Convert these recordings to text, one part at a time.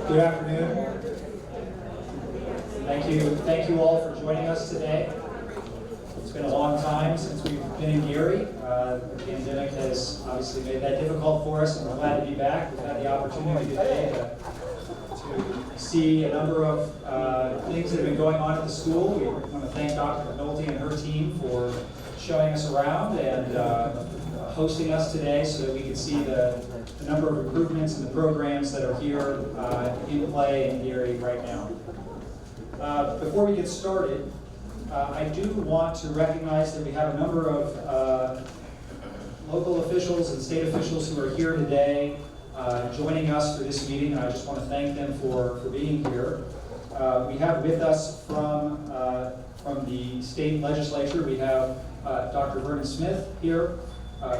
Good afternoon. Thank you all for joining us today. It's been a long time since we've been in Gary. The pandemic has obviously made that difficult for us, and we're glad to be back. We've had the opportunity today to see a number of things that have been going on at the school. We want to thank Dr. McNulty and her team for showing us around and hosting us today so that we can see the number of improvements and the programs that are here in play in Gary right now. Before we get started, I do want to recognize that we have a number of local officials and state officials who are here today joining us for this meeting, and I just want to thank them for being here. We have with us from the state legislature, we have Dr. Vernon Smith here.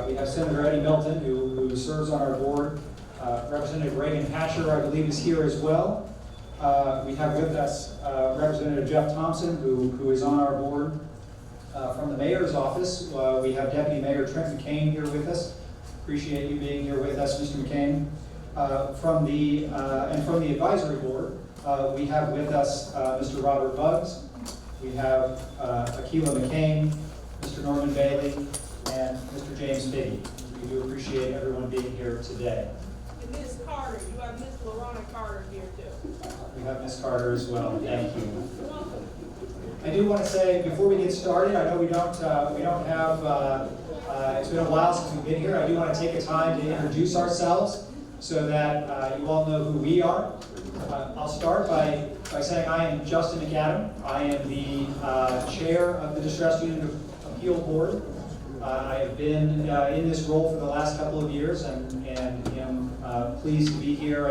We have Senator Eddie Milton, who serves on our board. Representative Reagan Hatcher, I believe, is here as well. We have with us Representative Jeff Thompson, who is on our board. From the mayor's office, we have Deputy Mayor Trent McCain here with us. Appreciate you being here with us, Mr. McCain. From the advisory board, we have with us Mr. Robert Buggs. We have Akila McCain, Mr. Norman Bailey, and Mr. James Biggie. We do appreciate everyone being here today. And Ms. Carter, you have Ms. Lorana Carter here too. We have Ms. Carter as well. Thank you. I do want to say before we get started, I know we don't have. It's been a while since we've been here. I do want to take a time to introduce ourselves so that you all know who we are. I'll start by saying I am Justin McAdam. I am the chair of the Distressed Unit Appeal Board. I have been in this role for the last couple of years and am pleased to be here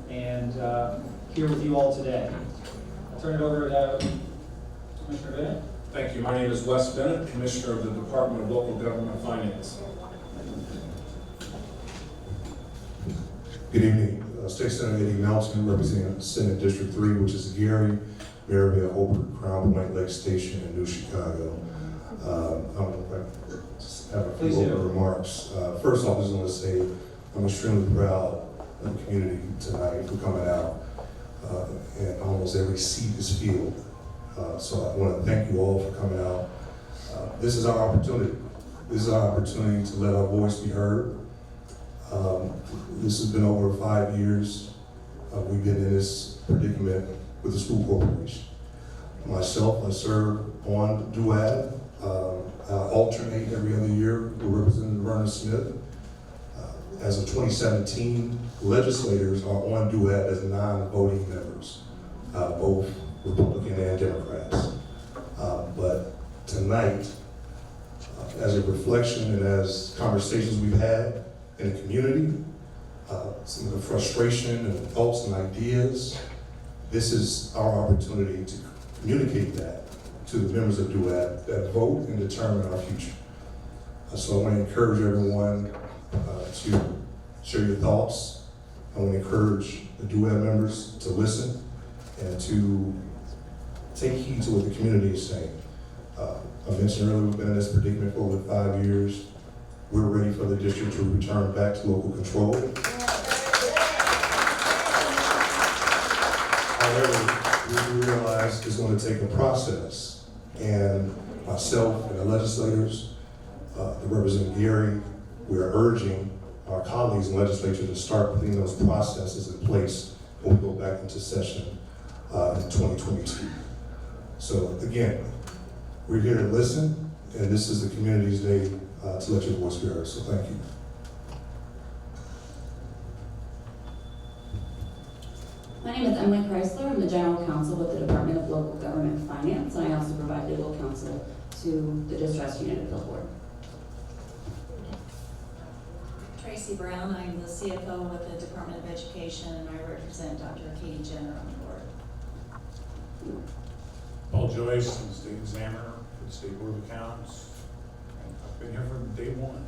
and here with you all today. I'll turn it over to Commissioner Bennett. Thank you. My name is Wes Bennett, Commissioner of the Department of Local Government Finance. Good evening. State Senator Eddie Melton, representing Senate District 3, which is Gary, Maryville, Holbrook, Crown Point, Lake Station, and New Chicago. I don't know if I just have a few opening remarks. First off, I just want to say I'm extremely proud of the community tonight for coming out, and almost every seat is filled. So I want to thank you all for coming out. This is our opportunity. This is our opportunity to let our voice be heard. This has been over 5 years. We've been in this predicament with the school corporation. Myself, I serve on DUAB. I alternate every other year with Representative Vernon Smith. As of 2017, legislators are on DUAB as non-voting members, both Republican and Democrats. But tonight, as a reflection and as conversations we've had in the community, some of the frustration and thoughts and ideas, this is our opportunity to communicate that to the members of DUAB that vote and determine our future. So I want to encourage everyone to share your thoughts. I want to encourage the DUAB members to listen and to take heed to what the community is saying. I mentioned earlier, we've been in this predicament for over 5 years. We're ready for the district to return back to local control. However, we realize it's going to take a process, and myself and the legislators, the Representative Gary, we are urging our colleagues in legislature to start putting those processes in place when we go back into session in 2022. So again, we're here to listen, and this is the community's day to let your voice be heard, so thank you. My name is Emily Chrysler. I'm the General Counsel with the Department of Local Government Finance, and I also provide legal counsel to the Distressed Unit Appeal Board. Tracy Brown, I'm the CFO with the Department of Education, and I represent Dr. Katie Jenner on the board. Paul Joyce, I'm the State Examiner for the State Board of Accounts, and I've been here from day one.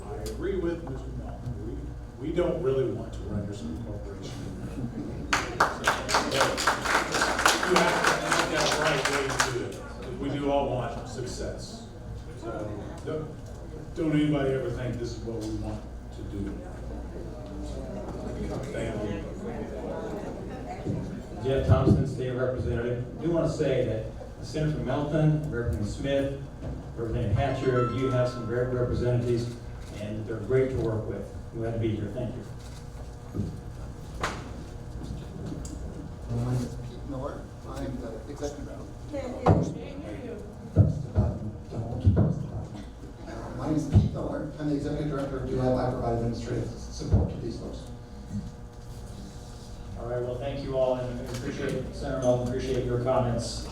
I agree with Mr. Melton. We don't really want to run your school corporation. You have to find that right way to do it. We do all want success. So don't anybody ever think this is what we want to do. Thank you. Jeff Thompson, State Representative. I do want to say that Senator Melton, Representative Smith, Representative Hatcher, you have some great representatives, and they're great to work with. I'm glad to be here. Thank you. My name is Pete Miller. I'm the executive. My name is Pete Miller. I'm the executive director of DUAB. I provide administrative support to these folks. All right, well, thank you all, and I appreciate, Senator Melton, appreciate your comments.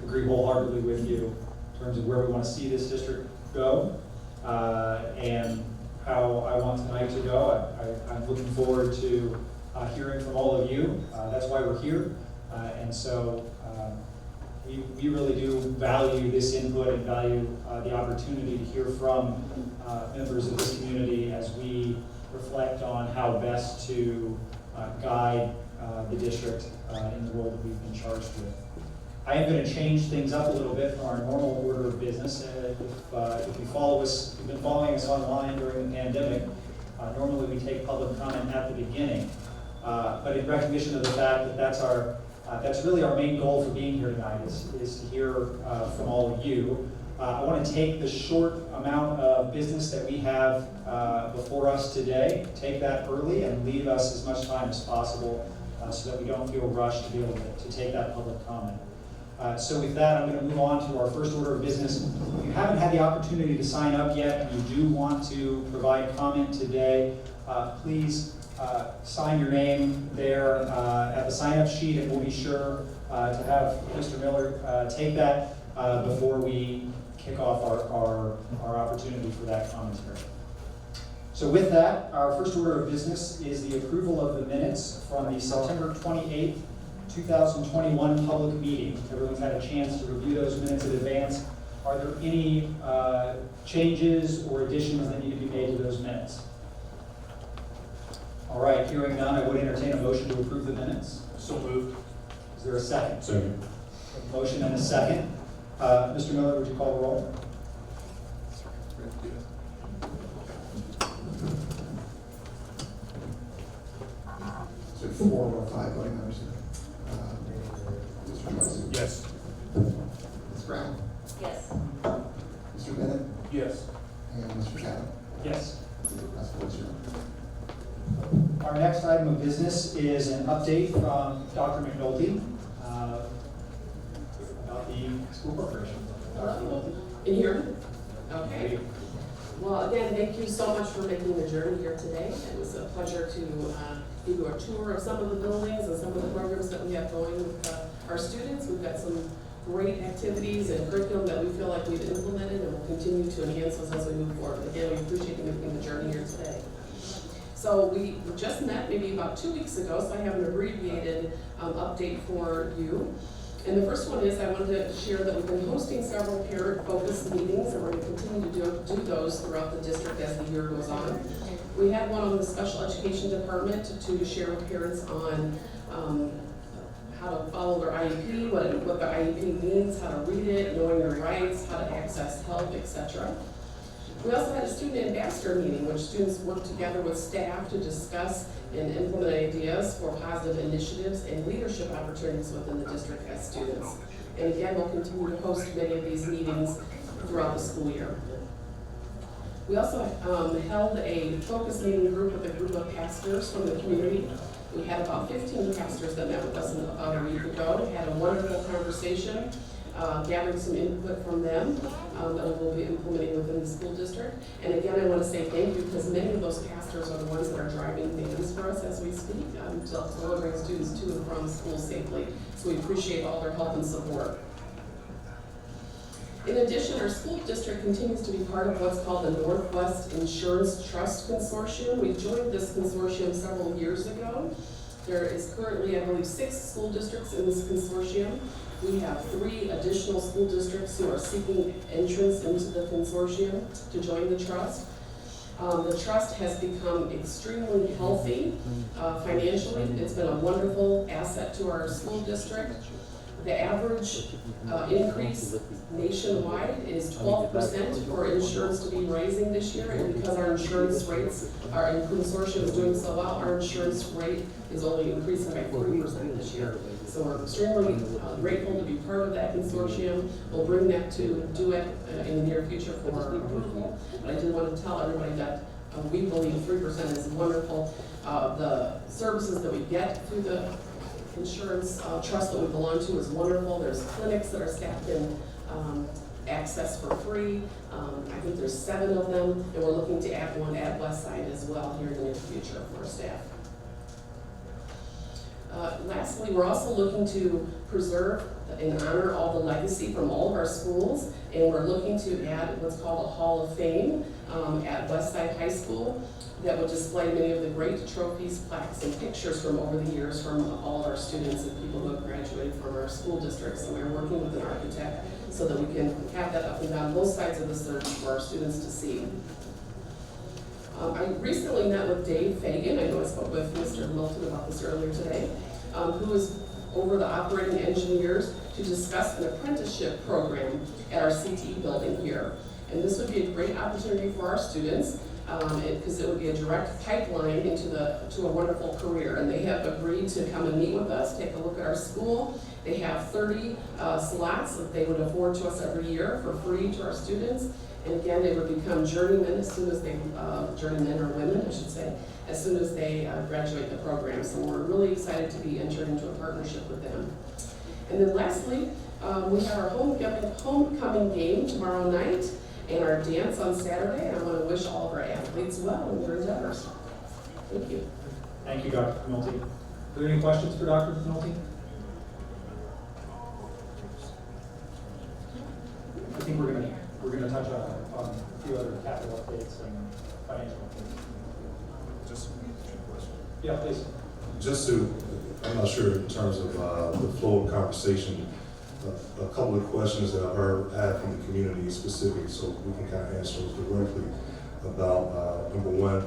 Agree wholeheartedly with you in terms of where we want to see this district go, and how I want tonight to go. I'm looking forward to hearing from all of you. That's why we're here, and so we really do value this input and value the opportunity to hear from members of this community as we reflect on how best to guide the district in the role that we've been charged with. I am going to change things up a little bit from our normal order of business. If you follow us, you've been following us online during the pandemic, normally we take public comment at the beginning. But in recognition of the fact that that's really our main goal for being here tonight is to hear from all of you. I want to take the short amount of business that we have before us today, take that early and leave us as much time as possible so that we don't feel rushed to be able to take that public comment. So with that, I'm going to move on to our first order of business. If you haven't had the opportunity to sign up yet and you do want to provide comment today, please sign your name there at the sign-up sheet, and we'll be sure to have Mr. Miller take that before we kick off our opportunity for that commentary. So with that, our first order of business is the approval of the minutes from the September 28th, 2021 public meeting. Everyone's had a chance to review those minutes in advance. Are there any changes or additions that need to be made to those minutes? All right, hearing none, I would entertain a motion to approve the minutes. So moved. Is there a second? Second. A motion and a second. Mr. Miller, would you call the roll? So 4 or 5 voting members here. Mr. Joyce? Yes. Ms. Brown? Yes. Mr. Bennett? Yes. And Mr. Chapman? Yes. That's 4-0. Our next item of business is an update from Dr. McNulty about the school corporation. Dr. McNulty. Can you hear me? Okay. Well, again, thank you so much for making the journey here today. It was a pleasure to give you a tour of some of the buildings and some of the programs that we have going with our students. We've got some great activities and curriculum that we feel like we've implemented and will continue to enhance those as we move forward. Again, we appreciate you making the journey here today. So we just met maybe about 2 weeks ago, so I have an abbreviated update for you. And the first one is I wanted to share that we've been hosting several parent-focused meetings, and we're going to continue to do those throughout the district as the year goes on. We had one on the special education department to share with parents on how to follow their IEP, what the IEP means, how to read it, knowing your rights, how to access help, etc. We also had a student ambassador meeting, which students work together with staff to discuss and implement ideas for positive initiatives and leadership opportunities within the district as students. And again, we'll continue to host many of these meetings throughout the school year. We also held a focus meeting group with a group of pastors from the community. We had about 15 pastors that met with us about a week ago. We had a wonderful conversation, gathered some input from them that we'll be implementing within the school district. And again, I want to say thank you because many of those pastors are the ones that are driving things for us as we speak, delivering students to and from school safely. So we appreciate all their help and support. In addition, our school district continues to be part of what's called the Northwest Insurance Trust Consortium. We joined this consortium several years ago. There is currently, I believe, 6 school districts in this consortium. We have 3 additional school districts who are seeking entrance into the consortium to join the trust. The trust has become extremely healthy financially. It's been a wonderful asset to our school district. The average increase nationwide is 12% for insurance to be rising this year, and because our insurance rates, our consortium is doing so well, our insurance rate is only increasing by 3% this year. So we're extremely grateful to be part of that consortium. We'll bring that to DUAB in the near future for approval. But I did want to tell everybody that we believe 3% is wonderful. The services that we get through the insurance trust that we belong to is wonderful. There's clinics that our staff can access for free. I think there's 7 of them, and we're looking to add one at Westside as well here in the near future for our staff. Lastly, we're also looking to preserve and honor all the legacy from all of our schools, and we're looking to add what's called a Hall of Fame at Westside High School that will display many of the great trophies, plaques, and pictures from over the years from all of our students and people who have graduated from our school districts. And we're working with an architect so that we can have that up and down both sides of the sturgeon for our students to see. I recently met with Dave Fagan. I know I spoke with Mr. Milton about this earlier today, who is over the operating engineers to discuss an apprenticeship program at our CTE building here. And this would be a great opportunity for our students because it would be a direct pipeline into a wonderful career. And they have agreed to come and meet with us, take a look at our school. They have 30 slots that they would afford to us every year for free to our students. And again, they would become journeymen as soon as they, journeymen or women, I should say, as soon as they graduate the program. So we're really excited to be entered into a partnership with them. And then lastly, we have our homecoming game tomorrow night and our dance on Saturday. And I want to wish all of our athletes well in their endeavors. Thank you. Thank you, Dr. Penulti. Are there any questions for Dr. Penulti? I think we're gonna touch on a few other capital updates and financial updates. Just a question. Yeah, please. Just to, I'm not sure in terms of the flow of conversation, a couple of questions that I've had from the community specific, so we can kind of answer those directly about, number one,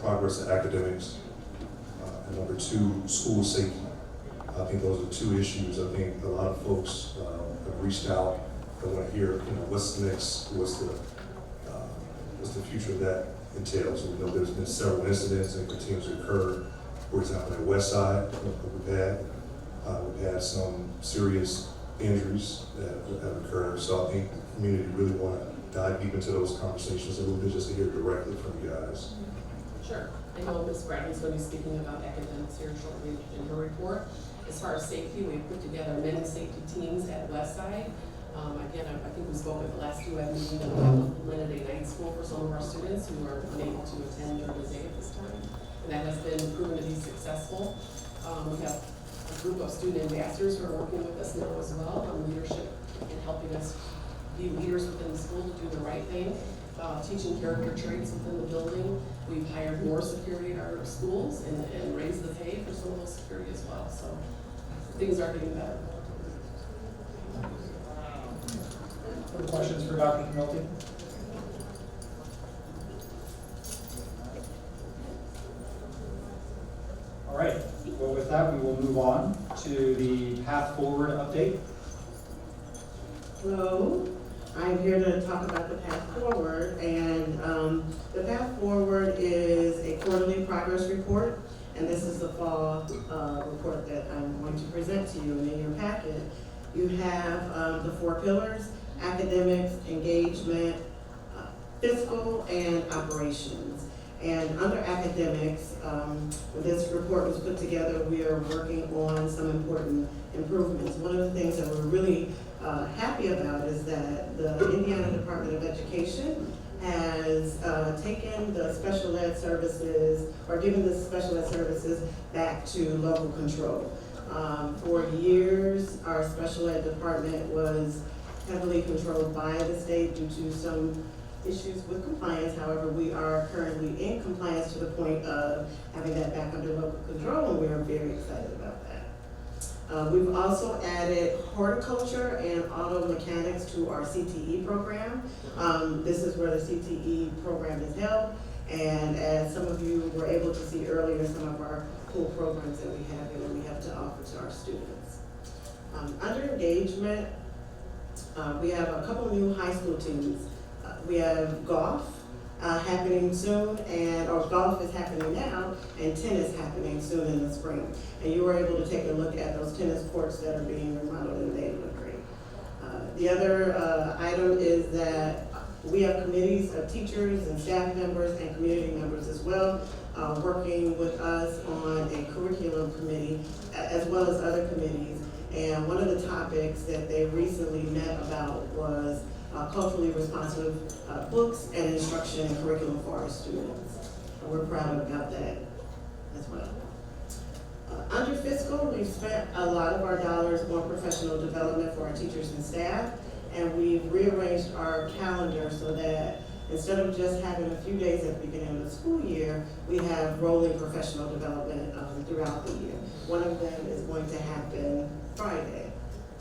progress in academics, and number two, school safety. I think those are 2 issues. I think a lot of folks have reached out and want to hear, what's next, what's the future of that entails. We know there's been several incidents that continue to occur. For example, at Westside, we've had some serious injuries that have occurred. So I think the community really want to dive deep into those conversations a little bit, just to hear directly from you guys. Sure. I know Ms. Bradley's going to be speaking about academics here shortly in her report. As far as safety, we've put together many safety teams at Westside. Again, I think we spoke at the last DUAB meeting about implemented a night school for some of our students who are unable to attend during the day at this time. And that has been proven to be successful. We have a group of student ambassadors who are working with us now as well on leadership and helping us be leaders within the school to do the right thing. Teaching character traits within the building. We've hired more security at our schools and raised the pay for some of those security as well. So things are getting better. Other questions for Dr. Penulti? All right. Well, with that, we will move on to the path forward update. Hello, I'm here to talk about the path forward, and the path forward is a quarterly progress report, and this is the fall report that I'm going to present to you. And in your packet, you have the 4 pillars: academics, engagement, fiscal, and operations. And under academics, when this report was put together, we are working on some important improvements. One of the things that we're really happy about is that the Indiana Department of Education has taken the special ed services, or given the special ed services back to local control. For years, our special ed department was heavily controlled by the state due to some issues with compliance. However, we are currently in compliance to the point of having that back under local control, and we are very excited about that. We've also added horticulture and auto mechanics to our CTE program. This is where the CTE program is held, and as some of you were able to see earlier, some of our cool programs that we have here that we have to offer to our students. Under engagement, we have a couple of new high school teams. We have golf happening soon, or golf is happening now, and tennis happening soon in the spring. And you were able to take a look at those tennis courts that are being remodeled, and they look great. The other item is that we have committees of teachers and staff members and community members as well, working with us on a curriculum committee, as well as other committees. And one of the topics that they recently met about was culturally responsive books and instruction and curriculum for our students. And we're proud about that as well. Under fiscal, we've spent a lot of our dollars on professional development for our teachers and staff, and we've rearranged our calendar so that instead of just having a few days at the beginning of the school year, we have rolling professional development throughout the year. One of them is going to happen Friday.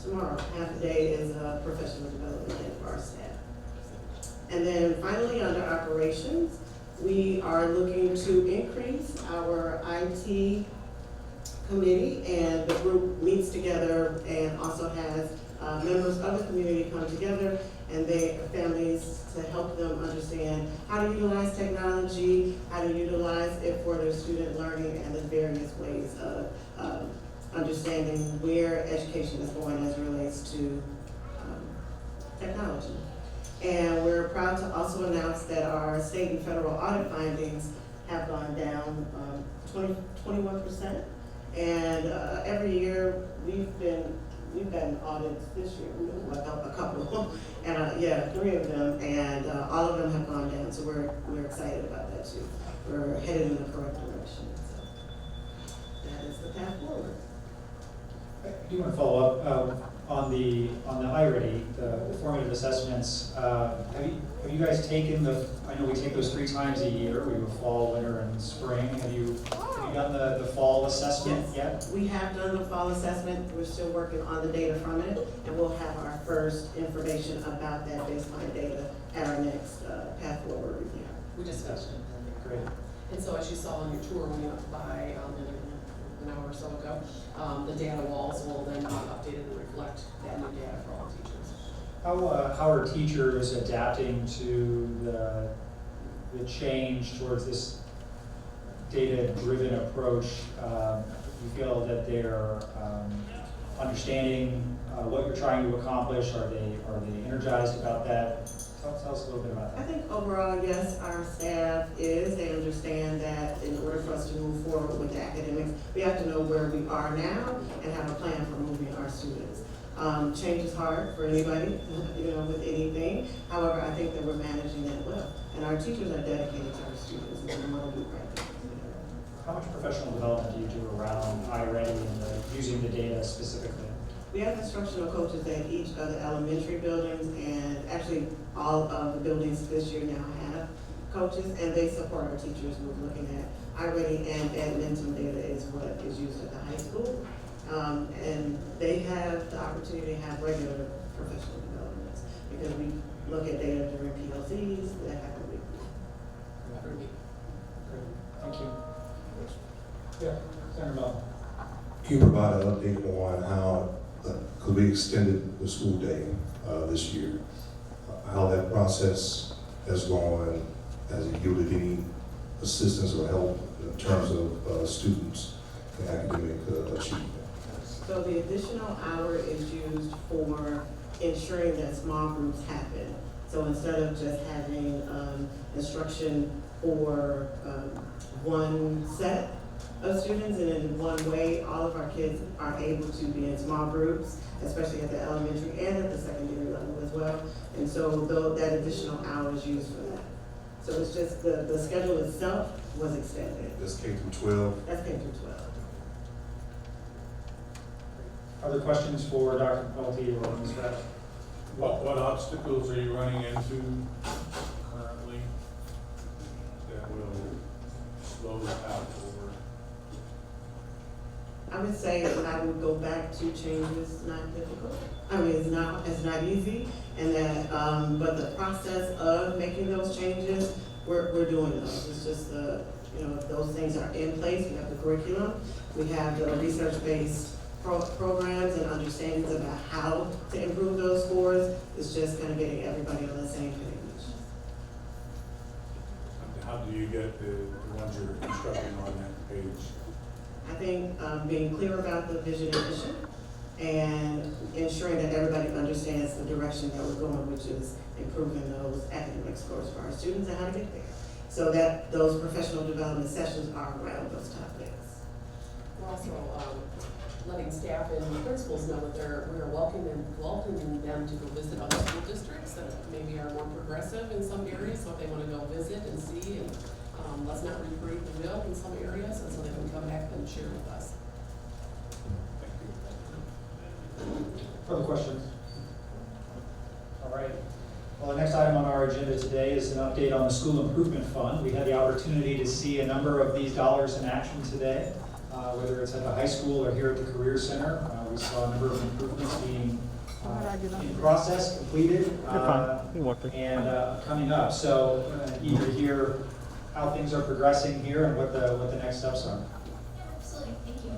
Tomorrow, half a day is professional development day for our staff. And then finally, under operations, we are looking to increase our IT committee, and the group meets together and also has members of the community come together, and families to help them understand how to utilize technology, how to utilize it for their student learning, and the various ways of understanding where education is going as it relates to technology. And we're proud to also announce that our state and federal audit findings have gone down 21%. And every year we've gotten audits this year, a couple, and 3 of them, and all of them have gone down. So we're excited about that too. We're headed in the correct direction. So that is the path forward. I do want to follow up on the iReady, the formative assessments. Have you guys taken I know we take those 3 times a year. We do a fall, winter, and spring. Have you done the fall assessment yet? We have done the fall assessment. We're still working on the data from it, and we'll have our first information about that baseline data at our next path forward review. We just finished it. Great. And so as you saw on your tour, when you went by an hour or so ago, the data walls will then be updated and reflect that new data for all teachers. How are teachers adapting to the change towards this data-driven approach? You feel that they're understanding what you're trying to accomplish? Are they energized about that? Tell us a little bit about that. I think overall, yes, our staff is. They understand that in order for us to move forward with the academics, we have to know where we are now and have a plan for moving our students. Change is hard for anybody, with anything. However, I think that we're managing that well. And our teachers are dedicated to our students, and we want to do right things. How much professional development do you do around iReady and using the data specifically? We have instructional coaches at each of the elementary buildings, and actually all of the buildings this year now have coaches, and they support our teachers with looking at iReady, and Edmonton data is what is used at the high school. And they have the opportunity to have regular professional developments because we look at data during PLCs that happen weekly. Great. Thank you. Yeah, Senator Mel. Can you provide an update on how, because we extended the school day this year, how that process has gone? Has it yielded any assistance or help in terms of students and academic achievement? So the additional hour is used for ensuring that small groups happen. So instead of just having instruction for one set of students and in one way, all of our kids are able to be in small groups, especially at the elementary and at the secondary level as well. And so that additional hour is used for that. So it's just the schedule itself was extended. That's K through 12? That's K through 12. Other questions for Dr. McNulty or Ms. Rapp? What obstacles are you running into currently that will slow the path forward? I would say that I would go back to change is not difficult. I mean, it's not easy, and that but the process of making those changes, we're doing those. It's just those things are in place. We have the curriculum, we have the research-based programs and understandings about how to improve those scores. It's just kind of getting everybody on the same page. How do you get the ones you're instructing on that page? I think being clear about the vision and mission and ensuring that everybody understands the direction that we're going, which is improving those academic scores for our students and how to get there. So that those professional development sessions are around those topics. We're also letting staff and principals know that we're welcoming them to go visit other school districts that maybe are more progressive in some areas, so if they want to go visit and see, and let's not recreate the wheel in some areas, and so they can come back and share with us. Further questions? All right. Well, the next item on our agenda today is an update on the School Improvement Fund. We had the opportunity to see a number of these dollars in action today, whether it's at the high school or here at the Career Center. We saw a number of improvements being in process, completed, and coming up. So eager to hear how things are progressing here and what the next steps are. Absolutely, thank you.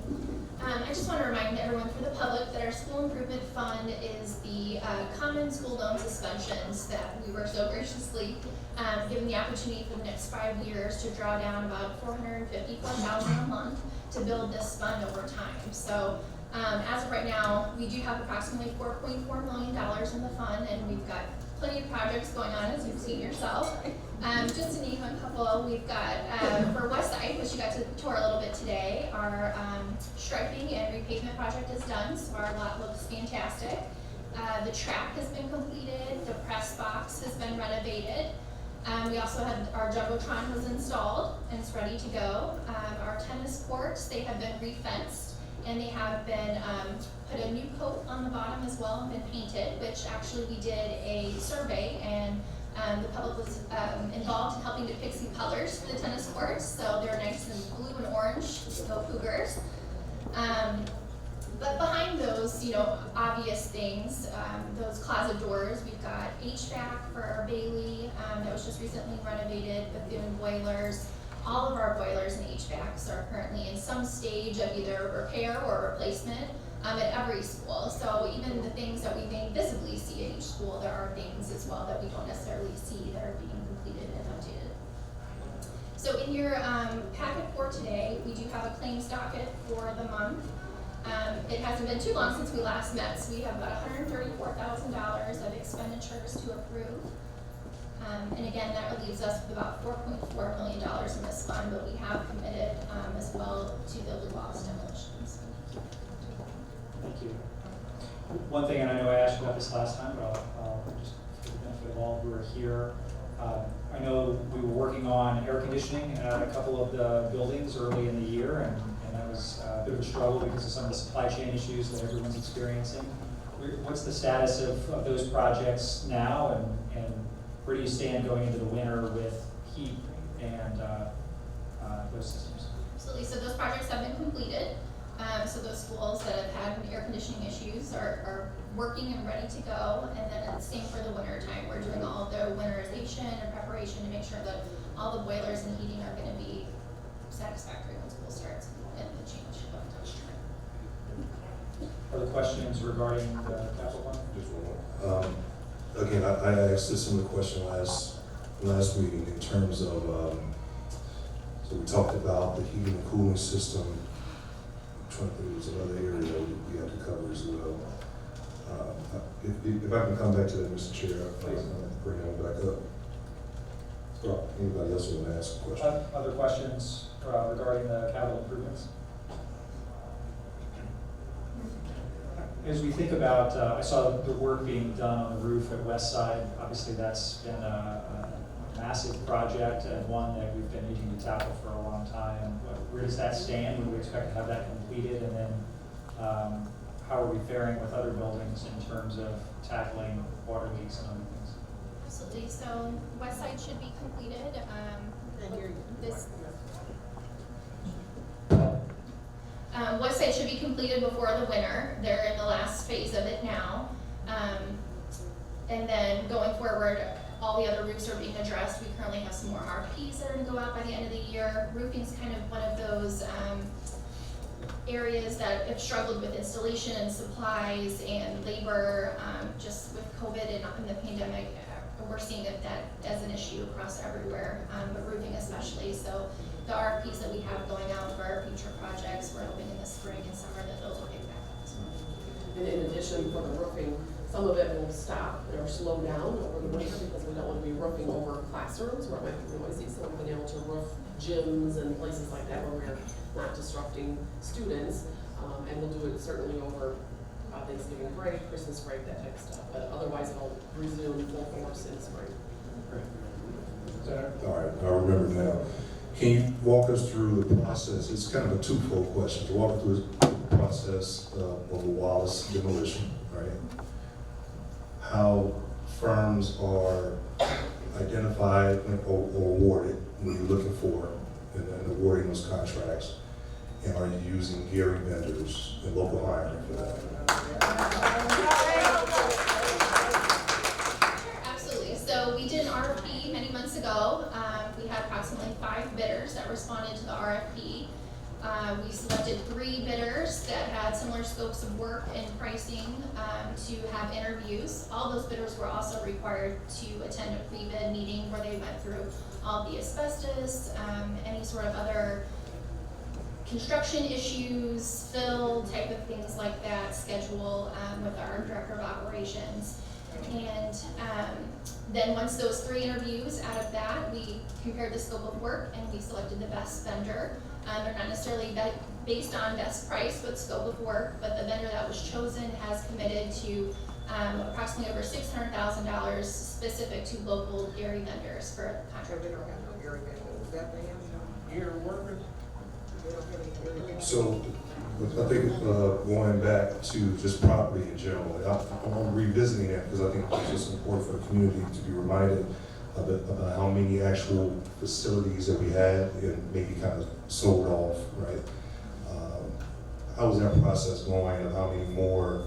I just want to remind everyone for the public that our School Improvement Fund is the common school loan suspensions that we were so graciously given the opportunity for the next 5 years to draw down about $454,000 a month to build this fund over time. So as of right now, we do have approximately $4.4 million in the fund, and we've got plenty of projects going on, as you've seen yourself. Just to name a couple, we've got for Westside, which you got to tour a little bit today, our striping and repavement project is done, so our lot looks fantastic. The track has been completed, the press box has been renovated. We also had our Jumbotron was installed and it's ready to go. Our tennis courts, they have been re-fenced, and they have been put a new coat on the bottom as well and been painted, which actually we did a survey, and the public was involved in helping to pick some colors for the tennis courts. So they're nice and blue and orange, go Cougars. But behind those, obvious things, those closet doors, we've got HVAC for our Bailey that was just recently renovated with new boilers. All of our boilers and HVACs are currently in some stage of either repair or replacement at every school. So even the things that we may visibly see at each school, there are things as well that we don't necessarily see that are being completed and updated. So in your packet for today, we do have a claims docket for the month. It hasn't been too long since we last met, so we have about $134,000 of expenditures to approve. And again, that leaves us with about $4.4 million in this fund, but we have committed as well to the DUAB demolitions. Thank you. One thing, and I know I asked you about this last time, but I'll just for the benefit of all who are here. I know we were working on air conditioning at a couple of the buildings early in the year, and that was a bit of a struggle because of some of the supply chain issues that everyone's experiencing. What's the status of those projects now, and where do you stand going into the winter with heat and those systems? Absolutely, so those projects have been completed. So those schools that have had air conditioning issues are working and ready to go. And then it's the same for the winter time. We're doing all of the winterization and preparation to make sure that all the boilers and heating are going to be satisfactory when school starts and the change of temperature. Other questions regarding the capital fund? Just one. Again, I asked this similar question last meeting in terms of, so we talked about the heating and cooling system. I'm trying to think, there was another area that we had to cover as well. If I can come back to that, Mr. Chair, I'll bring that back up. Well, anybody else want to ask a question? Other questions regarding the capital improvements? As we think about, I saw the work being done on the roof at Westside. Obviously, that's been a massive project and one that we've been needing to tackle for a long time. Where does that stand? When do we expect to have that completed? And then how are we faring with other buildings in terms of tackling water leaks and other things? Absolutely. So Westside should be completed. Westside should be completed before the winter. They're in the last phase of it now. And then going forward, all the other roofs are being addressed. We currently have some more RFPs that are going to go out by the end of the year. Roofing is kind of one of those areas that have struggled with installation and supplies and labor, just with COVID and the pandemic, we're seeing that as an issue across everywhere, but roofing especially. So the RFPs that we have going out for our future projects, we're hoping in the spring and summer that those will pick back up as well. And in addition, for the roofing, some of it will stop or slow down over the winter because we don't want to be roofing over classrooms where it might be noisy. So we've been able to roof gyms and places like that where we're not disrupting students. And we'll do it certainly over Thanksgiving break, Christmas break, that type of stuff. But otherwise, it'll resume full force in spring. All right, I remember now. Can you walk us through the process? It's kind of a twofold question. Walk us through the process of the Wallace demolition, right? How firms are identified or awarded when you're looking for and awarding those contracts, and are you using Gary vendors and local hiring for that? Absolutely. So we did an RFP many months ago. We had approximately 5 bidders that responded to the RFP. We selected 3 bidders that had similar scopes of work and pricing to have interviews. All those bidders were also required to attend a pre-bid meeting where they went through all the asbestos, any sort of other construction issues, fill type of things like that, schedule with our director of operations. And then once those 3 interviews, out of that, we compared the scope of work and we selected the best vendor. They're not necessarily based on best price, but scope of work, but the vendor that was chosen has committed to approximately over $600,000 specific to local Gary vendors for contract. We don't have no Gary vendors. Is that the answer? Gary workers? We don't have any Gary vendors. So I think going back to just property in general, I'm revisiting that because I think it's just important for the community to be reminded about how many actual facilities that we had and maybe kind of sold off, right? How is that process going, and how many more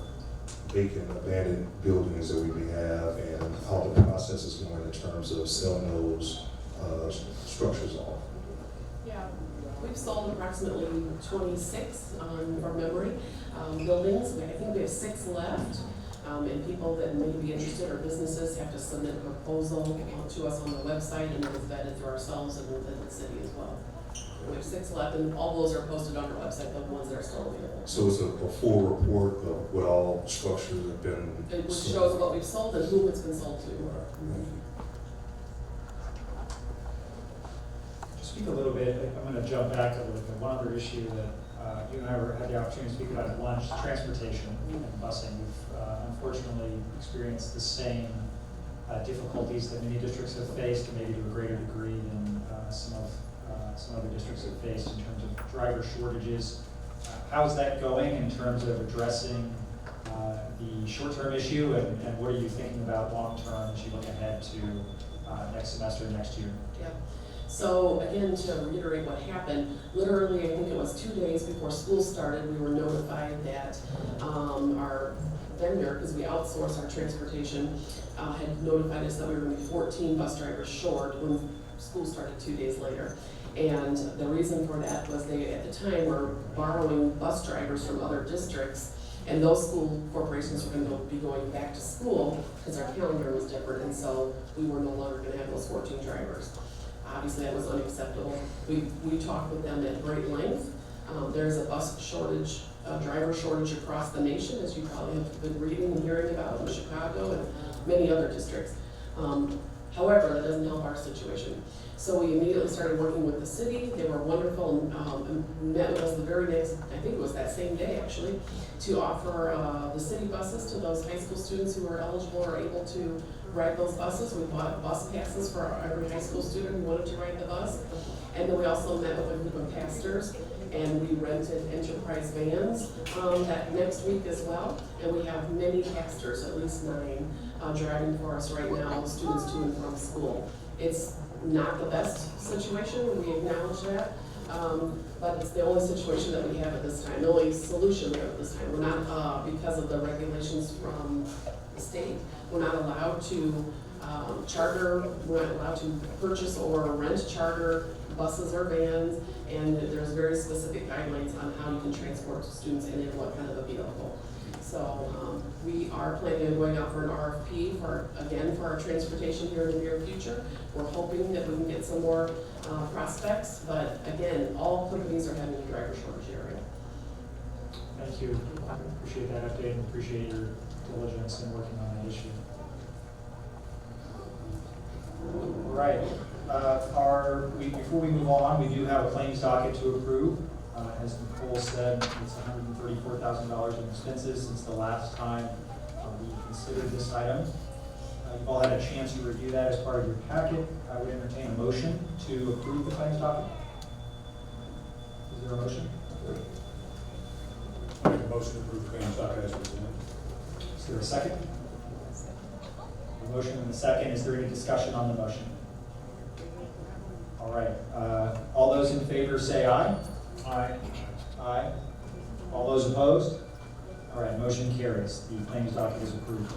vacant, abandoned buildings that we may have, and how the process is going in terms of selling those structures off? Yeah, we've sold approximately 26 from memory buildings. I think we have 6 left. And people that may be interested or businesses have to submit a proposal to us on the website, and it is vetted through ourselves and within the city as well. We have 6 left, and all those are posted on our website, the ones that are still available. So it's a full report of what all structures have been Which sold. shows what we've sold and who it's been sold to. To speak a little bit, I'm going to jump back a little bit. One other issue that you and I had the opportunity to speak about at lunch, transportation and busing. We've unfortunately experienced the same difficulties that many districts have faced, and maybe to a greater degree than some other districts have faced in terms of driver shortages. How's that going in terms of addressing the short-term issue, and what are you thinking about long-term as you look ahead to next semester, next year? Yeah. So again, to reiterate what happened, literally I think it was 2 days before school started, we were notified that our vendor, because we outsource our transportation, had notified us that we were going to be 14 bus drivers short when school started 2 days later. And the reason for that was they, at the time, were borrowing bus drivers from other districts, and those school corporations were going to be going back to school because our calendar was different, and so we were no longer going to have those 14 drivers. Obviously, that was unacceptable. We talked with them at great length. There's a bus shortage, a driver shortage across the nation, as you probably have been reading and hearing about in Chicago and many other districts. However, that doesn't help our situation. So we immediately started working with the city. They were wonderful and met with us the very next, I think it was that same day actually, to offer the city buses to those high school students who were eligible or able to ride those buses. We bought bus passes for every high school student who wanted to ride the bus. And then we also met with a group of pastors, and we rented enterprise vans that next week as well. And we have many pastors, at least 9, driving for us right now, students to and from school. It's not the best situation, we acknowledge that, but it's the only situation that we have at this time, the only solution we have at this time. We're not, because of the regulations from the state, we're not allowed to charter, we're not allowed to purchase or rent charter buses or vans, and there's very specific guidelines on how you can transport students and in what kind of a vehicle. So we are planning on going out for an RFP for our transportation here in the near future. We're hoping that we can get some more prospects, but again, all companies are having a driver shortage area. Thank you. I appreciate that update and appreciate your diligence in working on that issue. All right. Before we move on, we do have a claims docket to approve. As Nicole said, it's $134,000 in expenses since the last time we considered this item. You've all had a chance to review that as part of your packet. I would entertain a motion to approve the claims docket. Is there a motion? I make a motion to approve the claims docket as presented. Is there a second? A motion and a second. Is there any discussion on the motion? All right. All those in favor say aye. Aye. Aye. All those opposed? All right, motion carries. The claims docket is approved.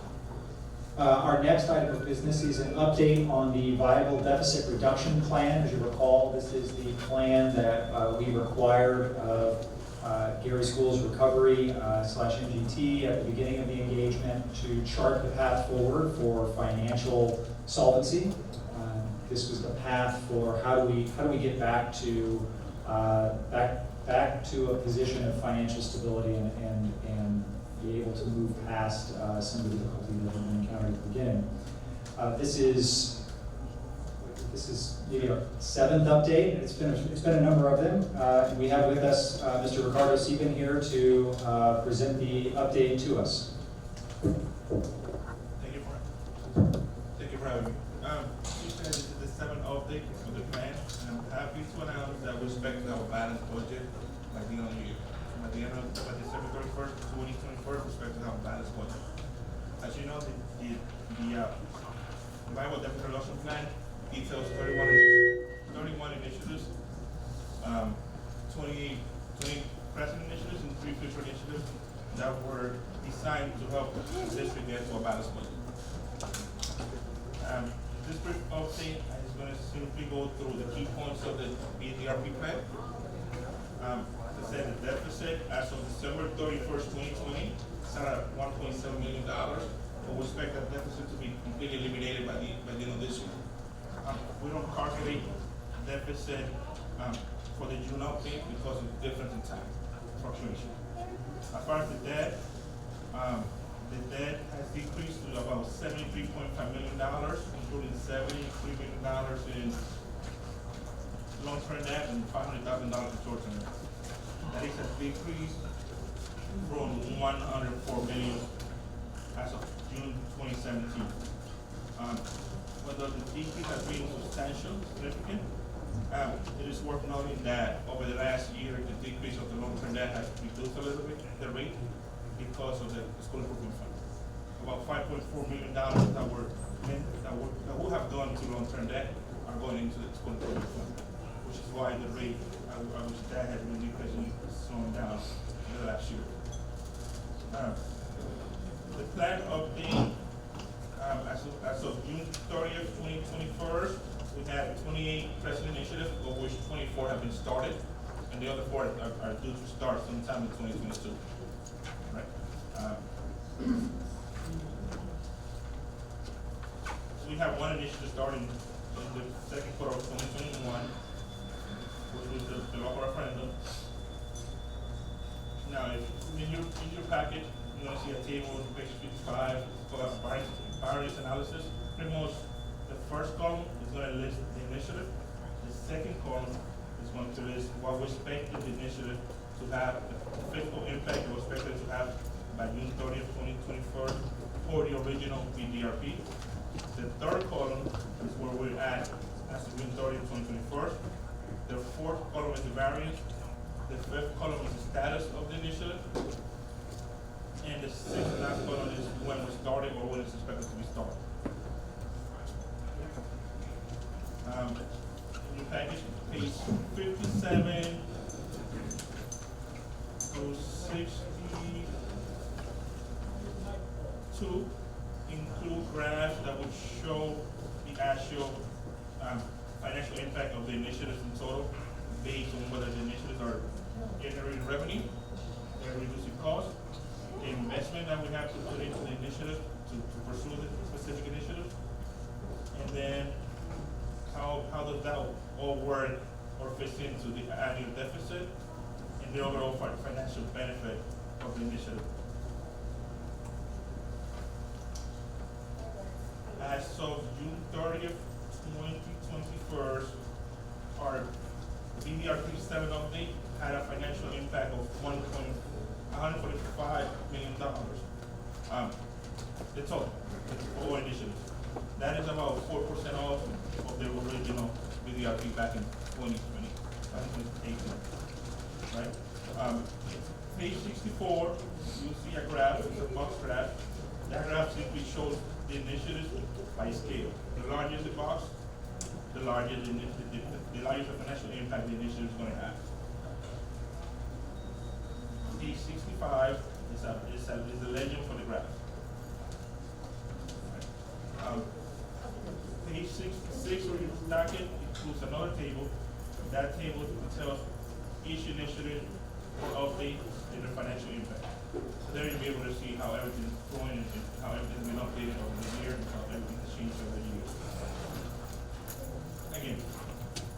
Our next item of business is an update on the viable deficit reduction plan. As you recall, this is the plan that we required of Gary School's recovery /MGT at the beginning of the engagement to chart the path forward for financial solvency. This was the path for how do we get back to back to a position of financial stability and be able to move past some of the difficulty that we encountered at the beginning. This is maybe our 7th update. It's been a number of them. And we have with us Mr. Ricardo Sieben here to present the update to us. Thank you for having me. This is the 7th update for the plan, and I'm happy to announce that we expect to have a balanced budget by the end of the year. By December 31st, 2024, we expect to have a balanced budget. As you know, the Viable Deficit Reduction Plan details 31 initiatives, 20 present initiatives, and 3 future initiatives that were designed to help the district get to a balanced budget. This brief update is going to simply go through the key points of the BDRP plan. As I said, the deficit as of December 31st, 2020, is at $1.7 million, but we expect that deficit to be completely eliminated by the end of this year. We don't calculate deficit for the June update because of the difference in time fluctuation. As far as the debt has decreased to about $73.5 million, including $73 million in long-term debt and $500,000 in short-term debt. That is a decrease from $104 million as of June 2017. Although the decrease has been substantial, significant, it is worth noting that over the last year, the decrease of the long-term debt has reduced a little bit, the rate, because of the school improvement fund. About $5.4 million that would have gone to long-term debt are going into the school improvement fund, which is why the rate, I wish that had been decreasing, slowing down in the last year. The plan update, as of June 30th, 2021, we had 28 present initiatives, of which 24 have been started, and the other 4 are due to start sometime in 2022. Right? We have one initiative starting in the second quarter of 2021, which was the local referendum. Now, if in your packet, you're going to see a table on page 55 called variance analysis. Pretty much the first column is going to list the initiative. The second column is going to list what we expected the initiative to have, the fiscal impact we expected to have by June 30th, 2024 for the original BDRP. The third column is where we're at as of June 30th, 2024. The fourth column is the variance. The fifth column is the status of the initiative. And the sixth and last column is when we started or when it's expected to be started. In your package, page 57 to 62 include graphs that would show the actual financial impact of the initiatives in total, based on whether the initiatives are generating revenue, they're reducing costs, the investment that we have to put into the initiative to pursue the specific initiative, and then how does that all work or fits into the annual deficit and the overall financial benefit of the initiative. As of June 30th, 2021, our BDRP 7 update had a financial impact of $145 million. The total, for all initiatives. That is about 4% off of the original BDRP back in 2018, right? Page 64, you'll see a graph, it's a box graph. That graph simply shows the initiatives by scale. The larger the box, the larger the financial impact the initiative is going to have. Page 65 is the legend for the graph. Page 66 of your docket includes another table. That table tells each initiative or update and their financial impact. So there you'll be able to see how everything is going and how everything has been updated over the year and how everything has changed over the years. Again,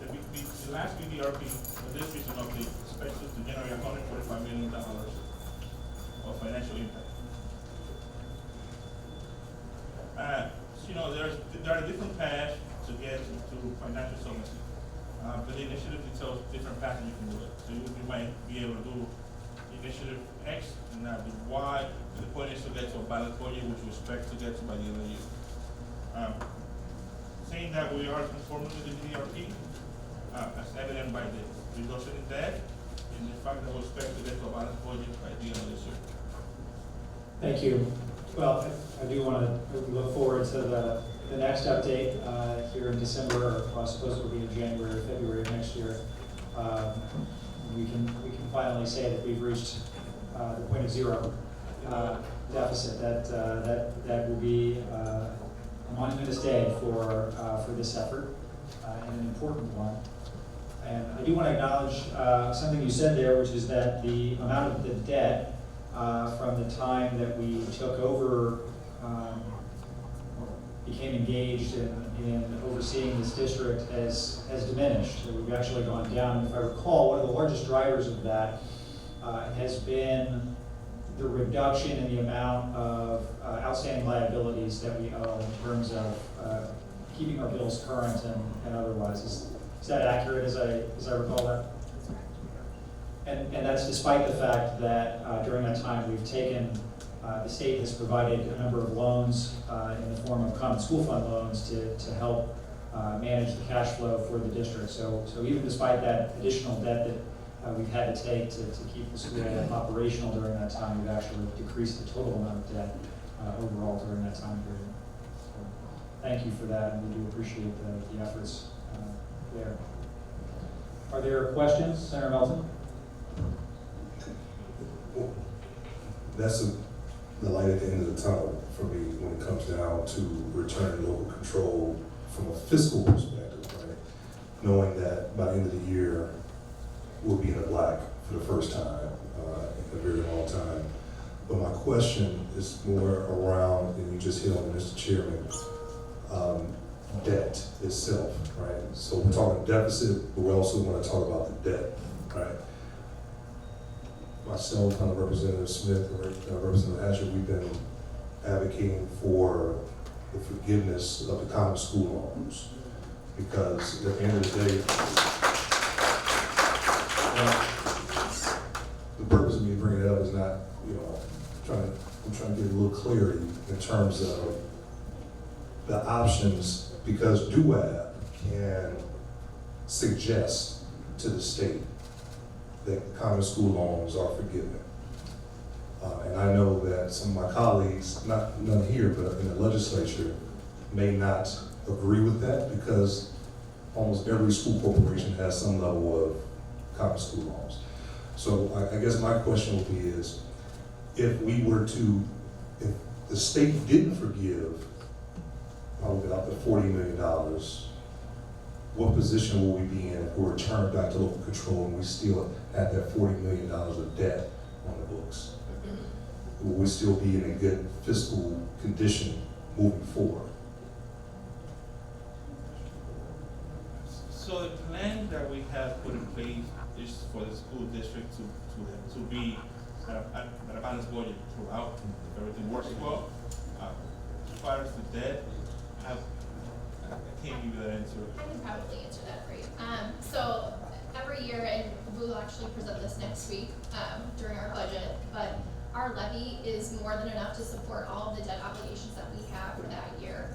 the last BDRP, the this recent update, expected to generate $145 million of financial impact. There are different paths to get to financial solvency. But the initiative details different paths you can do it. So you might be able to do initiative X and now do Y. The point is to get to a balanced budget, which we expect to get to by the end of the year. Saying that we are conforming to the DRP, as evident by the reduction in debt and the fact that we expect to get to a balanced budget by the end of this year. Thank you. Well, I do want to look forward to the next update here in December, or I suppose it will be in January or February of next year. We can finally say that we've reached the point of zero deficit. That will be a monumentous day for this effort and an important one. And I do want to acknowledge something you said there, which is that the amount of the debt from the time that we took over, became engaged in overseeing this district has diminished. So we've actually gone down. And if I recall, one of the largest drivers of that has been the reduction in the amount of outstanding liabilities that we owe in terms of keeping our bills current and otherwise. Is that accurate as I recall that? And that's despite the fact that during that time we've taken, the state has provided a number of loans in the form of common school fund loans to help manage the cash flow for the district. So even despite that additional debt that we've had to take to keep the school operational during that time, we've actually decreased the total amount of debt overall during that time period. So thank you for that, and we do appreciate the efforts there. Are there questions, Senator Melton? That's the light at the end of the tunnel for me when it comes down to returning local control from a fiscal perspective, right? Knowing that by the end of the year, we'll be in the black for the first time in a very long time. But my question is more around, and you just hit on it, Mr. Chairman, debt itself, right? So we're talking deficit, but we also want to talk about the debt, right? Myself, Representative Smith, and Representative Asher, we've been advocating for the forgiveness of the common school loans, because at the end of the day, the purpose of me bringing it up is not, I'm trying to get a little clarity in terms of the options, because DUAB can suggest to the state that common school loans are forgiven. And I know that some of my colleagues, none here, but in the legislature, may not agree with that, because almost every school corporation has some level of common school loans. So I guess my question would be is, if the state didn't forgive probably about the $40 million what position will we be in if we're returned back to local control and we still have that $40 million of debt on the books? Will we still be in a good fiscal condition moving forward? So the plan that we have put in place is for the school district to be at a balanced budget throughout, if everything works well. As far as the debt, I can't give you that answer. I can probably answer that for you. So every year, and we'll actually present this next week during our budget, but our levy is more than enough to support all of the debt obligations that we have for that year.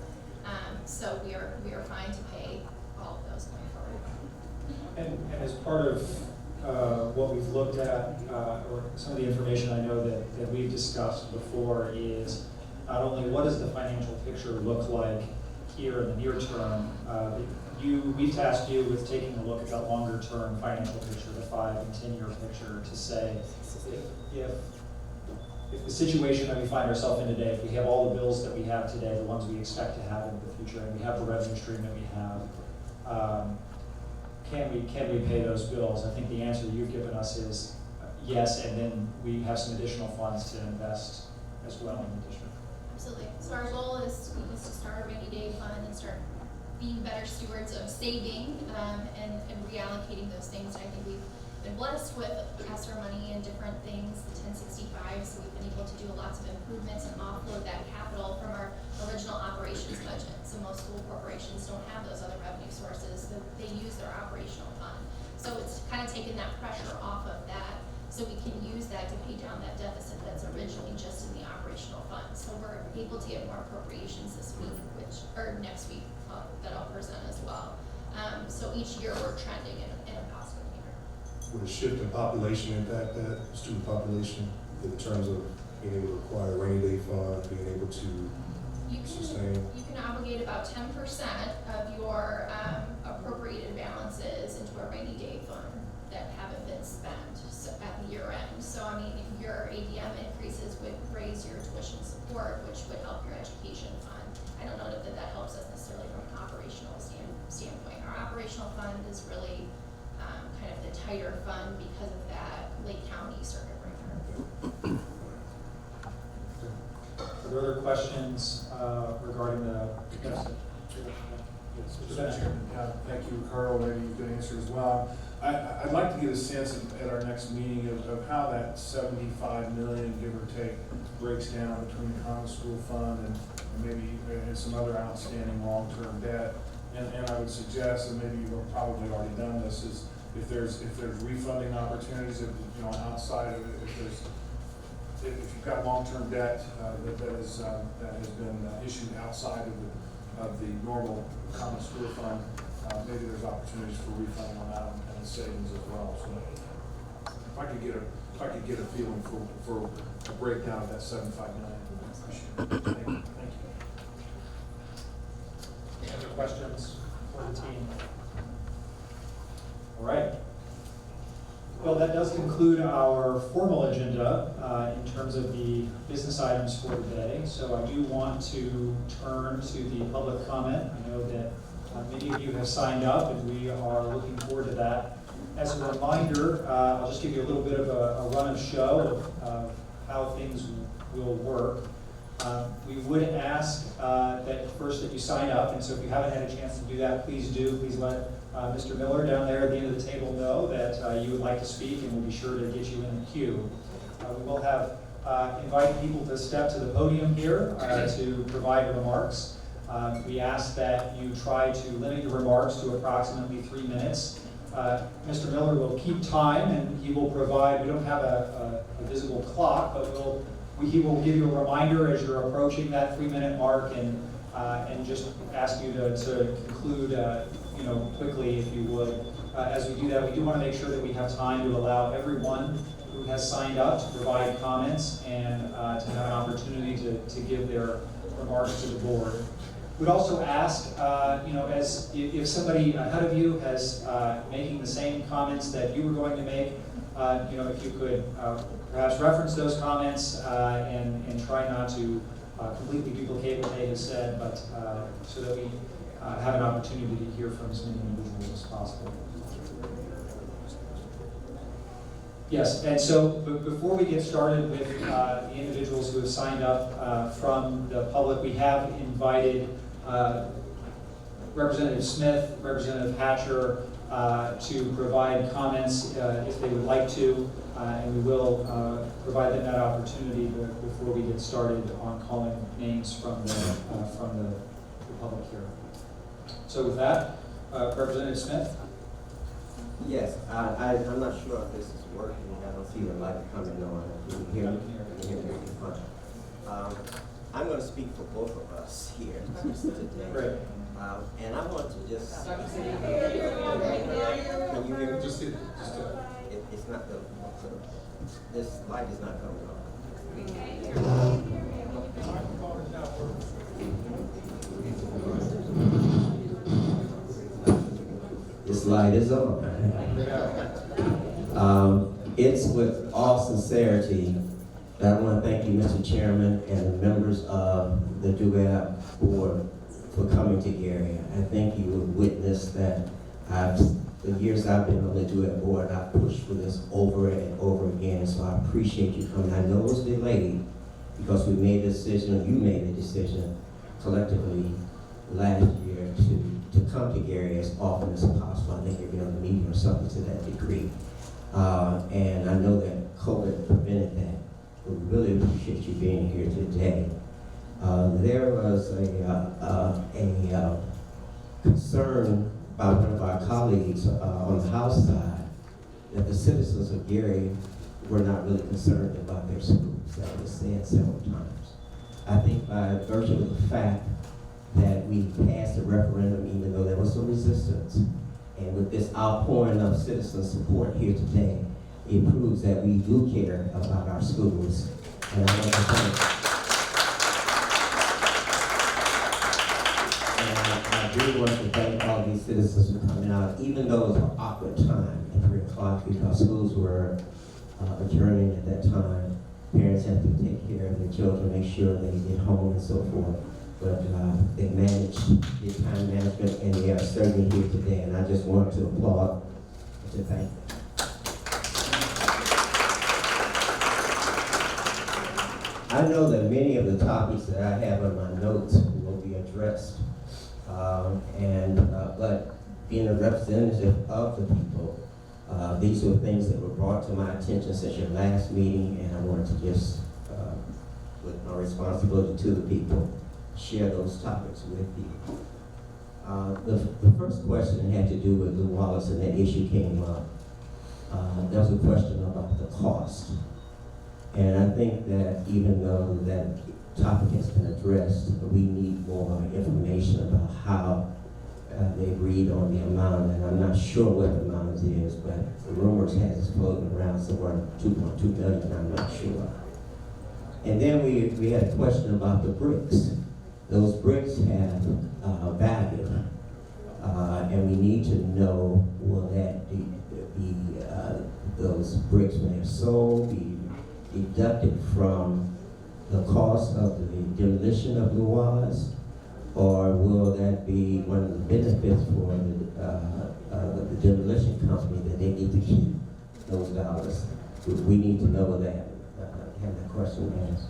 So we are fine to pay all of those going forward. And as part of what we've looked at, or some of the information I know that we've discussed before, is not only what does the financial picture look like here in the near term, we've tasked you with taking a look at that longer term financial picture, the 5 and 10 year picture, to say if the situation that we find ourselves in today, if we have all the bills that we have today, the ones we expect to have in the future, and we have the revenue stream that we have, can we pay those bills? I think the answer you've given us is yes, and then we have some additional funds to invest as well in the district. Absolutely. So our goal is to start a rainy day fund and start being better stewards of saving and reallocating those things. And I think we've been blessed with ESSER money and different things, the 1065, so we've been able to do lots of improvements and offload that capital from our original operations budget. So most school corporations don't have those other revenue sources, but they use their operational fund. So it's kind of taken that pressure off of that, so we can use that to pay down that deficit that's originally just in the operational fund. So we're able to get more appropriations this week, or next week, that I'll present as well. So each year we're trending in a positive manner. Would a shift in population impact that, student population, in terms of being able to acquire rainy day funds, being able to sustain? You can obligate about 10% of your appropriated balances into a rainy day fund that haven't been spent at the year end. So I mean, your ADM increases would raise your tuition support, which would help your education fund. I don't know that helps us necessarily from an operational standpoint. Our operational fund is really kind of the tighter fund because of that Lake County circuit breaker. Are there other questions regarding the deficit? Mr. Chairman, thank you, Carl. Maybe you can answer as well. I'd like to get a sense at our next meeting of how that 75 million, give or take, breaks down between the common school fund and maybe some other outstanding long-term debt. And I would suggest, and maybe you've probably already done this, is if there's refunding opportunities, outside of it, if you've got long-term debt that has been issued outside of the normal common school fund, maybe there's opportunities for refunding on that and savings as well. So if I could get a feeling for a breakdown of that 75 million, I appreciate it. Thank you. Any other questions for the team? All right. Well, that does conclude our formal agenda in terms of the business items for today. So I do want to turn to the public comment. I know that many of you have signed up, and we are looking forward to that. As a reminder, I'll just give you a little bit of a run of show of how things will work. We would ask that first that you sign up, and so if you haven't had a chance to do that, please do. Please let Mr. Miller down there at the end of the table know that you would like to speak, and we'll be sure to get you in the queue. We will have invite people to step to the podium here to provide remarks. We ask that you try to limit your remarks to approximately 3 minutes. Mr. Miller will keep time, and he will provide, we don't have a visible clock, but he will give you a reminder as you're approaching that 3-minute mark, and just ask you to conclude quickly if you would. As we do that, we do want to make sure that we have time to allow everyone who has signed up to provide comments and to have an opportunity to give their remarks to the board. We'd also ask, as if somebody ahead of you has making the same comments that you were going to make, if you could perhaps reference those comments and try not to completely duplicate what they have said, but so that we have an opportunity to hear from as many individuals as possible. Yes, and so before we get started with the individuals who have signed up from the public, we have invited Representative Smith, Representative Hatcher to provide comments if they would like to, and we will provide them that opportunity before we get started on calling names from the public here. So with that, Representative Smith. Yes, I'm not sure if this is working. I don't see the light coming on. Can you hear me? Can you hear me? Fine. I'm going to speak for both of us here today. Great. And I want to just. Can you hear me? Just It's not the. This light is not coming on. This light is on. It's with all sincerity that I want to thank you, Mr. Chairman, and the members of the DUAB board for coming to Gary. I think you would witness that the years I've been on the DUAB board, I've pushed for this over and over again, so I appreciate you coming. I know it was delayed because we made a decision, you made a decision collectively last year to come to Gary as often as possible. I think you're going to meeting or something to that degree. And I know that COVID prevented that. We really appreciate you being here today. There was a concern by one of our colleagues on the House side that the citizens of Gary were not really concerned about their schools. That was said several times. I think by virtue of the fact that we passed a referendum even though there was some resistance, and with this outpouring of citizen support here today, it proves that we do care about our schools. And I want to I do want to thank all these citizens for coming out, even though it was an awkward time at 3 o'clock because schools were adjourning at that time. Parents have to take care of their children, make sure they get home and so forth. But they managed their time management and they are serving here today. And I just want to applaud and to thank them. I know that many of the topics that I have on my notes will be addressed. But being a representative of the people, these were things that were brought to my attention since your last meeting, and I wanted to just, with my responsibility to the people, share those topics with you. The first question had to do with Lou Wallace, and that issue came up. There was a question about the cost. And I think that even though that topic has been addressed, we need more information about how they agreed on the amount, and I'm not sure what the amount is, but the rumors has it floating around somewhere 2.2 million, I'm not sure. And then we had a question about the bricks. Those bricks have value, and we need to know will that be those bricks when they're sold be deducted from the cost of the demolition of Luaz, or will that be one of the benefits for the demolition company that they need to keep those dollars? We need to know that. Have that question asked.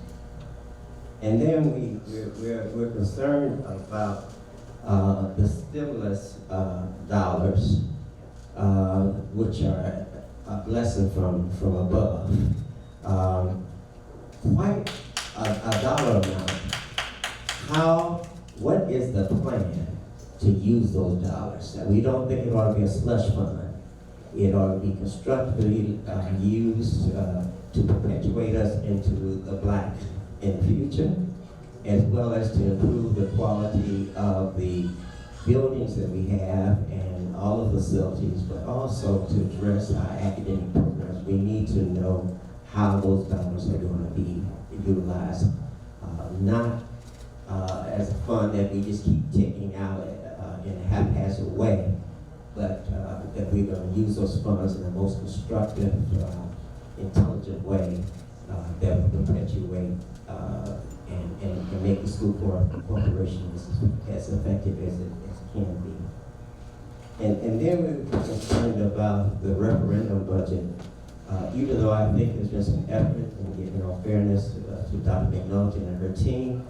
And then we're concerned about the stimulus dollars, which are a blessing from above. Quite a dollar amount. What is the plan to use those dollars? We don't think it ought to be a slush fund. It ought to be constructively used to perpetuate us into the black in the future, as well as to improve the quality of the buildings that we have and all the facilities, but also to address our academic programs. We need to know how those dollars are going to be utilized, not as a fund that we just keep taking out in a haphazard way, but that we're going to use those funds in the most constructive, intelligent way that will perpetuate and make the school corporation as effective as it can be. And then we're concerned about the referendum budget. Even though I think there's been some effort in giving fairness to Dr. McNulty and her team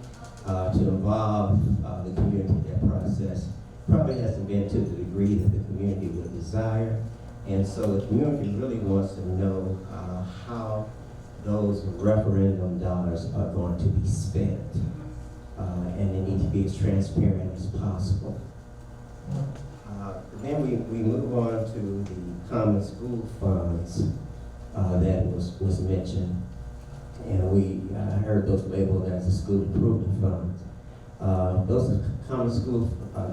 to involve the community in that process, probably hasn't been to the degree that the community would desire. And so the community really wants to know how those referendum dollars are going to be spent. And they need to be as transparent as possible. Then we move on to the common school funds that was mentioned. And we heard those labeled as the school improvement funds. Those are common school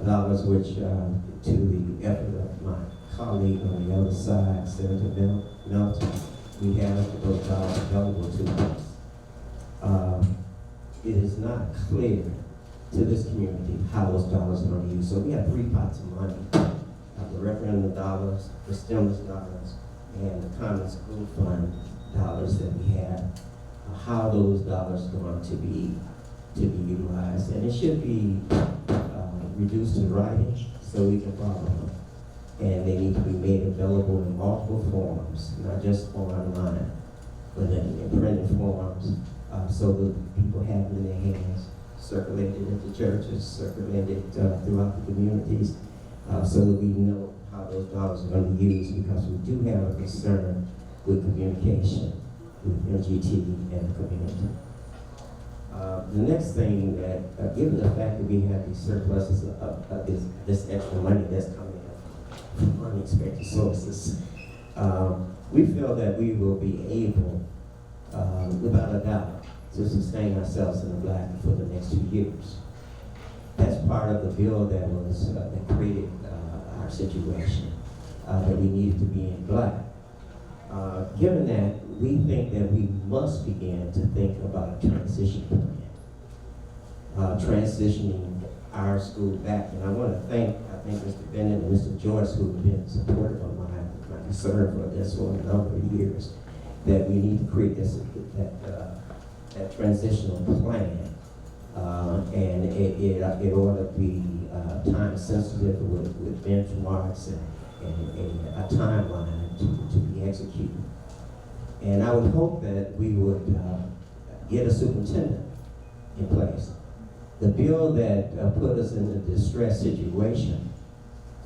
dollars which, to the effort of my colleague on the other side, Senator Melton, we have those dollars available to us. It is not clear to this community how those dollars are going to be used. So we have 3 pots of money. The referendum dollars, the stimulus dollars, and the common school fund dollars that we have. How those dollars are going to be utilized, and it should be reduced to writing so we can follow them. And they need to be made available in multiple forms, not just online, but in printed forms, so that people have them in their hands, circulated into churches, circulated throughout the communities, so that we know how those dollars are going to be used, because we do have a concern with communication with MGT and the community. The next thing that, given the fact that we have these surpluses of this extra money that's coming in from unexpected sources, we feel that we will be able, without a doubt, to sustain ourselves in the black for the next 2 years. That's part of the bill that was that created our situation, that we needed to be in black. Given that, we think that we must begin to think about a transition plan, transitioning our school back. And I want to thank, Mr. Bennett and Mr. Joyce, who have been supportive of my concern for this for a number of years, that we need to create that transitional plan. And it ought to be time sensitive with benchmarks and a timeline to be executed. And I would hope that we would get a superintendent in place. The bill that put us in a distress situation,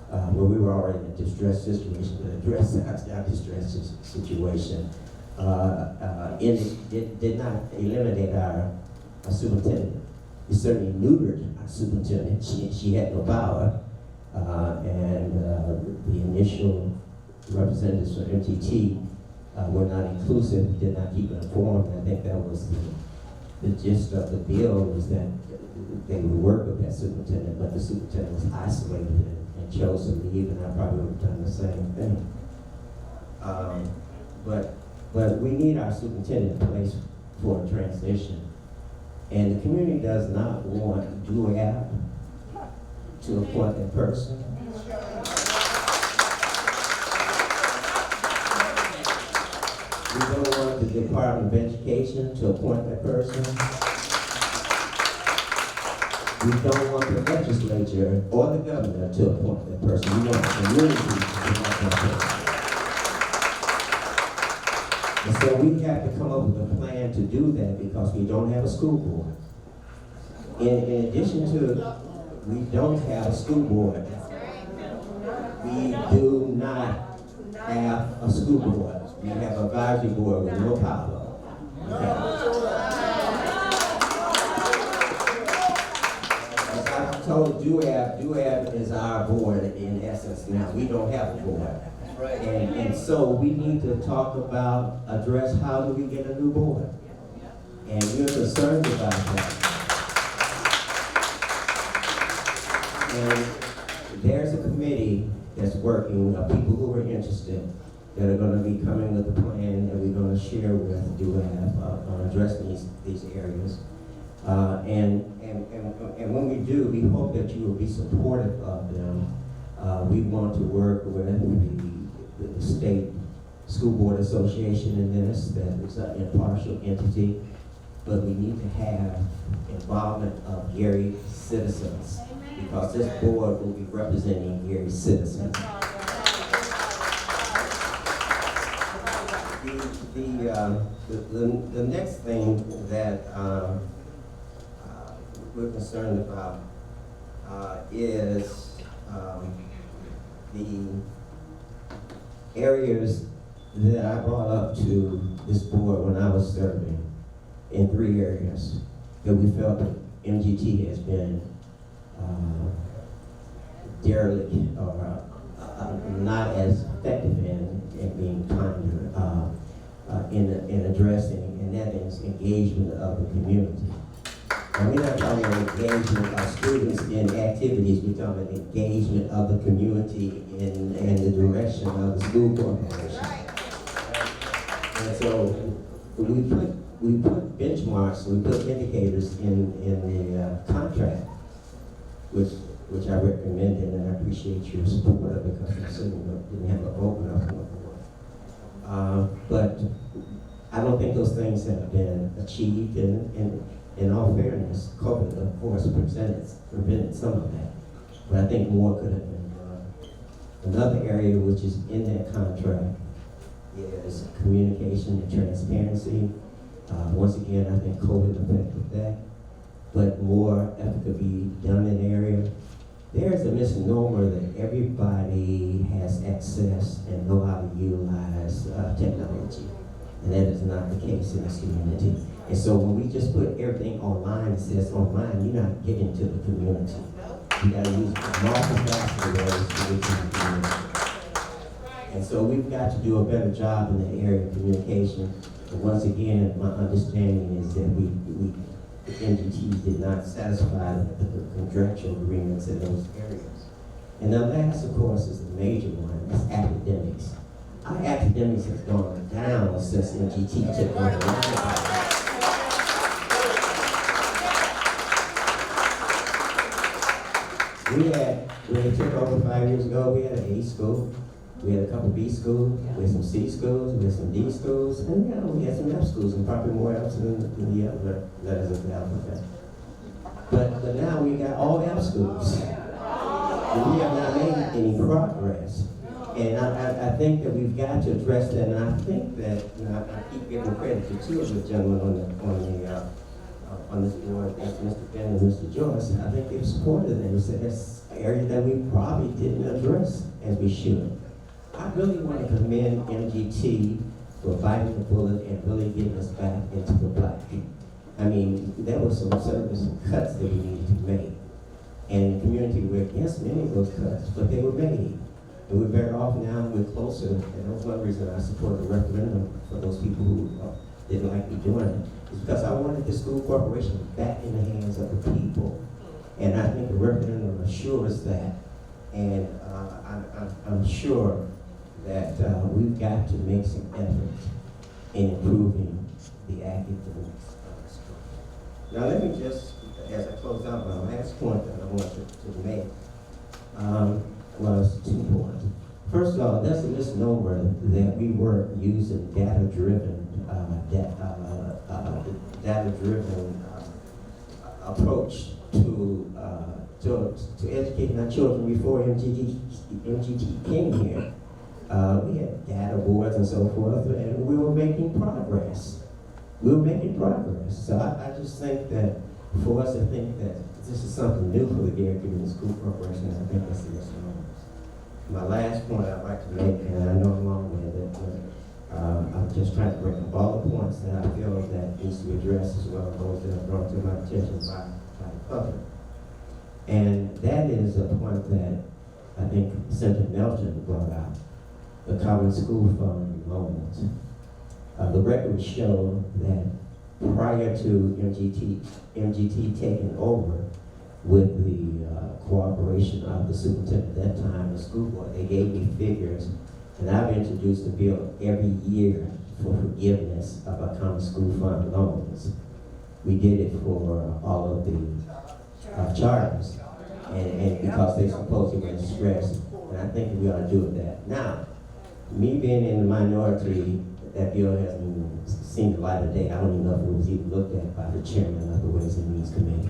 where we were already in a distress situation, but addressed our distress situation, did not eliminate our superintendent. It certainly neutered our superintendent. She had no power, and the initial representatives from MTT were not inclusive, did not keep it informed. I think that was the gist of the bill, was that they would work with that superintendent, but the superintendent was isolated and chose to leave, and I probably would have done the same thing. But we need our superintendent in place for a transition. And the community does not want DUAB to appoint that person. We don't want the Department of Education to appoint that person. We don't want the legislature or the governor to appoint that person. We want the community to appoint that person. And so we have to come up with a plan to do that, because we don't have a school board. In addition to, we don't have a school board. We do not have a school board. We have an advisory board with no power. As I told DUAB is our board in essence now. We don't have a board. And so we need to talk about, address how do we get a new board. And we're concerned about that. And there's a committee that's working, of people who are interested, that are going to be coming with a plan that we're going to share with DUAB on addressing these areas. And when we do, we hope that you will be supportive of them. We want to work with the State School Board Association in this, that is an impartial entity. but we need to have involvement of Gary citizens, because this board will be representing Gary citizens. The next thing that we're concerned about is the areas that I brought up to this board when I was serving, in 3 areas that we felt that MGT has been derelict or not as effective in being kinder in addressing, and that is engagement of the community. And we're not talking about engagement of students in activities, we're talking about engagement of the community in the direction of the school corporation. And so we put benchmarks, we put indicators in the contract, which I recommended, and I appreciate your support of it, because I certainly didn't have a vote enough on the board. But I don't think those things have been achieved, and in all fairness, COVID, of course, prevented some of that. But I think more could have been done. Another area which is in that contract is communication and transparency. Once again, I think COVID affected that, but more effort could be done in the area. There's a misnomer that everybody has access and know how to utilize technology, and that is not the case in this community. And so when we just put everything online, it says online, you're not getting to the community. You gotta use multifaceted ways to get to the community. And so we've got to do a better job in the area of communication. But once again, my understanding is that the MGT did not satisfy the contractual agreements in those areas. And the last, of course, is the major one, is academics. Our academics has gone down since MGT took over. When we took over 5 years ago, we had an A school, we had a couple B schools, we had some C schools, we had some D schools, and we had some F schools, and probably more F's than the other letters of the alphabet. But now we got all F schools. And we have not made any progress. And I think that we've got to address that, and I think that, I keep giving credit to 2 of the gentlemen on this board, that's Mr. Finn and Mr. Joyce. I think they've supported it. They said that's an area that we probably didn't address as we should. I really want to commend MGT for biting the bullet and really getting us back into the black. I mean, there were some service cuts that we needed to make. And in the community, we're against many of those cuts, but they were made. And we're better off now, we're closer. And that was one reason I supported the referendum for those people who didn't like me doing it. It's because I wanted the school corporation back in the hands of the people. And I think the referendum assures that. And I'm sure that we've got to make some effort in improving the academic structure. Now let me just, as I close out, my last point that I wanted to make was 2 points. First of all, that's a misnomer that we were using data-driven approach to educating our children before MGT came here. We had data boards and so forth, and we were making progress. So I just think that for us to think that this is something new for the Gary Community School Corporation, I think that's a misnomer. My last point I'd like to make, and I know I'm long-winded, but I'm just trying to bring up all the points that I feel that needs to be addressed, as well as those that are brought to my attention by the public. And that is a point that I think Senator Melton brought out, the Common School Fund loans. The records show that prior to MGT taking over with the cooperation of the superintendent at that time, the school board, they gave me figures, and I've introduced a bill every year for forgiveness of our Common School Fund loans. We did it for all of the charters, and because they supposedly were stressed, and I think we ought to do that. Now, me being in the minority, that bill hasn't even seen the light of day. I don't even know if it was even looked at by the chairman of the Ways and Means Committee.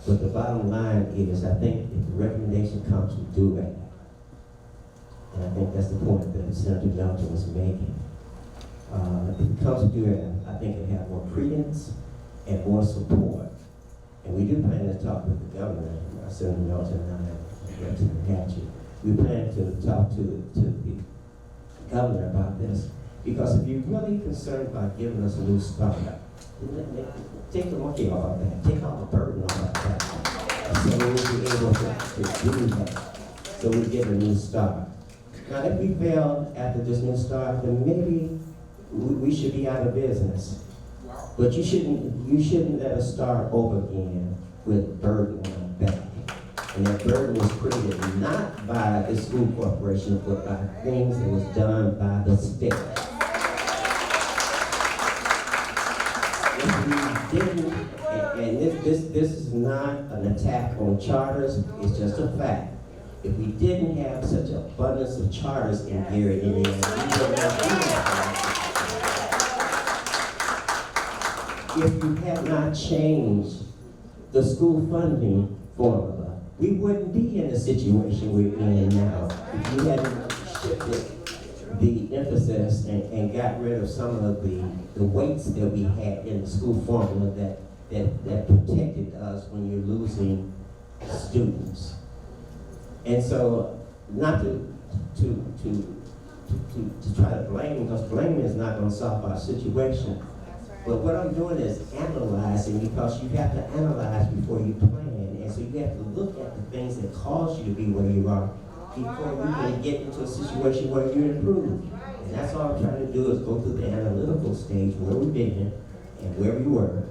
But the bottom line is, I think if the recommendation comes from DUAB, and I think that's the point that Senator Melton was making, if it comes from DUAB, I think it have more credence and more support. And we do plan to talk with the governor, Senator Melton and I, and Representative Hatchett. We plan to talk to the governor about this, because if you're really concerned about giving us a new start, take the monkey off of that, take all the burden off of that, so we'll be able to do that, so we get a new start. Now, if we fail after this new start, then maybe we should be out of business. But you shouldn't let us start over again with burden on our back. And that burden was created not by the school corporation, but by things that was done by the state. If we didn't, and this is not an attack on charters, it's just a fact. If we didn't have such abundance of charters in Gary, Indiana, we would not do that. If you had not changed the school funding formula, we wouldn't be in the situation we're in now. If you hadn't shifted the emphasis and got rid of some of the weights that we had in the school formula that protected us when you're losing students. And so, not to try to blame, because blaming is not going to solve our situation. But what I'm doing is analyzing, because you have to analyze before you plan. And so you have to look at the things that cause you to be where you are before you can get into a situation where you improve. And that's all I'm trying to do, is go through the analytical stage where we've been and where we were,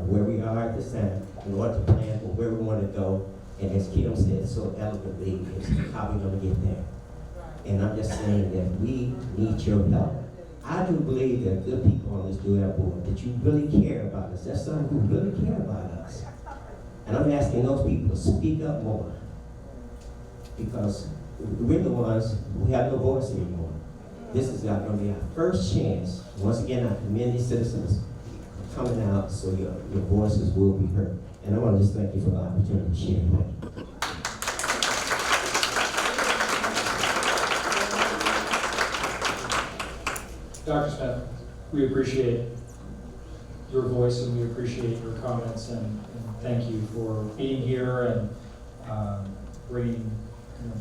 where we are at this time, in order to plan for where we want to go. And as Kim said so eloquently, is how we're going to get there. And I'm just saying that we need your help. I do believe that good people on this DUAB board, that you really care about us. There's some who really care about us. And I'm asking those people to speak up more. Because we're the ones who have no voice anymore. This is going to be our first chance. Once again, our community citizens coming out, so your voices will be heard. And I want to just thank you for the opportunity to share that. Dr. Smith, we appreciate your voice and we appreciate your comments, and thank you for being here and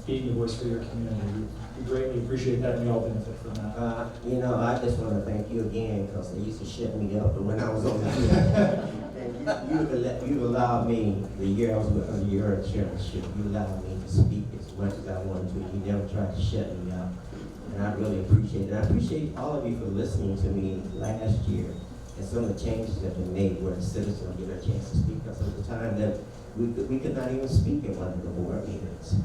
being the voice for your community. We greatly appreciate that, and we all benefit from that. I just want to thank you again, because they used to shut me up when I was on the field. And you allowed me, the year I was under your chairmanship, you allowed me to speak as much as I wanted to. You never tried to shut me up. And I really appreciate it. And I appreciate all of you for listening to me last year and some of the changes that have been made where the citizens get a chance to speak. Because at the time that we could not even speak at one of the board meetings.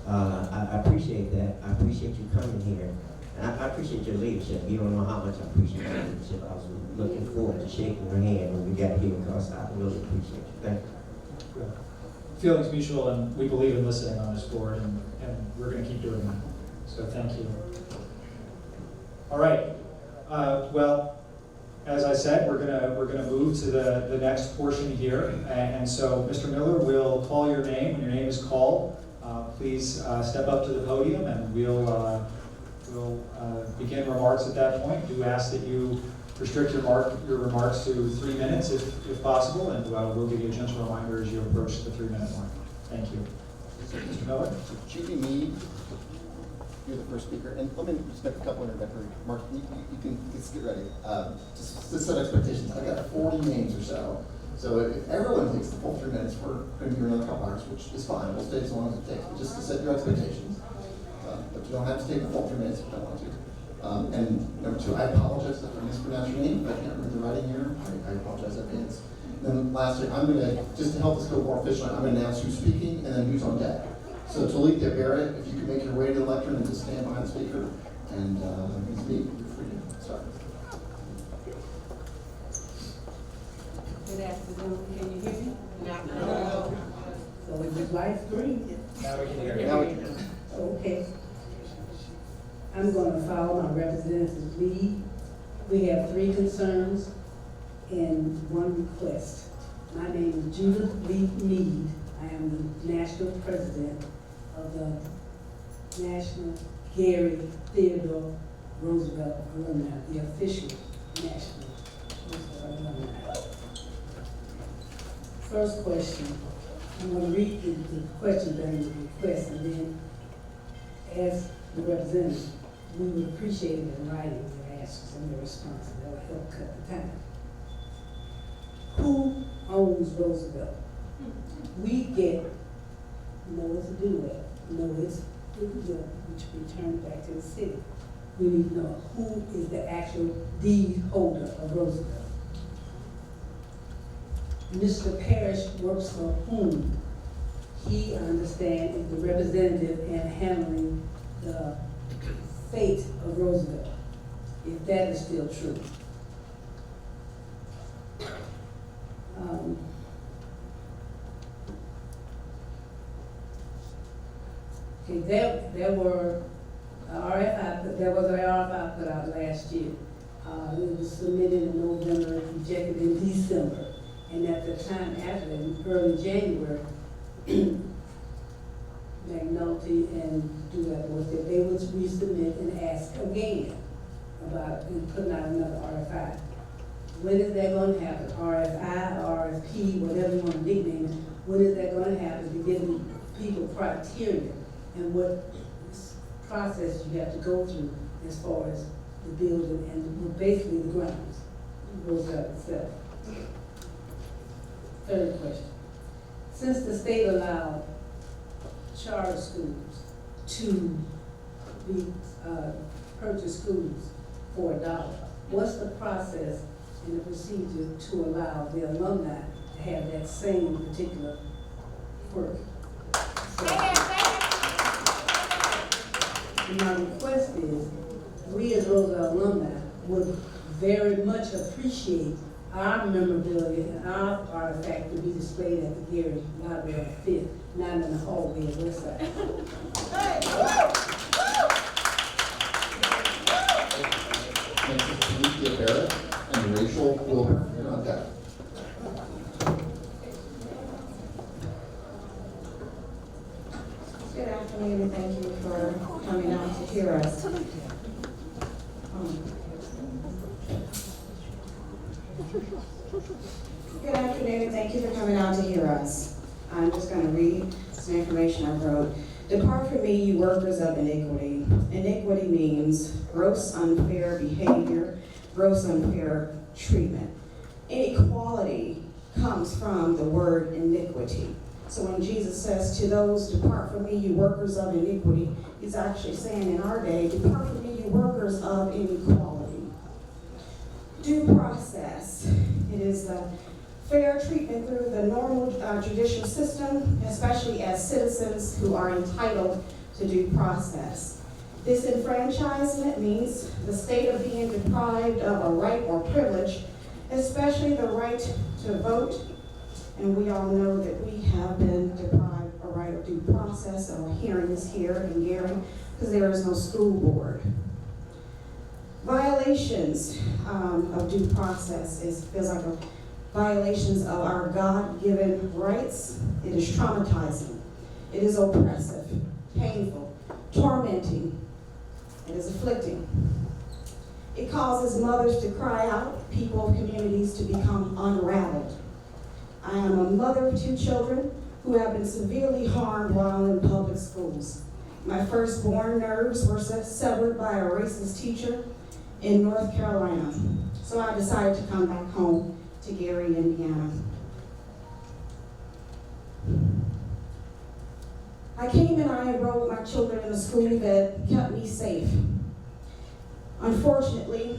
I appreciate that. I appreciate you coming here. And I appreciate your leadership. You don't know how much I appreciate your leadership. I was looking forward to shaking your hand when we got here, because I really appreciate you. Thank you. Good. Feelings mutual, and we believe in listening on this board, and we're going to keep doing that. So thank you. All right. Well, as I said, we're gonna move to the next portion here, and so Mr. Miller, we'll call your name. When your name is called, please step up to the podium, and we'll begin remarks at that point. Do ask that you restrict your remarks to 3 minutes if possible, and we'll give you a gentle reminder as you approach the 3-minute mark. Thank you. Mr. Miller? Judy Mead, you're the first speaker, and let me just make a couple introductory remarks. You can just get ready. Just to set expectations, I've got 40 names or so. So if everyone takes the full 3 minutes, we're going to be here another couple hours, which is fine. We'll stay as long as it takes, but just to set your expectations. But you don't have to take the full 3 minutes if you don't want to. And number two, I apologize if I mispronounced your name, but I can't read the writing here. I apologize in advance. And then lastly, I'm going to, just to help us go more efficiently, I'm going to announce who's speaking and then who's on deck. So Talithia Barrett, if you can make your way to the lectern and just stand behind the speaker, and it's me, you're free to start. Good afternoon, can you hear me? No. So is it live screen? Now we can hear you. Now we can. Okay. I'm gonna follow my representative's lead We have 3 concerns and 1 request. My name is Judith Lee Mead. I am the national president of the National Gary Theodore Roosevelt Alumni, the official national Roosevelt alumni. First question, I'm going to read the question during the request and then ask the representative. We would appreciate it in writing and ask for some of the responses. That will help cut the time. Who owns Roosevelt? We get, no, it's a DUAB, no, it's which returned back to the city. We need to know who is the actual deed holder of Roosevelt. Mr. Parrish works for whom? He, I understand, is the representative in handling the fate of Roosevelt, if that is still true. Okay, there was an RFI put out last year. It was submitted in November, rejected in December. And at the time after, in early January, McNulty and DUAB was that they would resubmit and ask again about and putting out another RFI. When is that going to happen? RFI, RFP, whatever you want to nickname it. When is that going to happen to give people criteria and what process you have to go through as far as the building and basically the grounds, Roosevelt itself. Third question. Since the state allowed charter schools to be purchase schools for $1, what's the process and the procedure to allow the alumni to have that same particular work? My request is, we as Roosevelt alumni would very much appreciate our memorabilia and our artifact to be displayed at the Gary Library on 5th, not in the hallway of West Side. Thank you, Barrett and Rachel Wilbur. You're not that. Good afternoon, and thank you for coming out to hear us. Good afternoon, and thank you for coming out to hear us. I'm just going to read some information I wrote. Depart from me, you workers of iniquity. Iniquity means gross unfair behavior, gross unfair treatment. Inequality comes from the word iniquity. So when Jesus says to those, depart from me, you workers of iniquity, he's actually saying in our day, depart from me, you workers of inequality. Due process. It is the fair treatment through the normal judicial system, especially as citizens who are entitled to due process. Disenfranchisement means the state of being deprived of a right or privilege, especially the right to vote. And we all know that we have been deprived of a right of due process or hearings here in Gary because there is no school board. Violations of due process feels like a violations of our God-given rights. It is traumatizing. It is oppressive, painful, tormenting. It is afflicting. It causes mothers to cry out, people of communities to become unraveled. I am a mother of 2 children who have been severely harmed while in public schools. My firstborn nerves were severed by a racist teacher in North Carolina. So I decided to come back home to Gary, Indiana. I came and I enrolled my children in a school that kept me safe. Unfortunately,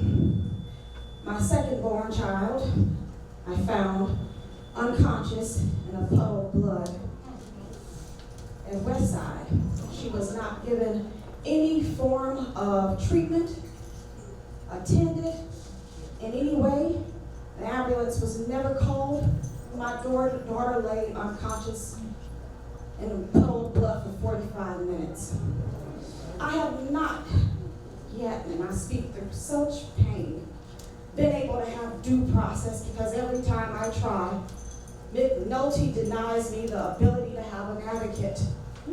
my second-born child, I found unconscious in a puddle of blood at Westside. She was not given any form of treatment, attended in any way. An ambulance was never called. My daughter lay unconscious in a puddle of blood for 45 minutes. I have not yet, and I speak through such pain, been able to have due process, because every time I try, McNulty denies me the ability to have an advocate.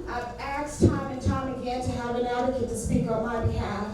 I've asked time and time again to have an advocate to speak on my behalf,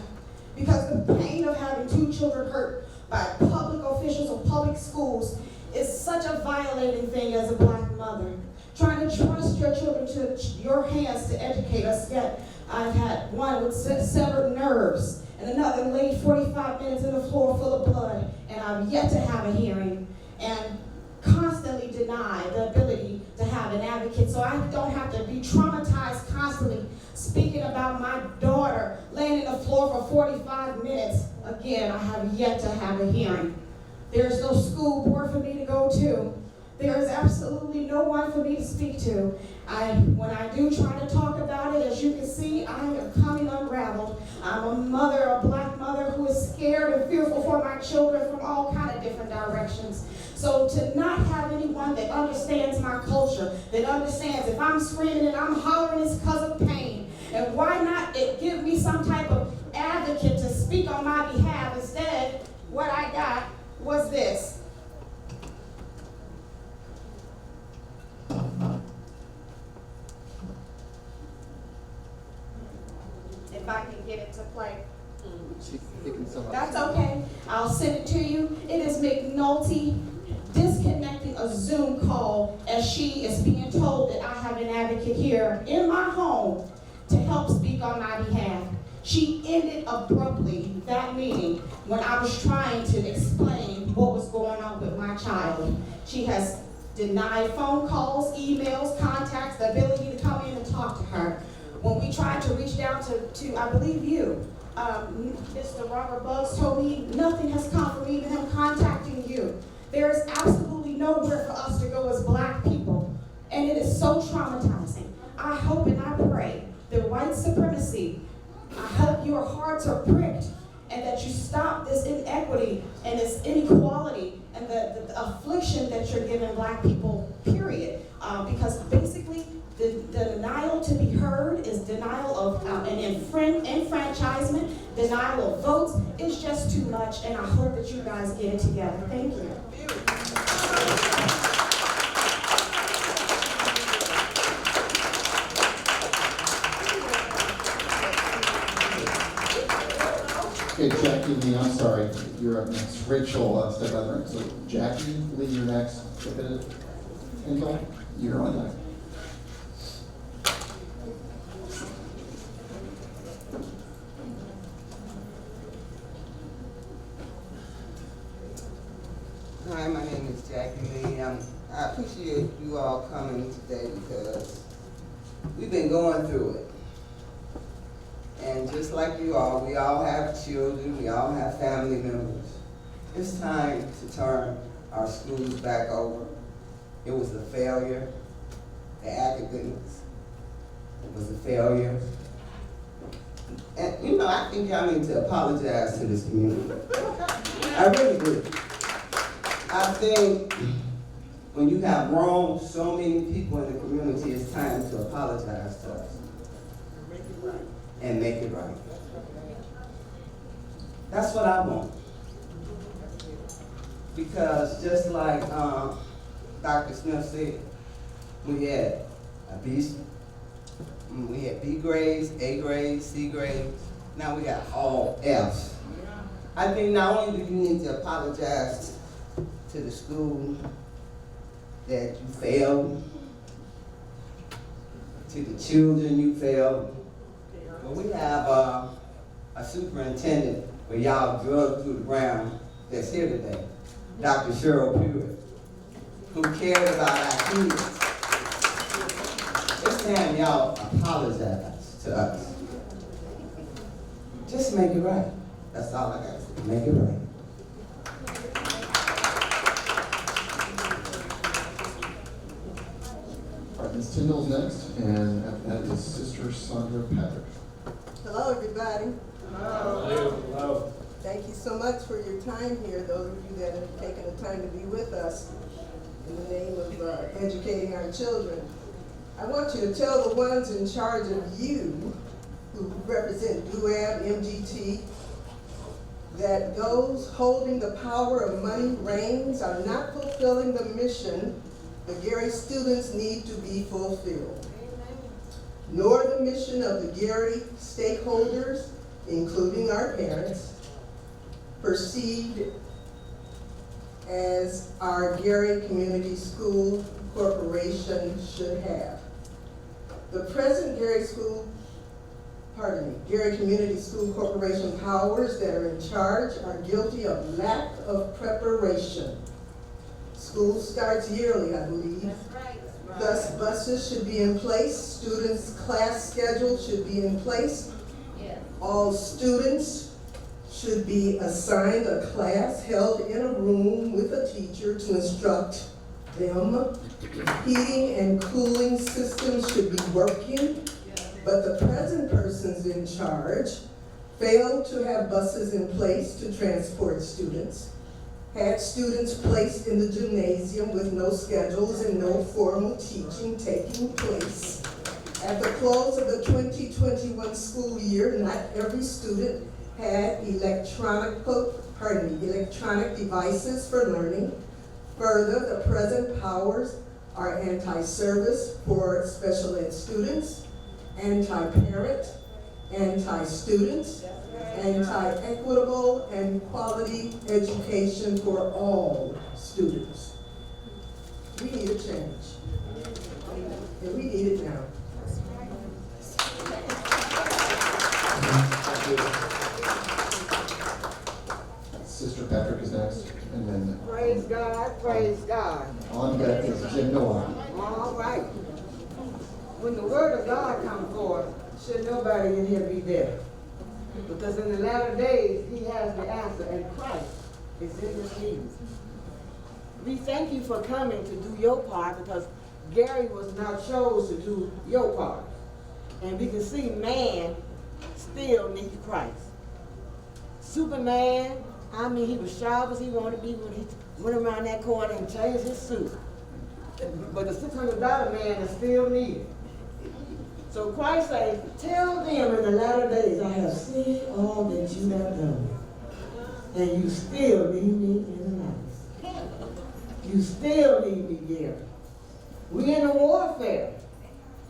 because the pain of having 2 children hurt by public officials of public schools is such a violating thing as a Black mother. Trying to trust your children to your hands to educate us, yet I've had one with severed nerves and another laid 45 minutes in the floor full of blood, and I've yet to have a hearing, and constantly denied the ability to have an advocate, so I don't have to be traumatized constantly speaking about my daughter laying in the floor for 45 minutes. Again, I have yet to have a hearing. There's no school board for me to go to. There's absolutely no one for me to speak to. When I do try to talk about it, as you can see, I am coming unraveled. I'm a mother, a Black mother, who is scared and fearful for my children from all kinds of different directions. So to not have anyone that understands my culture, that understands if I'm screaming and I'm hollering, it's because of pain. And why not give me some type of advocate to speak on my behalf? Instead, what I got was this. If I can get it to play. That's okay. I'll send it to you. It is McNulty disconnecting a Zoom call as she is being told that I have an advocate here in my home to help speak on my behalf. She ended abruptly that meeting when I was trying to explain what was going on with my child. She has denied phone calls, emails, contacts, the ability to come in and talk to her. When we tried to reach down to I believe you, Mr. Robert Buggs told me nothing has come from even him contacting you. There is absolutely nowhere for us to go as Black people, and it is so traumatizing. I hope and I pray that white supremacy, I hope your hearts are pricked and that you stop this inequity and this inequality and the affliction that you're giving Black people, period. Because basically, the denial to be heard is denial of an enfranchisement, denial of votes. It's just too much, and I hope that you guys get it together. Thank you. Okay, Jackie Lee, I'm sorry, you're up next. Rachel, step out of the room. So Jackie Lee, you're next. Hinkle, you're on deck. Hi, my name is Jackie Lee. I appreciate you all coming today because we've been going through it. And just like you all, we all have children, we all have family members. It's time to turn our schools back over. It was a failure. The academics, it was a failure. And I think y'all need to apologize to this community. I really do. I think when you have wronged so many people in the community, it's time to apologize to us and make it right. That's what I want. Because just like Dr. Smith said, we had B grades, A grades, C grades. Now we got all Fs. I think not only do you need to apologize to the school that you failed, to the children you failed, but we have a superintendent where y'all drug through the ground that's here today, Dr. Cheryl Pruitt, who cared about our kids. It's time y'all apologize to us. Just make it right. That's all I got to say. Make it right. All right, Ms. Tyndall's next, and after that is Sister Sandra Patrick. Hello, everybody. Hello. Hello. Thank you so much for your time here, those of you that have taken the time to be with us in the name of educating our children. I want you to tell the ones in charge of you, who represent DUAB, MGT, that those holding the power of money reins are not fulfilling the mission the Gary students need to be fulfilled, nor the mission of the Gary stakeholders, including our parents, perceived as our Gary Community School Corporation should have. The present Gary Community School Corporation powers that are in charge are guilty of lack of preparation. School starts yearly, I believe. That's right. Thus, buses should be in place, students' class schedule should be in place. Yeah. All students should be assigned a class held in a room with a teacher to instruct them. Heating and cooling systems should be working, but the present persons in charge failed to have buses in place to transport students, had students placed in the gymnasium with no schedules and no formal teaching taking place. At the close of the 2021 school year, not every student had electronic devices for learning. Further, the present powers are anti-service for special ed students, anti-parent, anti-students, anti-equitable and quality education for all students. We need a change, and we need it now. Sister Patrick is next, and then Praise God, praise God. on deck is Jim Noah. All right. When the word of God comes forth, should nobody in here be there? Because in the latter days, he has the answer, and Christ is in this meeting. We thank you for coming to do your part, because Gary was not chosen to do your part. And we can see man still needs Christ. Superman, I mean, he was sharp as he wanted to be when he went around that corner and changed his suit. But the $600 man is still needed. So Christ says, tell them in the latter days, I have seen all that you have done. And you still need me in the life. You still need me, Gary. We're in a warfare.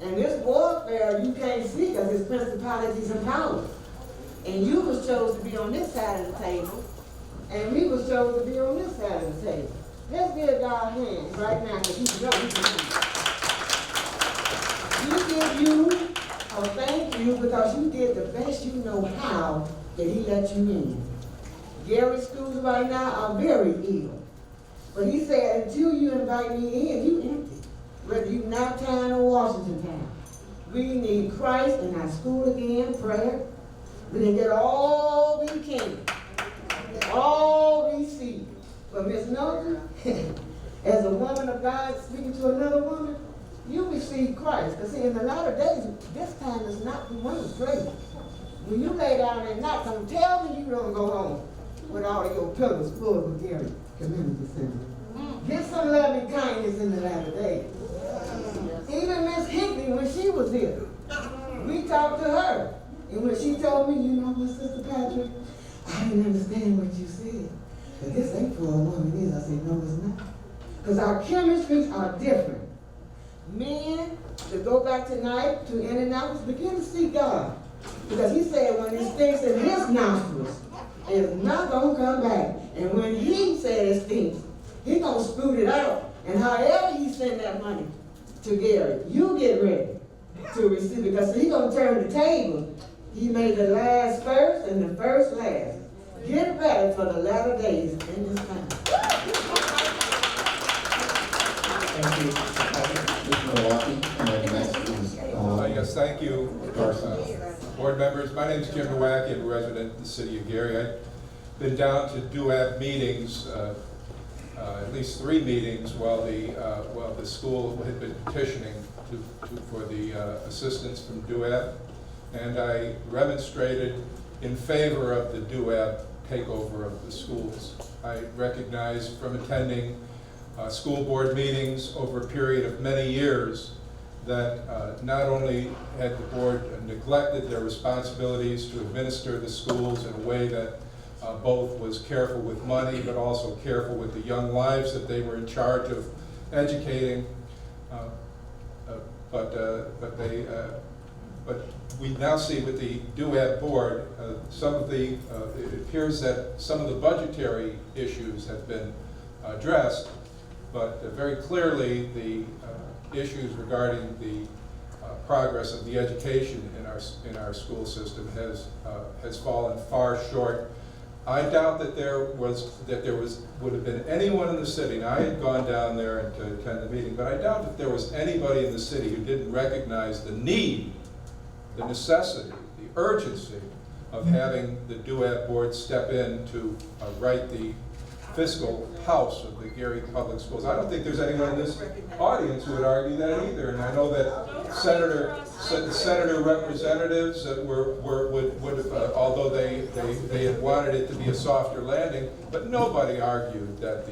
And this warfare you can't see because it's principalities and powers. And you was chosen to be on this side of the table, and we was chosen to be on this side of the table. Let's give God hands right now, because He's ready to give you a thank you because you did the best you know how that He let you in. Gary's schools right now are very ill. But He said, until you invite me in, you empty. Whether you Naptown or Washington Town. We need Christ in our school again, prayer. We can get all we can, all we see. But Miss Milton, as a woman of God speaking to another woman, you receive Christ. Because see, in the latter days, this time is not the one to pray. When you lay down at night, don't tell me you don't go home with all of your pillows full of Gary Community Center. Get some loving kindness in the latter days. Even Miss Hickney, when she was here, we talked to her. And when she told me, you know what, Sister Patrick, I didn't understand what you said. But this ain't for a woman, is. I said, no, it's not. Because our chemistries are different. Men, to go back tonight to Indianapolis, begin to see God. Because He said when it stinks in His nostrils, it's not going to come back. And when He said it stinks, He going to scoot it out. And however He send that money to Gary, you get ready to receive it. Because He going to turn the table. He made the last first and the first last. Get ready for the latter days in this time. Thank you. Mr. Milwaukee, and then next is Yes, thank you, board members. My name is Jim Nowak, I'm a resident of the city of Gary. I've been down to DUAB meetings, at least 3 meetings, while the school had been petitioning for the assistance from DUAB. And I remonstrated in favor of the DUAB takeover of the schools. I recognize from attending school board meetings over a period of many years that not only had the board neglected their responsibilities to administer the schools in a way that both was careful with money, but also careful with the young lives that they were in charge of educating. But we now see with the DUAB board, it appears that some of the budgetary issues have been addressed, but very clearly the issues regarding the progress of the education in our school system has fallen far short. I doubt that would have been anyone in the city, and I had gone down there to attend the meeting, but I doubt that there was anybody in the city who didn't recognize the need, the necessity, the urgency of having the DUAB board step in to right the fiscal house of the Gary Public Schools. I don't think there's anyone in this audience who would argue that either, and I know that senator representatives that would although they had wanted it to be a softer landing, but nobody argued that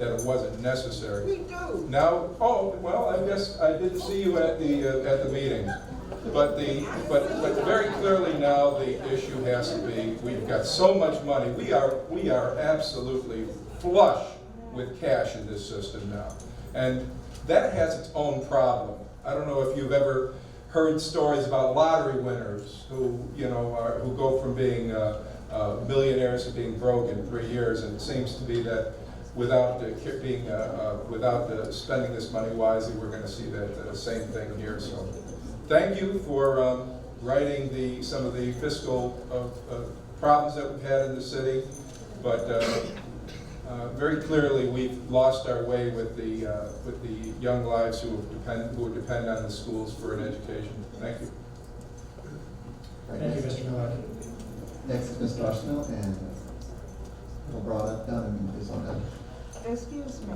it wasn't necessary. We do. Now, oh well, I guess I didn't see you at the meeting. But very clearly now the issue has to be, we've got so much money. We are absolutely flush with cash in this system now. And that has its own problem. I don't know if you've ever heard stories about lottery winners who who go from being millionaires to being broke in 3 years, and it seems to be that without spending this money wisely, we're going to see that same thing here. So thank you for righting some of the fiscal problems that we've had in the city, but very clearly we've lost our way with the young lives who depend on the schools for an education. Thank you. Thank you, Mr. Miller. Next is Mr. Arsenal, and we'll brought up down and is on that. Excuse me.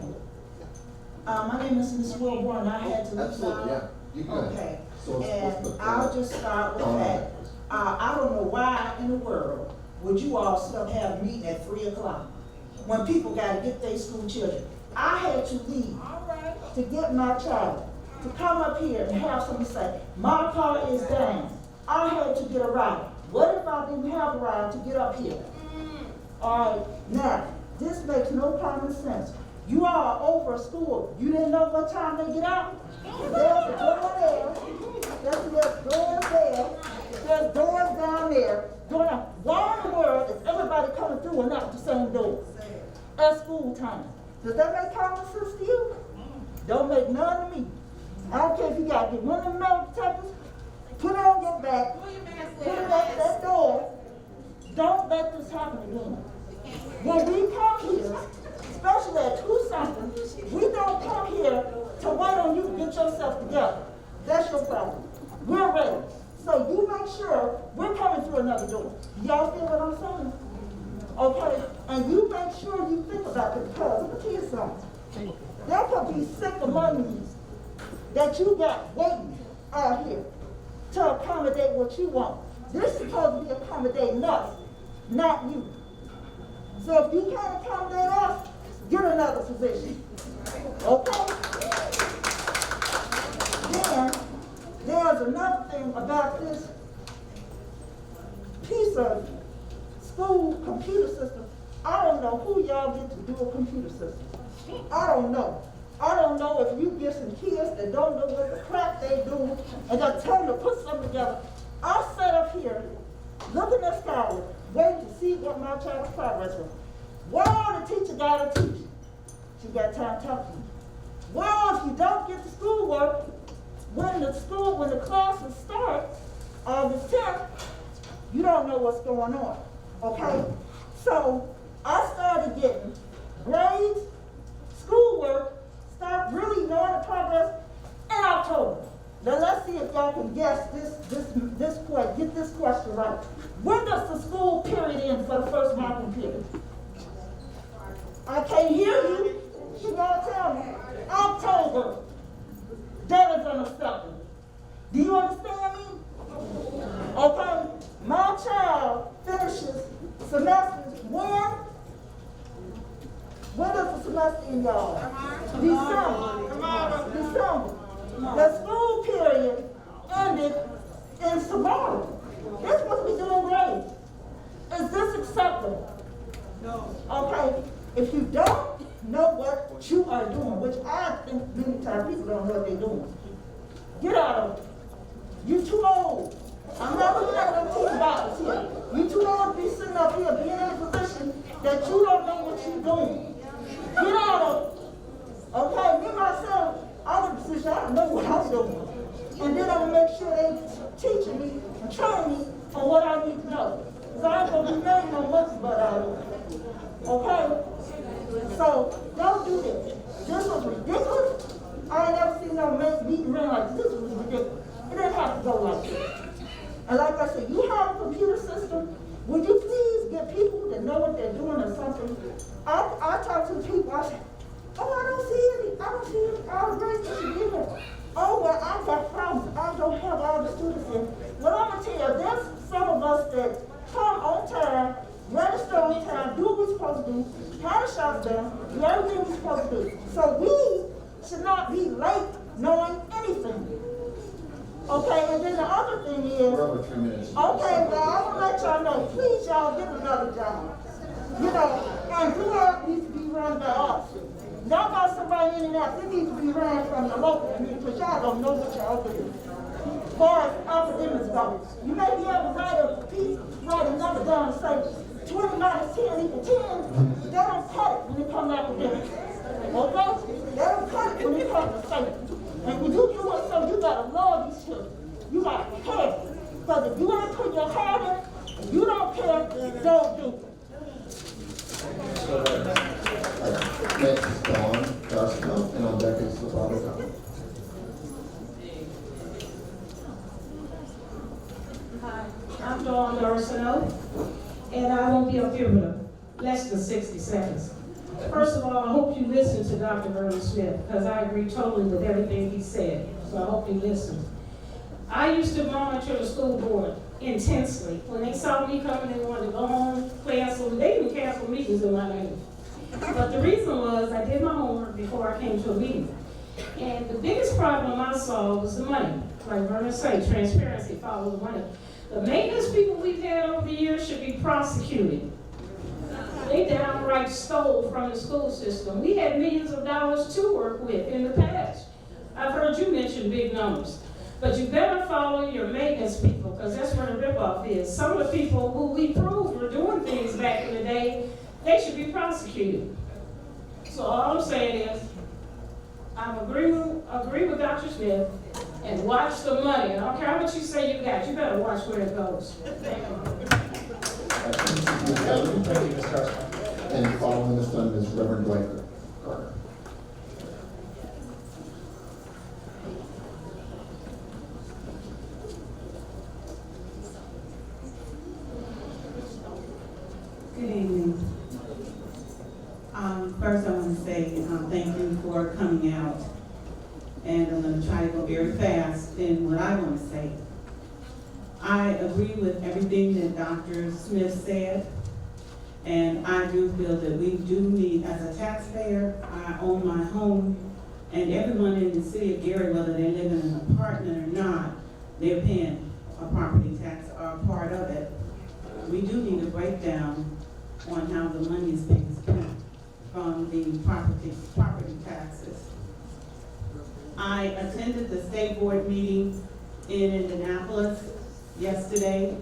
My name is Ms. Wilborn. I had to leave Absolutely, yeah. You can. Okay. So And I'll just start with that. I don't know why in the world would you all still have a meeting at 3 o'clock when people got to get their school children. I had to leave to get my child to come up here and have someone say, my car is down. I had to get a ride. What if I didn't have a ride to get up here? All right, now, this makes no common sense. You all are over school. You didn't know what time they get out? There's a door there. There's doors there. There's doors down there. Why in the world is everybody coming through and out the same door at school time? Does that make common sense to you? Don't make none to me. I don't care if you got to get one of them metal detectors, put it on your back, put it at that door. Don't let this happen again. When we come here, especially at 2-something, we don't come here to wait on you to get yourself together. That's your problem. We're ready. So you make sure we're coming through another door. Y'all feel what I'm saying? Okay? And you make sure you think about it, because let me tell you something. There could be sick among these that you got waiting out here to accommodate what you want. They're supposed to be accommodating us, not you. So if you can't accommodate us, get another position. Okay? Then, there's another thing about this piece of school computer system. I don't know who y'all get to do a computer system. I don't know. I don't know if you get some kids that don't know what the crap they do and they tell them to put something together. I sat up here looking at Skylar, waiting to see what my child's progress was. Well, the teacher got to teach. She got time to talk to you. Well, if you don't get the schoolwork, when the classes start, August 10th, you don't know what's going on, okay? So I started getting grades, schoolwork, start really knowing the progress in October. Now let's see if y'all can guess get this question right. When does the school period end for the first marking period? I can't hear you. She won't tell me. October. That is unacceptable. Do you understand me? Okay. My child finishes semesters when? When does the semester end, y'all? December. The school period ended in tomorrow. They're supposed to be doing great. Is this acceptable? Okay, if you don't know what you are doing, which I think many times people don't know what they're doing, get out of it. You're too old. I'm not looking at them teeth boxes here. You're too old to be sitting up here being in a position that you don't know what you're doing. Get out of it. Okay, me myself, I'm in a position I don't know what I'm doing. And then I'm gonna make sure they teaching me and training me on what I need to know. Because I ain't gonna be made no monkey butt out of it. Okay? So, don't do this. This was ridiculous. I ain't never seen no man beating around like this. This was ridiculous. It didn't have to go like this. And like I said, you have a computer system. Would you please get people that know what they're doing or something? I talk to the people, I say, oh, I don't see all the grades that you give them. Oh, well, I've got problems. I don't have all the students in. Well, I'm going to tell you, there's some of us that come on time, register on time, do what we're supposed to do, have the shots done, do everything we're supposed to do. So we should not be late knowing anything. Okay, and then the other thing is, We're over 3 minutes. okay, well, I want to let y'all know, please, y'all get another job. You know, and DUAB needs to be run by us. Y'all got somebody in there, it needs to be ran from the local community, because y'all don't know what y'all do. As far as academics go, you may be able to write a piece, write a number down and say 20 minus 10 equals 10. They don't cut it when it comes to academics. Okay? They don't cut it when it comes to safety. And when you do it, so you gotta love these children. You gotta care. Because if you ain't put your heart in, if you don't care, don't do it. Next is Dawn Darcino, and on deck is Lovato. Hi, I'm Dawn Darcino, and I won't be up here with less than 60 seconds. First of all, I hope you listen to Dr. Vernon Smith, because I agree totally with everything he said, so I hope you listen. I used to monitor the school board intensely. When they saw me coming, they wanted to go home, cancel. They even canceled meetings in my name. But the reason was I did my homework before I came to a meeting. And the biggest problem I saw was the money. Like Vernon said, transparency follows the money. The maintenance people we've had over the years should be prosecuted. They downright stole from the school system. We had millions of dollars to work with in the past. I've heard you mention big numbers. But you better follow your maintenance people, because that's where the ripoff is. Some of the people who we proved were doing things back in the day, they should be prosecuted. So all I'm saying is, I agree with Dr. Smith, and watch the money. I don't care how much you say you got, you better watch where it goes. Thank you. Thank you, Ms. Darcino. And following this one is Reverend Dwight Carter. Good evening. First I want to say thank you for coming out, and I'm going to try to go very fast in what I want to say. I agree with everything that Dr. Smith said, and I do feel that we do need, as a taxpayer, I own my home, and everyone in the city of Gary, whether they live in an apartment or not, they're paying a property tax or a part of it. We do need a breakdown on how the money is being spent from the property taxes. I attended the state board meeting in Indianapolis yesterday,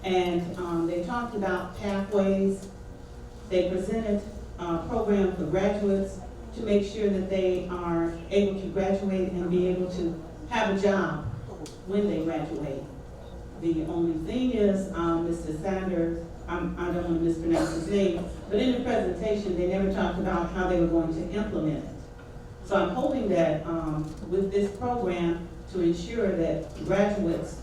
and they talked about pathways. They presented a program for graduates to make sure that they are able to graduate and be able to have a job when they graduate. The only thing is, Mr. Sanders, I don't want to mispronounce his name, but in the presentation, they never talked about how they were going to implement it. So I'm hoping that with this program, to ensure that graduates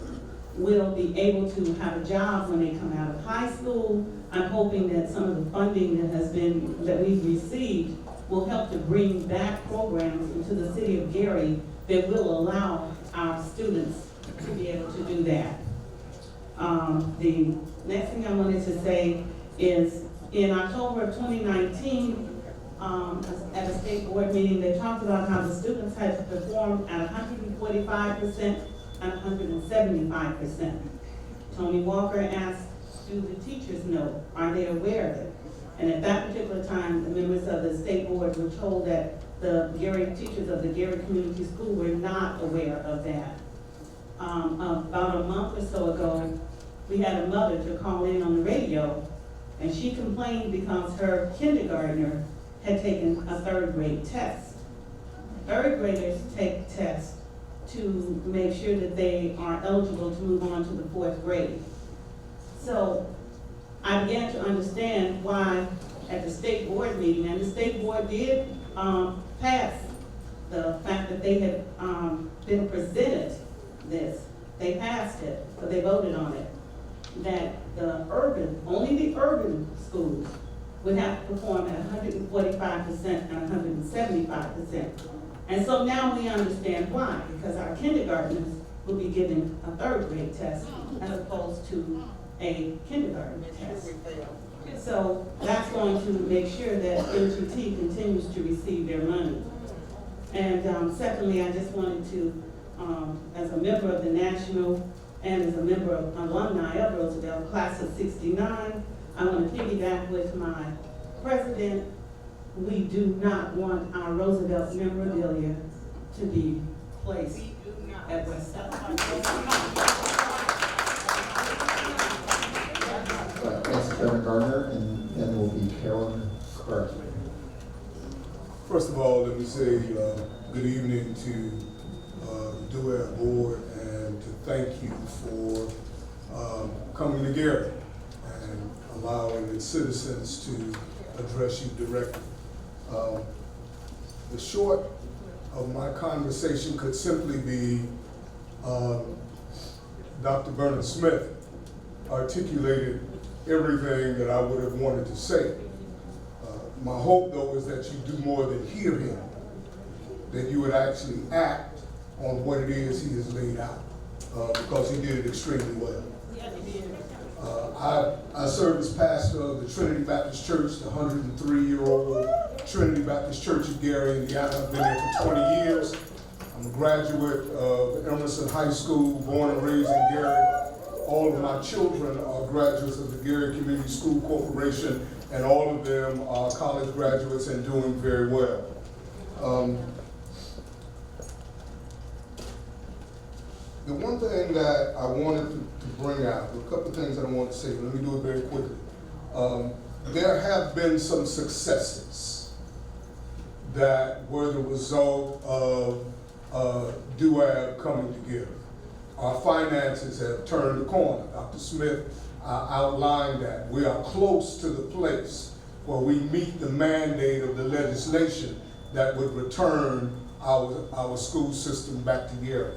will be able to have a job when they come out of high school, I'm hoping that some of the funding that we've received will help to bring back programs into the city of Gary that will allow our students to be able to do that. The next thing I wanted to say is in October of 2019, at a state board meeting, they talked about how the students had to perform at 145% and 175%. Tony Walker asked, do the teachers know? Are they aware of it? And at that particular time, the members of the state board were told that the Gary teachers of the Gary Community School were not aware of that. About a month or so ago, we had a mother to call in on the radio, and she complained because her kindergartner had taken a third grade test. Third graders take tests to make sure that they are eligible to move on to the fourth grade. So I began to understand why at the state board meeting, and the state board did pass the fact that they had been presented this. They passed it, but they voted on it. That only the urban schools would have to perform at 145% and 175%. And so now we understand why, because our kindergartners will be given a third grade test as opposed to a kindergarten test. So that's going to make sure that MTT continues to receive their money. And secondly, I just wanted to, as a member of the national and as a member of alumni of Roosevelt, class of '69, I want to piggyback with my president. We do not want our Roosevelt memorabilia to be placed at West Side. Thanks, Kevin Gardner, and then will be Carolyn Clark. First of all, let me say good evening to the DUAB board and to thank you for coming to Gary and allowing its citizens to address you directly. The short of my conversation could simply be Dr. Bernard Smith articulated everything that I would have wanted to say. My hope, though, is that you do more than hear him, that you would actually act on what it is he has laid out, because he did it extremely well. I serve as pastor of the Trinity Baptist Church, the 103-year-old Trinity Baptist Church of Gary, Indiana. I've been there for 20 years. I'm a graduate of Emerson High School, born and raised in Gary. All of my children are graduates of the Gary Community School Corporation, and all of them are college graduates and doing very well. The one thing that I wanted to bring out, a couple of things that I want to say, let me do it very quickly. There have been some successes that were the result of DUAB coming together. Our finances have turned the corner. Dr. Smith outlined that. We are close to the place where we meet the mandate of the legislation that would return our school system back to Gary.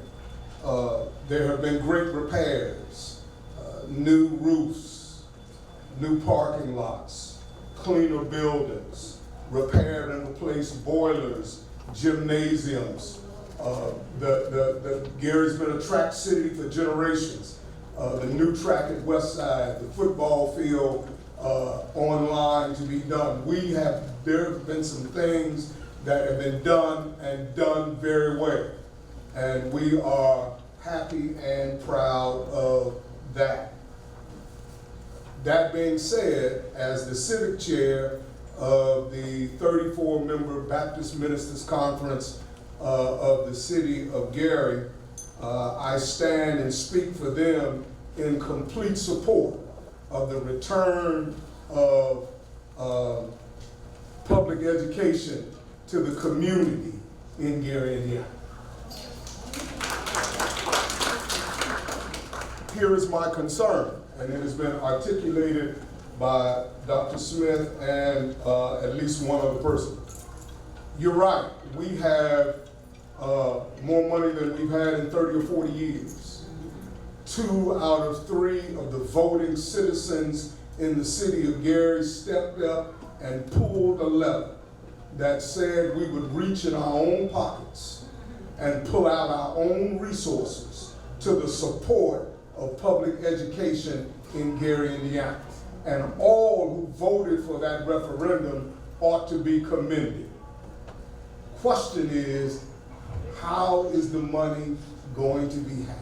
There have been great repairs, new roofs, new parking lots, cleaner buildings, repaired and replaced boilers, gymnasiums. Gary's been a track city for generations. The new track at West Side, the football field online to be done. There have been some things that have been done and done very well. And we are happy and proud of that. That being said, as the civic chair of the 34-member Baptist Ministers Conference of the city of Gary, I stand and speak for them in complete support of the return of public education to the community in Gary, Indiana. Here is my concern, and it has been articulated by Dr. Smith and at least one other person. You're right, we have more money than we've had in 30 or 40 years. 2 out of 3 of the voting citizens in the city of Gary stepped up and pulled a lever that said we would reach in our own pockets and pull out our own resources to the support of public education in Gary, Indiana. And all who voted for that referendum ought to be commended. Question is, how is the money going to be handled?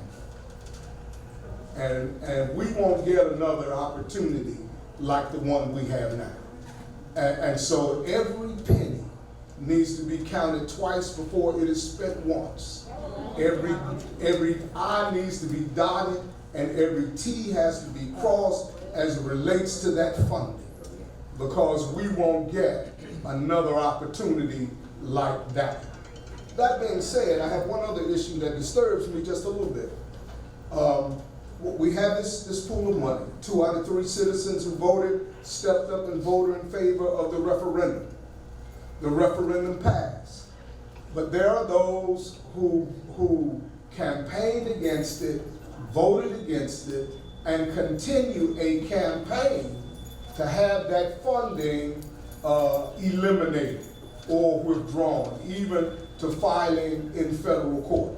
And we won't get another opportunity like the one we have now. And so every penny needs to be counted twice before it is spent once. Every I needs to be dotted and every T has to be crossed as it relates to that funding, because we won't get another opportunity like that. That being said, I have one other issue that disturbs me just a little bit. We have this pool of money. 2 out of 3 citizens who voted stepped up and voted in favor of the referendum. The referendum passed. But there are those who campaigned against it, voted against it, and continue a campaign to have that funding eliminated or withdrawn, even to filing in federal court.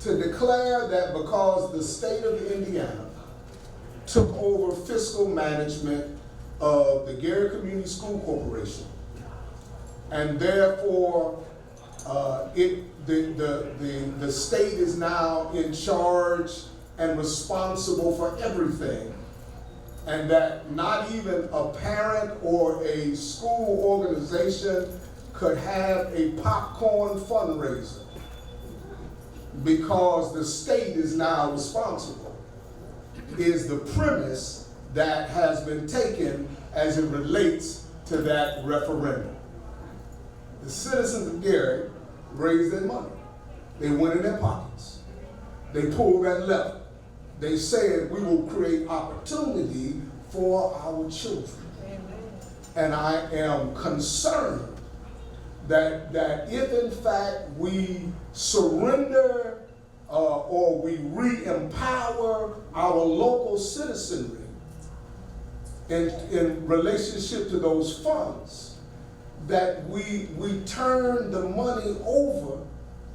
To declare that because the state of Indiana took over fiscal management of the Gary Community School Corporation, and therefore the state is now in charge and responsible for everything, and that not even a parent or a school organization could have a popcorn fundraiser because the state is now responsible, is the premise that has been taken as it relates to that referendum. The citizens of Gary raised their money. They went in their pockets. They pulled that lever. They said, we will create opportunity for our children. And I am concerned that if in fact we surrender or we re-empower our local citizenry in relationship to those funds, that we turn the money over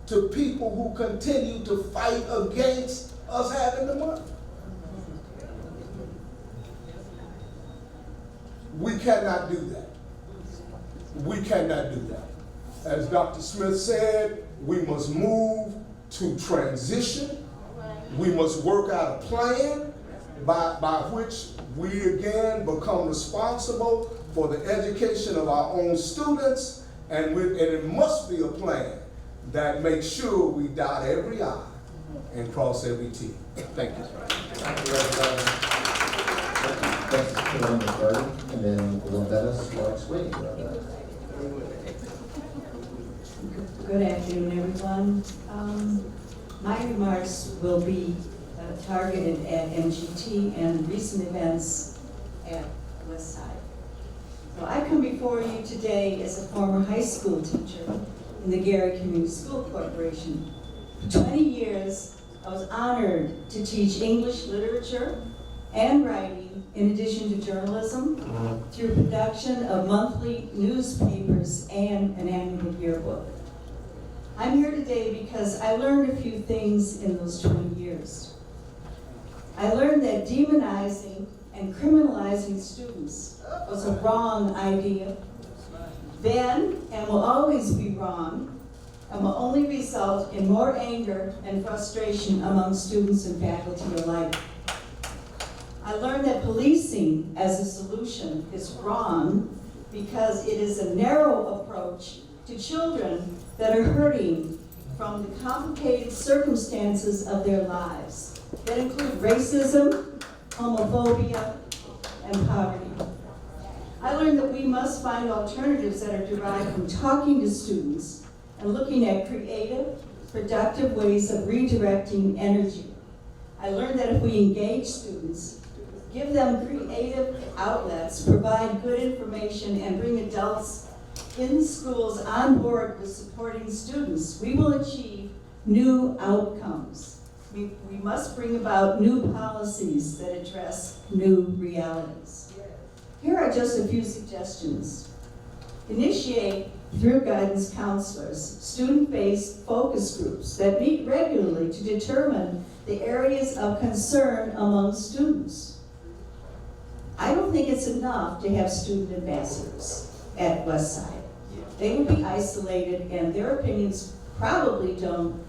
to people who continue to fight against us having the money. We cannot do that. We cannot do that. As Dr. Smith said, we must move to transition. We must work out a plan by which we again become responsible for the education of our own students, and it must be a plan that makes sure we dot every I and cross every T. Thank you. Thank you, Representative. Next is Mr. Burton, and then we'll let us explain about that. Good afternoon, everyone. My remarks will be targeted at MGT and recent events at Westside. So I come before you today as a former high school teacher in the Gary Community School Corporation. For 20 years, I was honored to teach English literature and writing in addition to journalism through production of monthly newspapers and an annual yearbook. I'm here today because I learned a few things in those 20 years. I learned that demonizing and criminalizing students was a wrong idea, then and will always be wrong, and will only result in more anger and frustration among students and faculty alike. I learned that policing as a solution is wrong because it is a narrow approach to children that are hurting from the complicated circumstances of their lives that include racism, homophobia, and poverty. I learned that we must find alternatives that are derived from talking to students and looking at creative, productive ways of redirecting energy. I learned that if we engage students, give them creative outlets, provide good information, and bring adults in schools on board with supporting students, we will achieve new outcomes. We must bring about new policies that address new realities. Here are just a few suggestions. Initiate, through guidance counselors, student-based focus groups that meet regularly to determine the areas of concern among students. I don't think it's enough to have student ambassadors at Westside. They will be isolated, and their opinions probably don't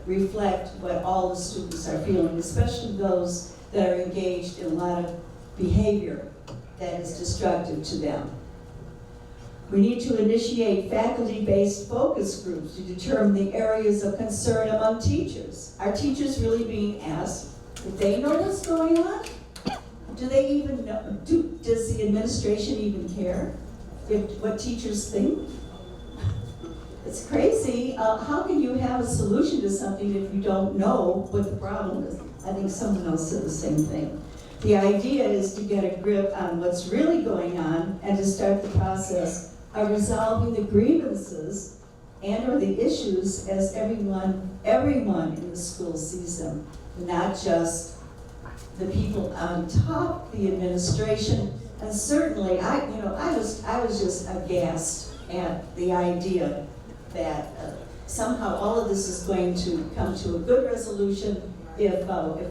reflect what all the students are feeling, especially those that are engaged in a lot of behavior that is destructive to them. We need to initiate faculty-based focus groups to determine the areas of concern among teachers. Are teachers really being asked if they know what's going on? Do they even know? Does the administration even care what teachers think? It's crazy. How can you have a solution to something if you don't know what the problem is? I think someone else said the same thing. The idea is to get a grip on what's really going on and to start the process of resolving the grievances and or the issues as everyone in the school sees them, not just the people on top, the administration. And certainly, I was just aghast at the idea that somehow all of this is going to come to a good resolution if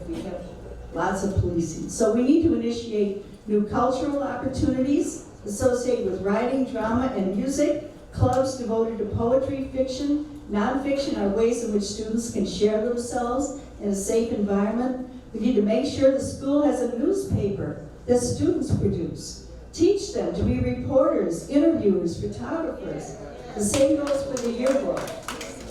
we have lots of policing. So we need to initiate new cultural opportunities associated with writing, drama, and music, clubs devoted to poetry, fiction, nonfiction are ways in which students can share themselves in a safe environment. We need to make sure the school has a newspaper that students produce. Teach them to be reporters, interviewers, photographers. The same goes for the yearbook.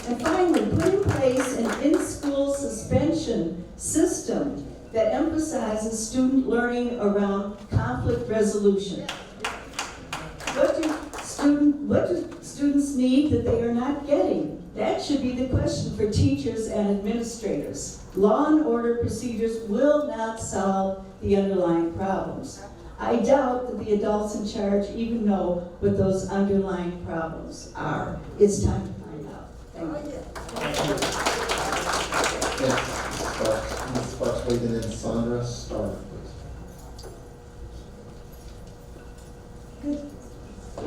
And finally, put in place an in-school suspension system that emphasizes student learning around conflict resolution. What do students need that they are not getting? That should be the question for teachers and administrators. Law and order procedures will not solve the underlying problems. I doubt that the adults in charge even know what those underlying problems are. It's time to find out. Thank you. Yes, Ms. Sparks, wait, and then Sandra Starr, please.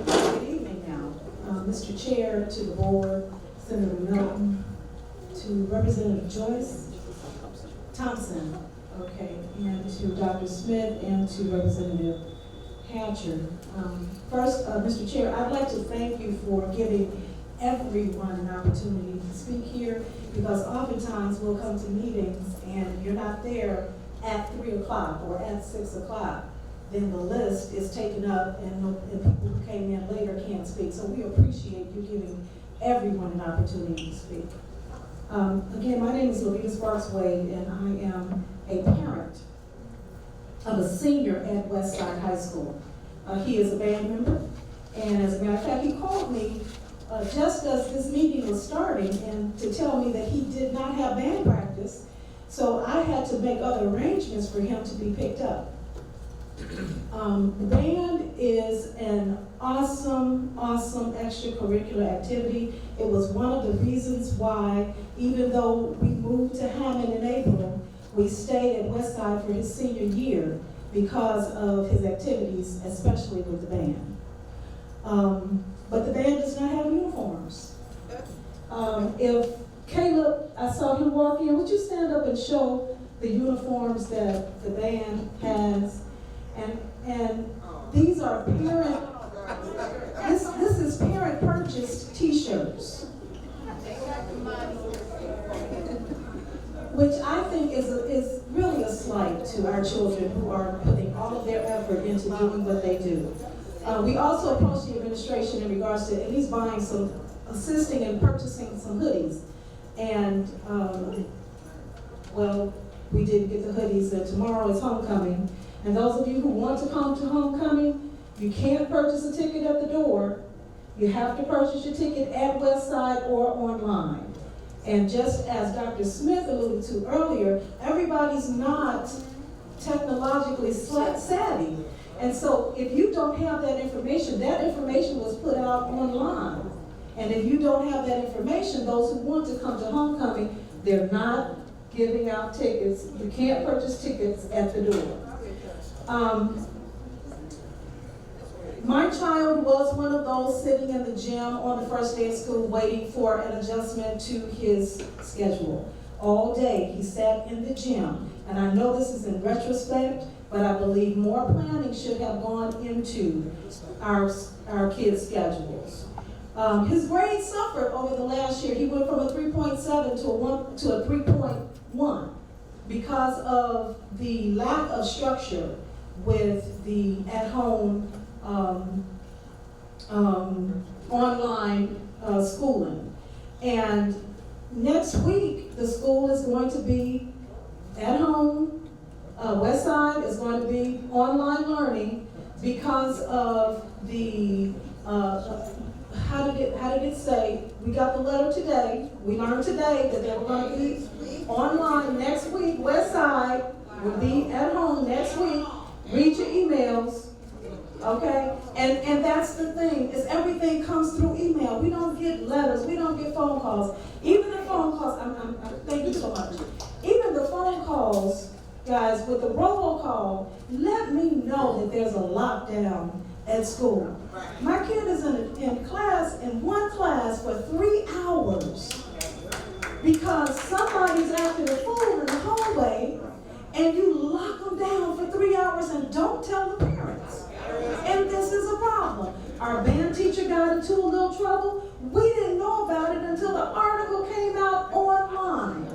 Good evening now. Mr. Chair, to the board, Senator Milton, to Representative Joyce Thompson, okay, and to Dr. Smith and to Representative Hatcher. First, Mr. Chair, I'd like to thank you for giving everyone an opportunity to speak here, because oftentimes we'll come to meetings and you're not there at 3 o'clock or at 6 o'clock. Then the list is taken up and people who came in later can't speak. So we appreciate you giving everyone an opportunity to speak. Again, my name is Lovita Sparks Wade, and I am a parent of a senior at Westside High School. He is a band member, and as a matter of fact, he called me just as this meeting was starting and to tell me that he did not have band practice, so I had to make other arrangements for him to be picked up. Band is an awesome extracurricular activity. It was one of the reasons why, even though we moved to Hammond in April, we stayed at Westside for his senior year because of his activities, especially with the band. But the band does not have uniforms. If Caleb, I saw him walk in, would you stand up and show the uniforms that the band has? And these are parent, this is parent purchased t-shirts, which I think is really a slight to our children who are putting all of their effort into doing what they do. We also approached the administration in regards to at least assisting in purchasing some hoodies. And, well, we didn't get the hoodies, and tomorrow is homecoming. And those of you who want to come to homecoming, you can't purchase a ticket at the door. You have to purchase your ticket at Westside or online. And just as Dr. Smith alluded to earlier, everybody's not technologically savvy. And so if you don't have that information was put out online. And if you don't have that information, those who want to come to homecoming, they're not giving out tickets. You can't purchase tickets at the door. My child was one of those sitting in the gym on the first day of school waiting for an adjustment to his schedule. All day he sat in the gym. And I know this is in retrospect, but I believe more planning should have gone into our kids' schedules. His grades suffered over the last year. He went from a 3.7 to a 3.1 because of the lack of structure with the at-home online schooling. And next week, the school is going to be at home. West Side is going to be online learning because of the, how did it say? We got the letter today. We learned today that they were going to be online next week. West Side will be at home next week. Read your emails. Okay, and that's the thing, is everything comes through email. We don't get letters, we don't get phone calls. Even the phone calls, thank you so much. Even the phone calls, guys, with the robocall, let me know that there's a lockdown at school. My kid is in one class for 3 hours because somebody's after the food in the hallway, and you lock them down for 3 hours and don't tell the parents. And this is a problem. Our band teacher got into a little trouble. We didn't know about it until the article came out online.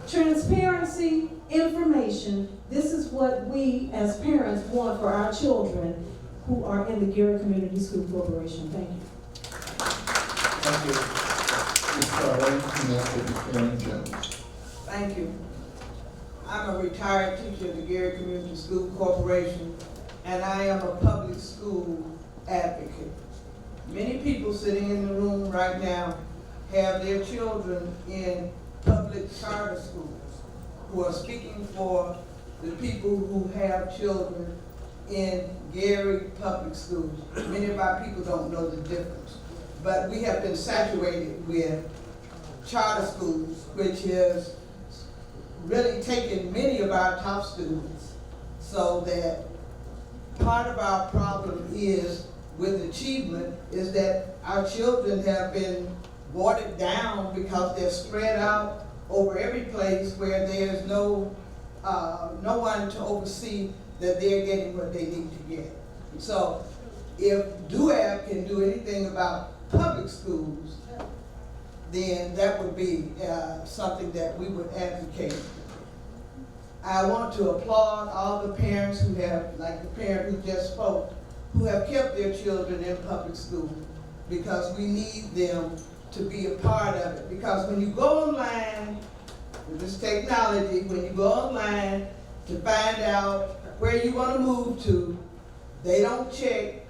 Transparency, information, this is what we as parents want for our children who are in the Gary Community School Corporation. Thank you. Thank you. Ms. Carter, next will be Karen Jones. Thank you. I'm a retired teacher of the Gary Community School Corporation, and I am a public school advocate. Many people sitting in the room right now have their children in public charter schools who are speaking for the people who have children in Gary public schools. Many of our people don't know the difference. But we have been saturated with charter schools, which is really taken many of our top students, so that part of our problem is with achievement is that our children have been watered down because they're spread out over every place where there's no one to oversee that they're getting what they need to get. So if DUAB can do anything about public schools, then that would be something that we would advocate. I want to applaud all the parents who have, like the parent who just spoke, who have kept their children in public school, because we need them to be a part of it. Because when you go online, with this technology, when you go online to find out where you want to move to, they don't check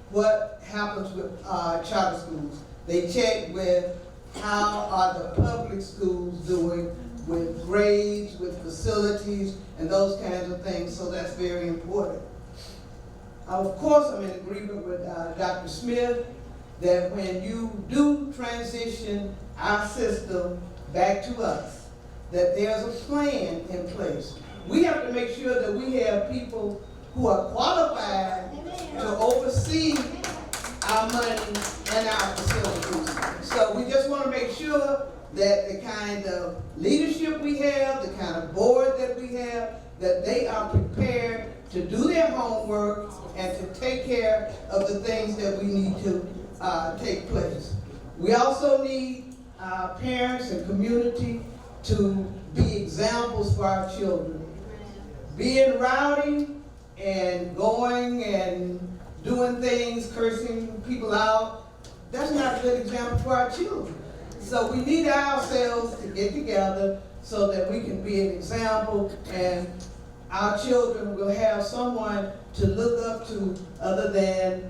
what happens with charter schools. They check with how are the public schools doing with grades, with facilities, and those kinds of things, so that's very important. Of course, I'm in agreement with Dr. Smith that when you do transition our system back to us, that there's a plan in place. We have to make sure that we have people who are qualified to oversee our money and our facilities. So we just want to make sure that the kind of leadership we have, the kind of board that we have, that they are prepared to do their homework and to take care of the things that we need to take place. We also need parents and community to be examples for our children. Being rowdy and going and doing things, cursing people out, that's not a good example for our children. So we need ourselves to get together so that we can be an example, and our children will have someone to look up to other than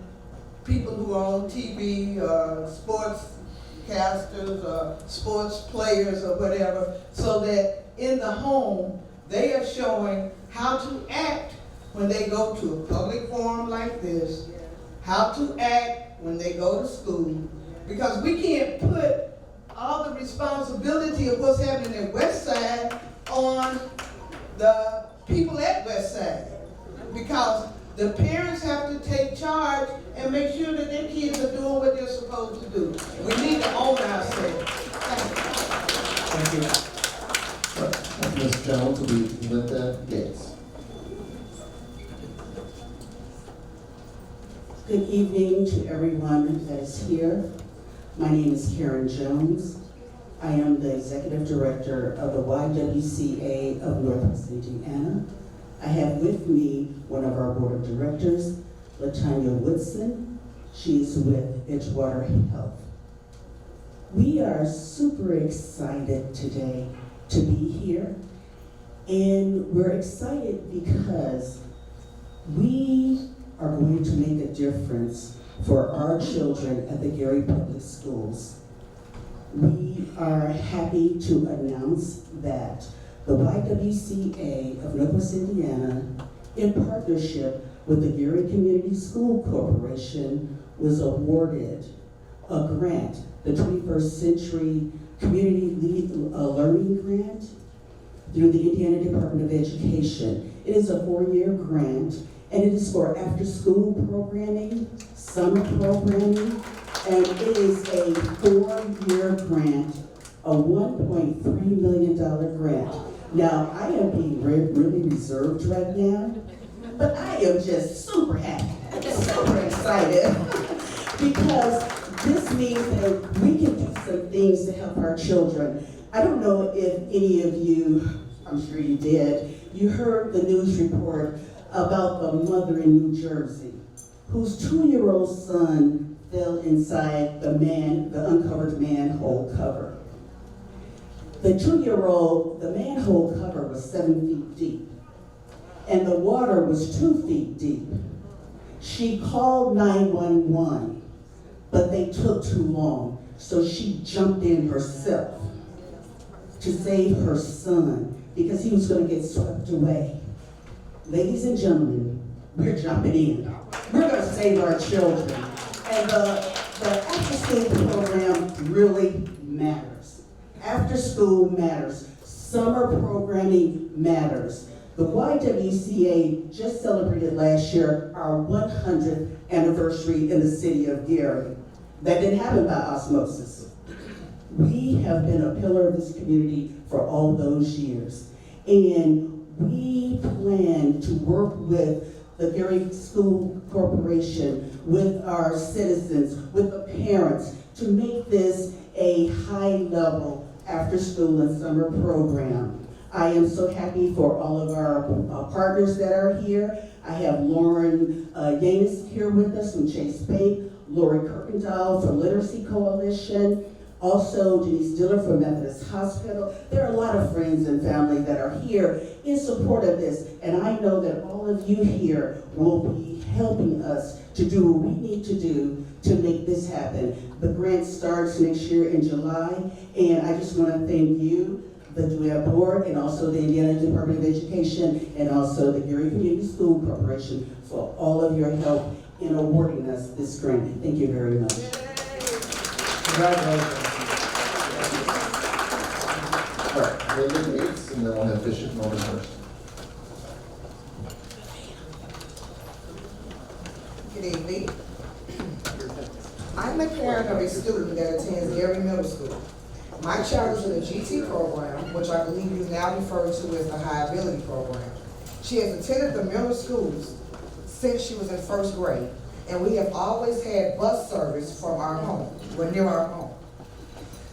people who are on TV or sportscasters or sports players or whatever, so that in the home they are showing how to act when they go to a public forum like this, how to act when they go to school, because we can't put all the responsibility of what's happening at West Side on the people at West Side, because the parents have to take charge and make sure that their kids are doing what they're supposed to do. We need to own ourselves. Thank you. Ms. Jones will be Linda Gates. Good evening to everyone that is here. My name is Karen Jones. I am the Executive Director of the YWCA of Northwest Indiana. I have with me one of our board of directors, LaTanya Woodson. She is with Edgewater Health. We are super excited today to be here, and we're excited because we are going to make a difference for our children at the Gary Public Schools. We are happy to announce that the YWCA of Northwest Indiana, in partnership with the Gary Community School Corporation, was awarded a grant, the 21st Century Community Learning Grant, through the Indiana Department of Education. It is a 4-year grant, and it is for after-school programming, summer programming, and it is a 4-year grant, a $1.3 million grant. Now, I am being really reserved right now, but I am just super happy, super excited, because this means that we can do some things to help our children. I don't know if any of you, I'm sure you did, you heard the news report about the mother in New Jersey whose 2-year-old son fell inside the uncovered manhole cover. The 2-year-old, the manhole cover was 7 feet deep, and the water was 2 feet deep. She called 911, but they took too long, so she jumped in herself to save her son because he was going to get swept away. Ladies and gentlemen, we're jumping in. We're going to save our children. And the after-school program really matters. After school matters. Summer programming matters. The YWCA just celebrated last year our 100th anniversary in the city of Gary. That didn't happen by osmosis. We have been a pillar of this community for all those years. And we plan to work with the Gary School Corporation, with our citizens, with the parents, to make this a high-level after-school and summer program. I am so happy for all of our partners that are here. I have Lauren Yanis here with us from Chase Bank, Lori Kirkendall from Literacy Coalition, also Denise Diller from Methodist Hospital. There are a lot of friends and family that are here in support of this, and I know that all of you here will be helping us to do what we need to do to make this happen. The grant starts next year in July, and I just want to thank you, the DUAB board, and also the Indiana Department of Education, and also the Gary Community School Corporation for all of your help in awarding us this grant. Thank you very much. Congratulations. All right, Reverend Yates, and then we'll have Bishop Norman first. Good evening. I'm a parent of a student that attends Gary Middle School. My child is in the GT program, which I believe you now refer to as the High Ability program. She has attended the middle schools since she was in 1st grade, and we have always had bus service from our home. We're near our home.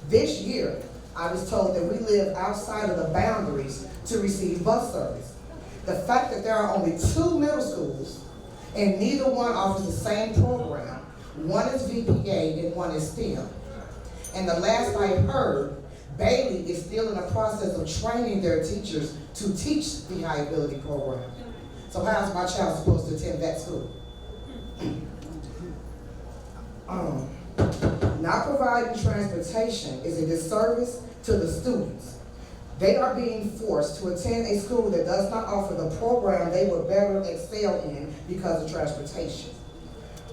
This year, I was told that we live outside of the boundaries to receive bus service. The fact that there are only 2 middle schools and neither one offers the same program, one is VPA and one is STEM. And the last I heard, Bailey is still in the process of training their teachers to teach the High Ability program. So how is my child supposed to attend that school? Not providing transportation is a disservice to the students. They are being forced to attend a school that does not offer the program they would better excel in because of transportation.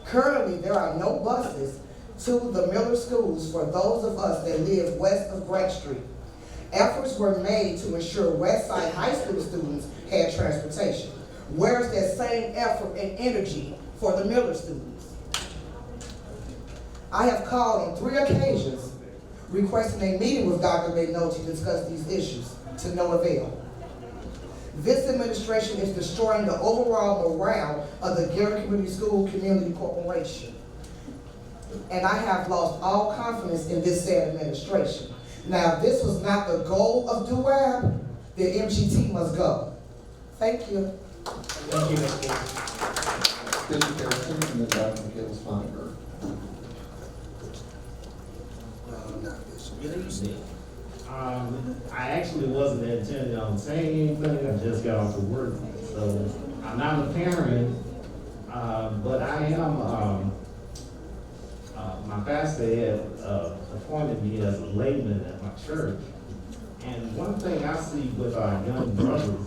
Currently, there are no buses to the Miller schools for those of us that live west of Grant Street. Efforts were made to ensure Westside High School students had transportation. Where's that same effort and energy for the Miller students? I have called on 3 occasions requesting a meeting with Dr. McNulty to discuss these issues, to no avail. This administration is destroying the overall morale of the Gary Community School Community Corporation. And I have lost all confidence in this said administration. Now, if this was not the goal of DUAB, then MGT must go. Thank you. Thank you, Ms. Gates. Bishop Harrison, and then Dr. Michaelis Feinberg. Good evening. I actually wasn't intending on saying anything, I just got off of work, so I'm not a parent, but I am, my pastor had appointed me as a layman at my church, and one thing I see with our young brothers,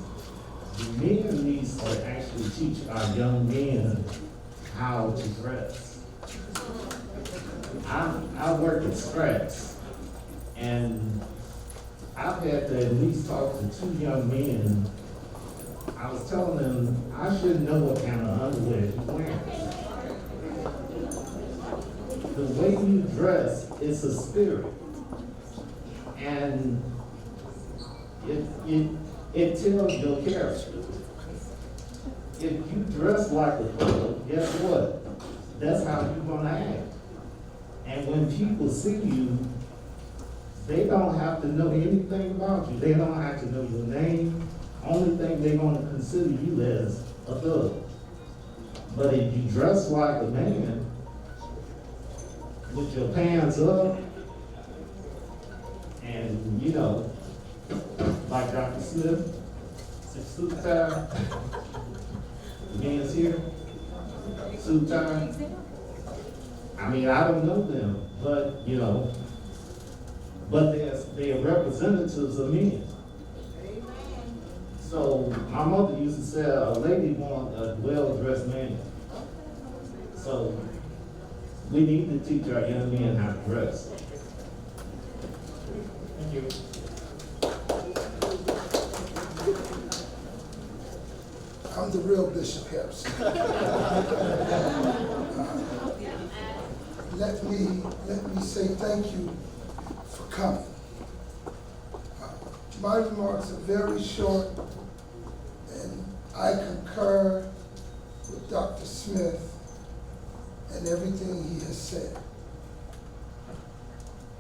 the men needs to actually teach our young men how to dress. I work at Scratch, and I've had to at least talk to 2 young men. I was telling them I should know what kind of underwear you're wearing. The way you dress is a spirit, and it tells your character. If you dress like a fool, guess what? That's how you're gonna act. And when people see you, they don't have to know anything about you. They don't have to know your name. Only thing they're gonna consider you as a thug. But if you dress like a man, with your pants up, and you know, like Dr. Smith, suit tie, the man's here, suit tie. I mean, I don't know them, but you know, but they're representatives of men. So my mother used to say a lady wants a well-dressed man. So we need to teach our young men how to dress. Thank you. I'm the real Bishop Harrison. Let me say thank you for coming. My remarks are very short, and I concur with Dr. Smith and everything he has said.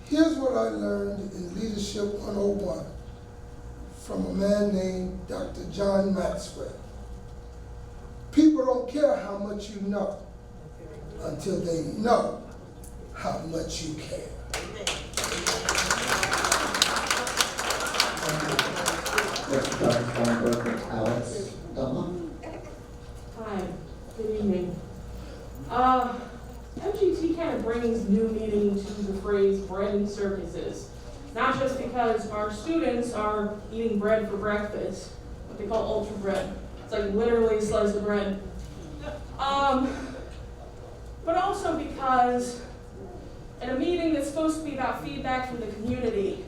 Here's what I learned in Leadership 101 from a man named Dr. John Maxwell. People don't care how much you know until they know how much you care. Next, Dr. Feinberg and Alex Dama. Hi, good evening. MGT kind of brings new meaning to the phrase bread and circuses. Not just because our students are eating bread for breakfast, what they call ultra bread. It's like literally a slice of bread. But also because in a meeting that's supposed to be about feedback from the community,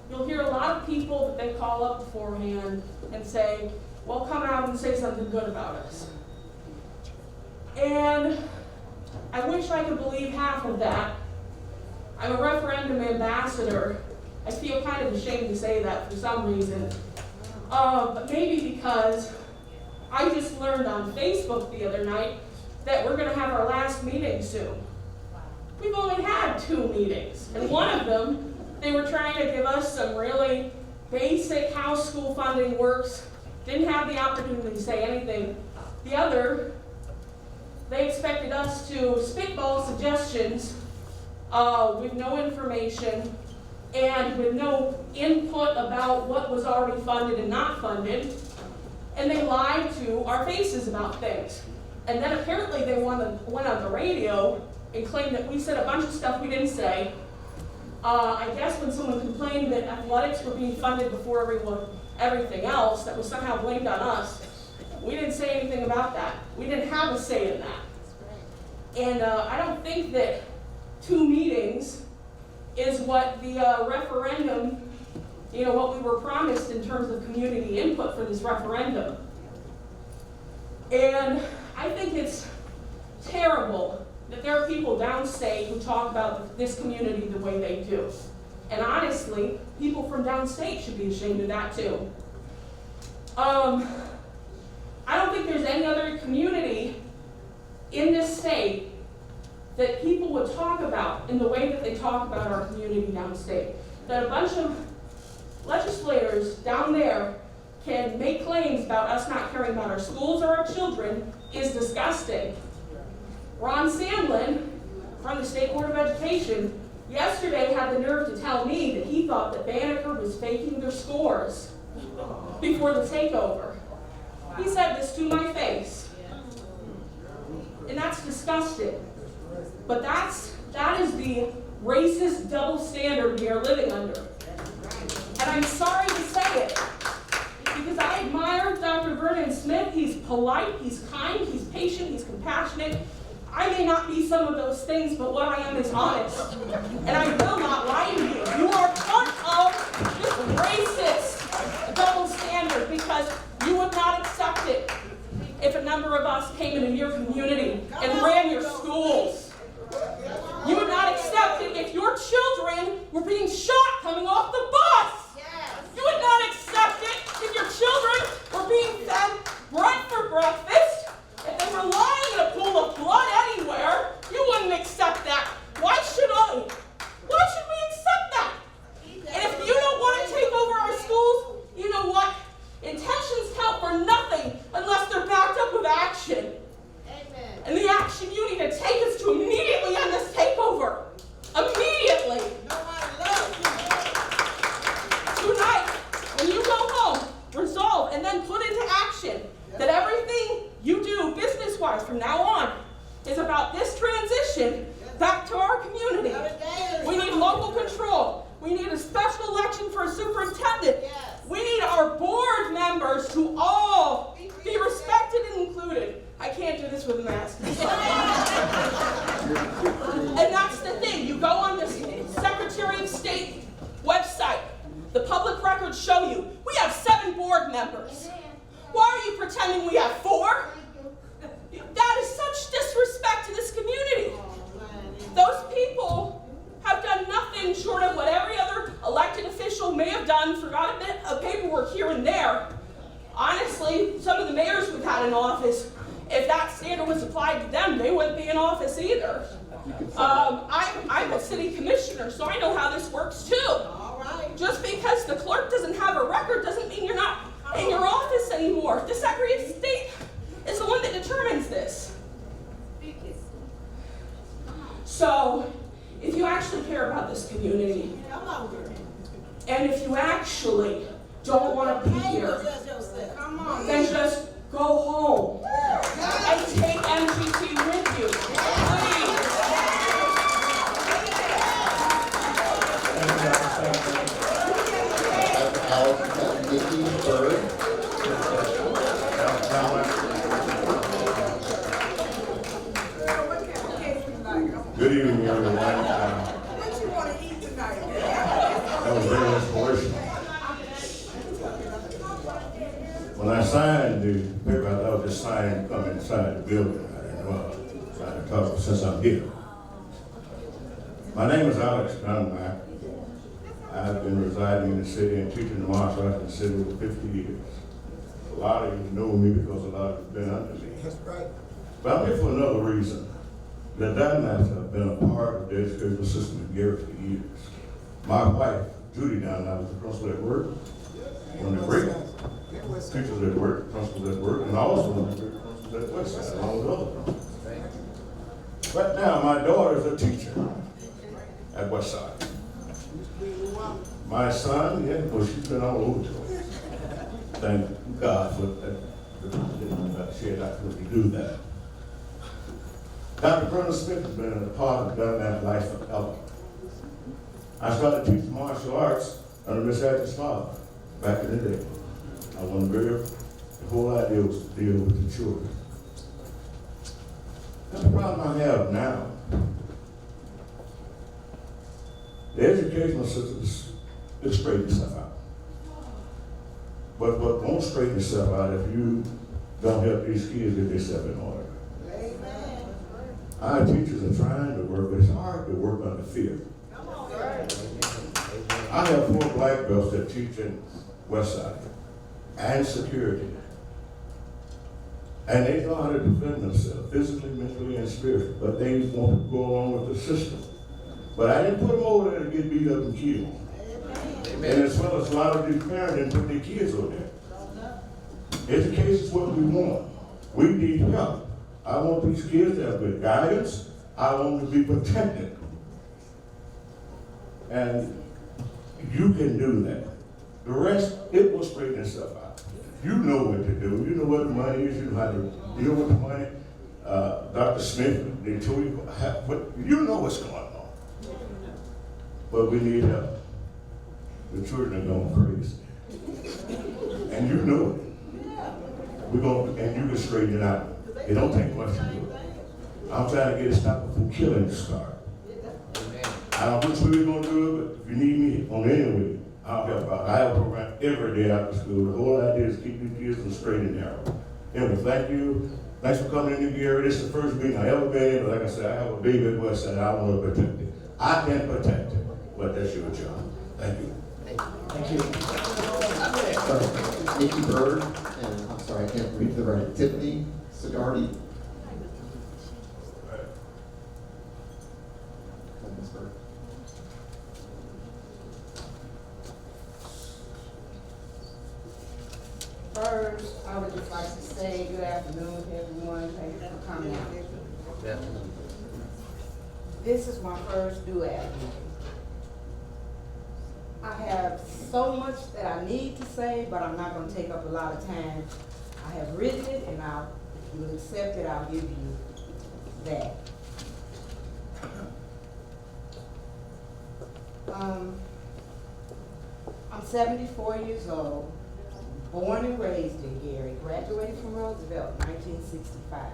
you'll hear a lot of people that they call up beforehand and say, well, come out and say something good about us. And I wish I could believe half of that. I'm a referendum ambassador. I feel kind of ashamed to say that for some reason. But maybe because I just learned on Facebook the other night that we're going to have our last meeting soon. We've only had 2 meetings, and one of them, they were trying to give us some really basic how school funding works, didn't have the opportunity to say anything. The other, they expected us to spitball suggestions with no information and with no input about what was already funded and not funded, and they lied to our faces about things. And then apparently they went on the radio and claimed that we said a bunch of stuff we didn't say. I guess when someone complained that athletics were being funded before everything else, that was somehow blamed on us. We didn't say anything about that. We didn't have a say in that. And I don't think that 2 meetings is what the referendum, you know, what we were promised in terms of community input for this referendum. And I think it's terrible that there are people downstate who talk about this community the way they do. And honestly, people from downstate should be ashamed of that too. I don't think there's any other community in this state that people would talk about in the way that they talk about our community downstate. That a bunch of legislators down there can make claims about us not caring about our schools or our children is disgusting. Ron Sandlin, from the State Board of Education, yesterday had the nerve to tell me that he thought that Banneker was faking their scores before the takeover. He said this to my face. And that's disgusting. But that is the racist double standard we are living under. And I'm sorry to say it, because I admire Dr. Vernon Smith. He's polite, he's kind, he's patient, he's compassionate. I may not be some of those things, but what I am is honest. And I will not lie to you. You are part of this racist double standard because you would not accept it if a number of us came into your community and ran your schools. You would not accept it if your children were being shot coming off the bus. You would not accept it if your children were being fed bread for breakfast. If they were lying in a pool of blood anywhere, you wouldn't accept that. Why should I? Why should we accept that? And if you don't want to take over our schools, you know what? Intentions count for nothing unless they're backed up with action. Amen. And the action you need to take is to immediately end this takeover. Immediately. Tonight, when you go home, resolve and then put into action that everything you do business-wise from now on is about this transition back to our community. We need local control. We need a special election for a superintendent. We need our board members to all be respected and included. I can't do this with a mask. And that's the thing. You go on the Secretary of State website. The public records show you we have 7 board members. Why are you pretending we have 4? That is such disrespect to this community. Those people have done nothing short of what every other elected official may have done, forgot a bit of paperwork here and there. Honestly, some of the mayors we've had in office, if that standard was applied to them, they wouldn't be in office either. I'm a city commissioner, so I know how this works too. Just because the clerk doesn't have a record doesn't mean you're not in your office anymore. The Secretary of State is the one that determines this. So, if you actually care about this community, and if you actually don't want to be here, then just go home and take MGT with you. Please. Good evening, everyone. What you want to eat tonight? That was very inspirational. When I signed the paper, I was just signed to come inside the building. I didn't know I was trying to talk since I'm here. My name is Alex Dunlap. I've been residing in the city and teaching the martial arts in the city for 50 years. A lot of you know me because a lot of you have been under me. That's right. But I'm here for another reason. The Dunlaps have been a part of the educational system in Gary for years. My wife, Judy Dunlap, was the principal at work, one of the great teachers at work, principals at work, and also one of the great principals at Westside, along with other principals. Right now, my daughter is a teacher at Westside. My son, yeah, well, she's been all over the place. Thank God for that she had not to do that. Dr. Vernon Smith has been a part of Dunlap life forever. I started teaching martial arts under Miss Adams' father back in the day. The whole idea was to deal with the children. That's the problem I have now. The educational system is straightening itself out. But what won't straighten itself out if you don't help these kids get themselves in order. Our teachers are trying to work, but it's hard to work under fear. I have 4 black belts that teach in Westside and security. And they know how to defend themselves, physically, mentally, and spiritually, but they want to go along with the system. But I didn't put them over there to get beat up and killed. Amen. And as well as a lot of these parents didn't put their kids over there. Education is what we want. We need help. I want these kids to have good guidance. I want them to be protected. And you can do that. The rest, it will straighten itself out. You know what to do. You know what the money is. You know how to deal with the money. Dr. Smith, they told you, but you know what's going on. But we need help. The children are going crazy. And you know it. And you can straighten it out. It don't take much to do it. I'm trying to get it stopped from killing the start. I don't know which way we're going to do it, but if you need me on any way, I'll help out. I have a program every day after school. The whole idea is keep these kids from straight and narrow. Anyway, thank you. Thanks for coming in, Gary. This is the first meeting I ever been in, but like I said, I have a baby at Westside. I want to protect it. I can protect it, but that's your job. Thank you. Thank you. Nikki Bird, and I'm sorry, I can't read the right. Tiffany Sigardi. Ms. Bird. First, I would just like to say good afternoon to everyone. Thank you for coming out. This is my first DUAB meeting. I have so much that I need to say, but I'm not going to take up a lot of time. I have written it, and if you will accept it, I'll give you that. I'm 74 years old, born and raised in Gary, graduated from Roosevelt in 1965.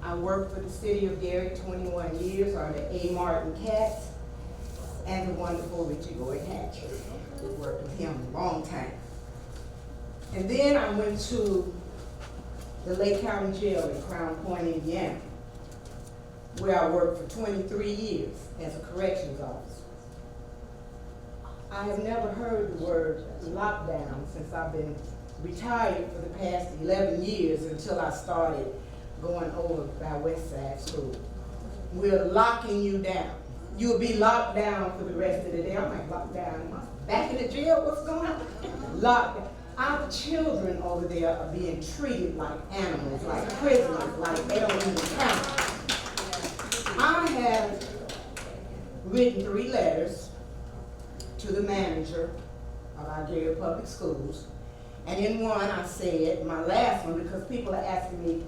I worked for the city of Gary 21 years under A. Martin Katz and the wonderful Richie Lloyd Hatcher. We worked with him a long time. And then I went to the Lake County Jail in Crown Point, Indiana, where I worked for 23 years as a corrections officer. I have never heard the word lockdown since I've been retired for the past 11 years until I started going over by Westside School. We're locking you down. You'll be locked down for the rest of the day. I'm like, locked down? Back in the jail? What's going on? Locked down. Our children over there are being treated like animals, like prisoners, like they don't even count. I have written 3 letters to the manager of our Gary Public Schools. And in one I said, my last one, because people are asking me,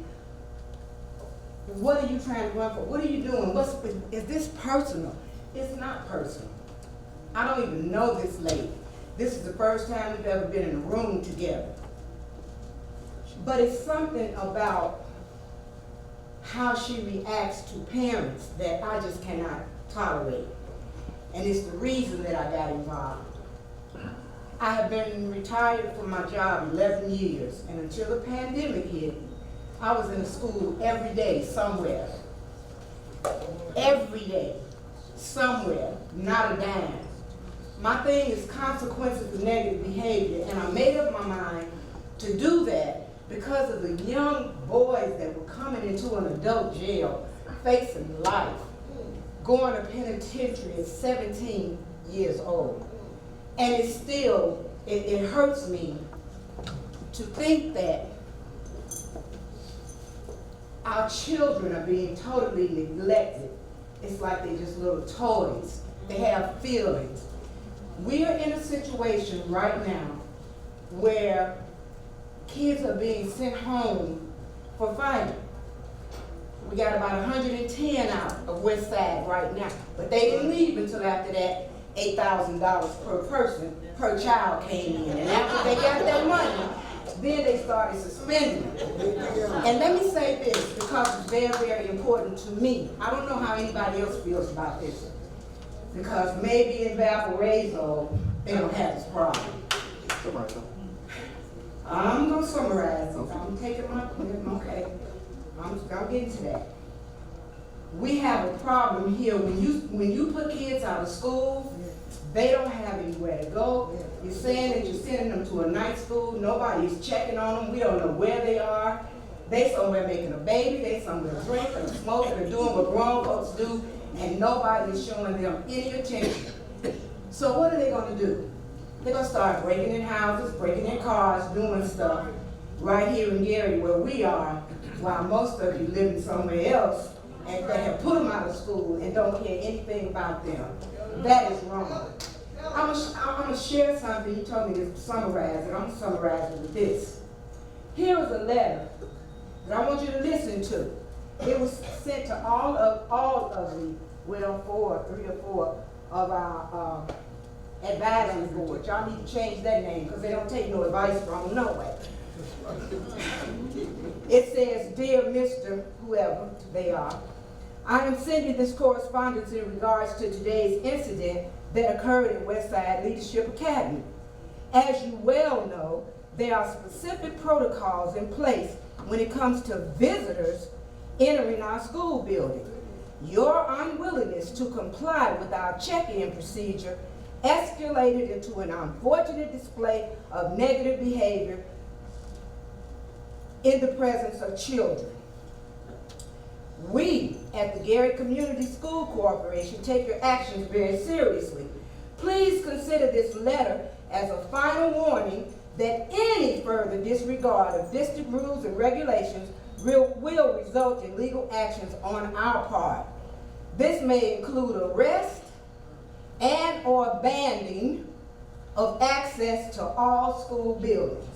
what are you trying to run for? What are you doing? Is this personal? It's not personal. I don't even know this lady. This is the first time we've ever been in a room together. But it's something about how she reacts to parents that I just cannot tolerate. And it's the reason that I got involved. I have been retired from my job 11 years, and until the pandemic hit, I was in a school every day somewhere. Every day, somewhere, not a dime. My thing is consequences of negative behavior, and I made up my mind to do that because of the young boys that were coming into an adult jail, facing life, going to penitentiary at 17 years old. And it still, it hurts me to think that our children are being totally neglected. It's like they're just little toys. They have feelings. We are in a situation right now where kids are being sent home for fighting. We got about 110 out of West Side right now, but they didn't leave until after that $8,000 per person, per child came in. And after they got that money, then they started suspending it. And let me say this, because it's very, very important to me. I don't know how anybody else feels about this, because maybe in Valparaiso, they don't have this problem. I'm gonna summarize it. I'm taking my, okay. I'm getting to that. We have a problem here when you put kids out of school, they don't have anywhere to go. You're saying that you're sending them to a night school. Nobody's checking on them. We don't know where they are. They somewhere making a baby. They somewhere drinking or smoking or doing what grown folks do, and nobody's showing them any attention. So what are they going to do? They're going to start breaking in houses, breaking in cars, doing stuff. right here in Gary where we are, while most of you living somewhere else, and they have put them out of school and don't care anything about them. That is wrong. I'm gonna share something. You told me to summarize it. I'm gonna summarize it with this. Here is a letter that I want you to listen to. It was sent to all of the, well, three or four of our advisory board. Y'all need to change that name because they don't take no advice from them, no way. It says, "Dear Mr. whoever they are, I am sending this correspondence in regards to today's incident that occurred at Westside Leadership Academy. As you well know, there are specific protocols in place when it comes to visitors entering our school building. Your unwillingness to comply with our check-in procedure escalated into an unfortunate display of negative behavior in the presence of children. We at the Gary Community School Corporation take your actions very seriously. Please consider this letter as a final warning that any further disregard of district rules and regulations will result in legal actions on our part. This may include arrest and or banning of access to all school buildings.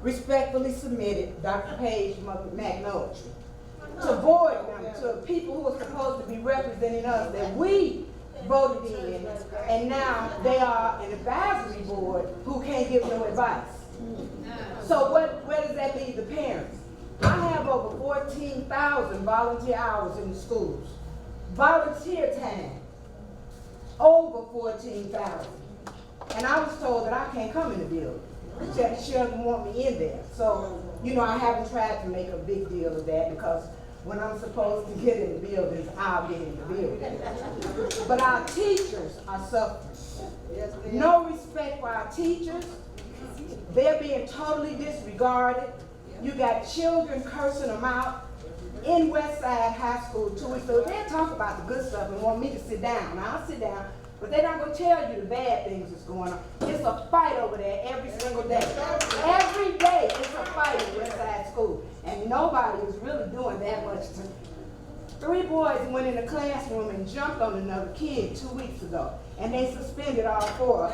Respectfully submitted, Dr. Paige McNulty." To board members, to people who are supposed to be representing us that we voted in, and now they are an advisory board who can't give no advice. So where does that leave the parents? I have over 14,000 volunteer hours in the schools. Volunteer time, over 14,000. And I was told that I can't come in the building. She doesn't want me in there. So, you know, I haven't tried to make a big deal of that because when I'm supposed to get in the buildings, I'll get in the building. But our teachers are suffering. No respect for our teachers. They're being totally disregarded. You got children cursing them out in Westside High School 2 weeks ago. They'll talk about the good stuff and want me to sit down. Now, I'll sit down, but they're not going to tell you the bad things that's going on. It's a fight over there every single day. Every day it's a fight in Westside School. And nobody is really doing that much. 3 boys went in the classroom and jumped on another kid 2 weeks ago. And they suspended all 4.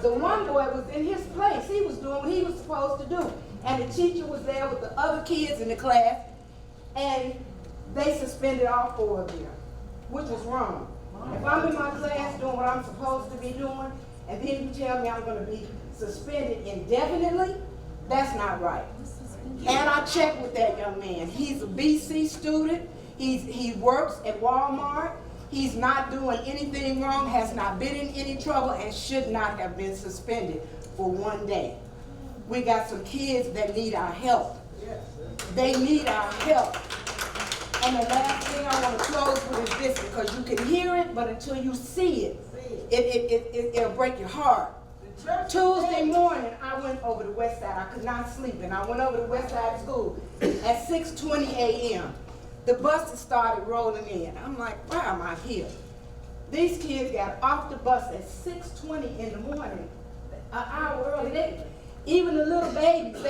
The one boy was in his place. He was doing what he was supposed to do. And the teacher was there with the other kids in the class. And they suspended all 4 of them, which was wrong. If I'm in my class doing what I'm supposed to be doing, and then you tell me I'm going to be suspended indefinitely, that's not right. And I checked with that young man. He's a BC student. He works at Walmart. He's not doing anything wrong, has not been in any trouble, and should not have been suspended for 1 day. We got some kids that need our help. They need our help. And the last thing I want to close with is this, because you can hear it, but until you see it, it'll break your heart. Tuesday morning, I went over to Westside. I could not sleep, and I went over to Westside School at 6:20 a.m. The buses started rolling in. I'm like, why am I here? These kids got off the bus at 6:20 in the morning, an hour early. Even the little babies,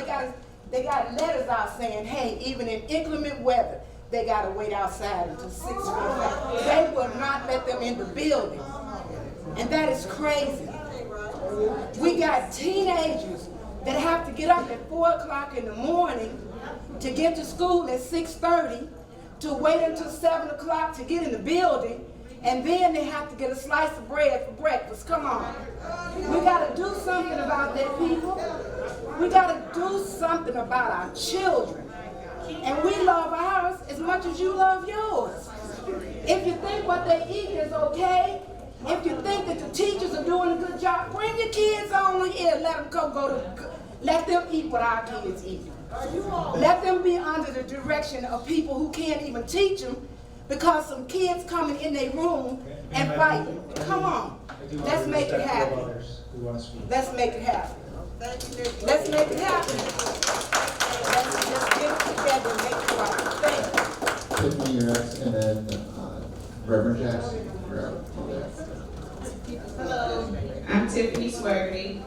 they got letters out saying, hey, even in inclement weather, they got to wait outside until 6:45. They will not let them in the building. And that is crazy. We got teenagers that have to get up at 4 o'clock in the morning to get to school at 6:30, to wait until 7 o'clock to get in the building, and then they have to get a slice of bread for breakfast. Come on. We got to do something about that, people. We got to do something about our children. And we love ours as much as you love yours. If you think what they eat is okay, if you think that the teachers are doing a good job, bring your kids on here. Let them eat what our kids eat. Let them be under the direction of people who can't even teach them because some kids coming in their room and fighting. Come on. Let's make it happen. Let's make it happen. Let's make it happen. Let's just get it together and make it right. Thank you. Tiffany, you're next, and then Reverend Jackson. You're up. Hello, I'm Tiffany Swaggerty.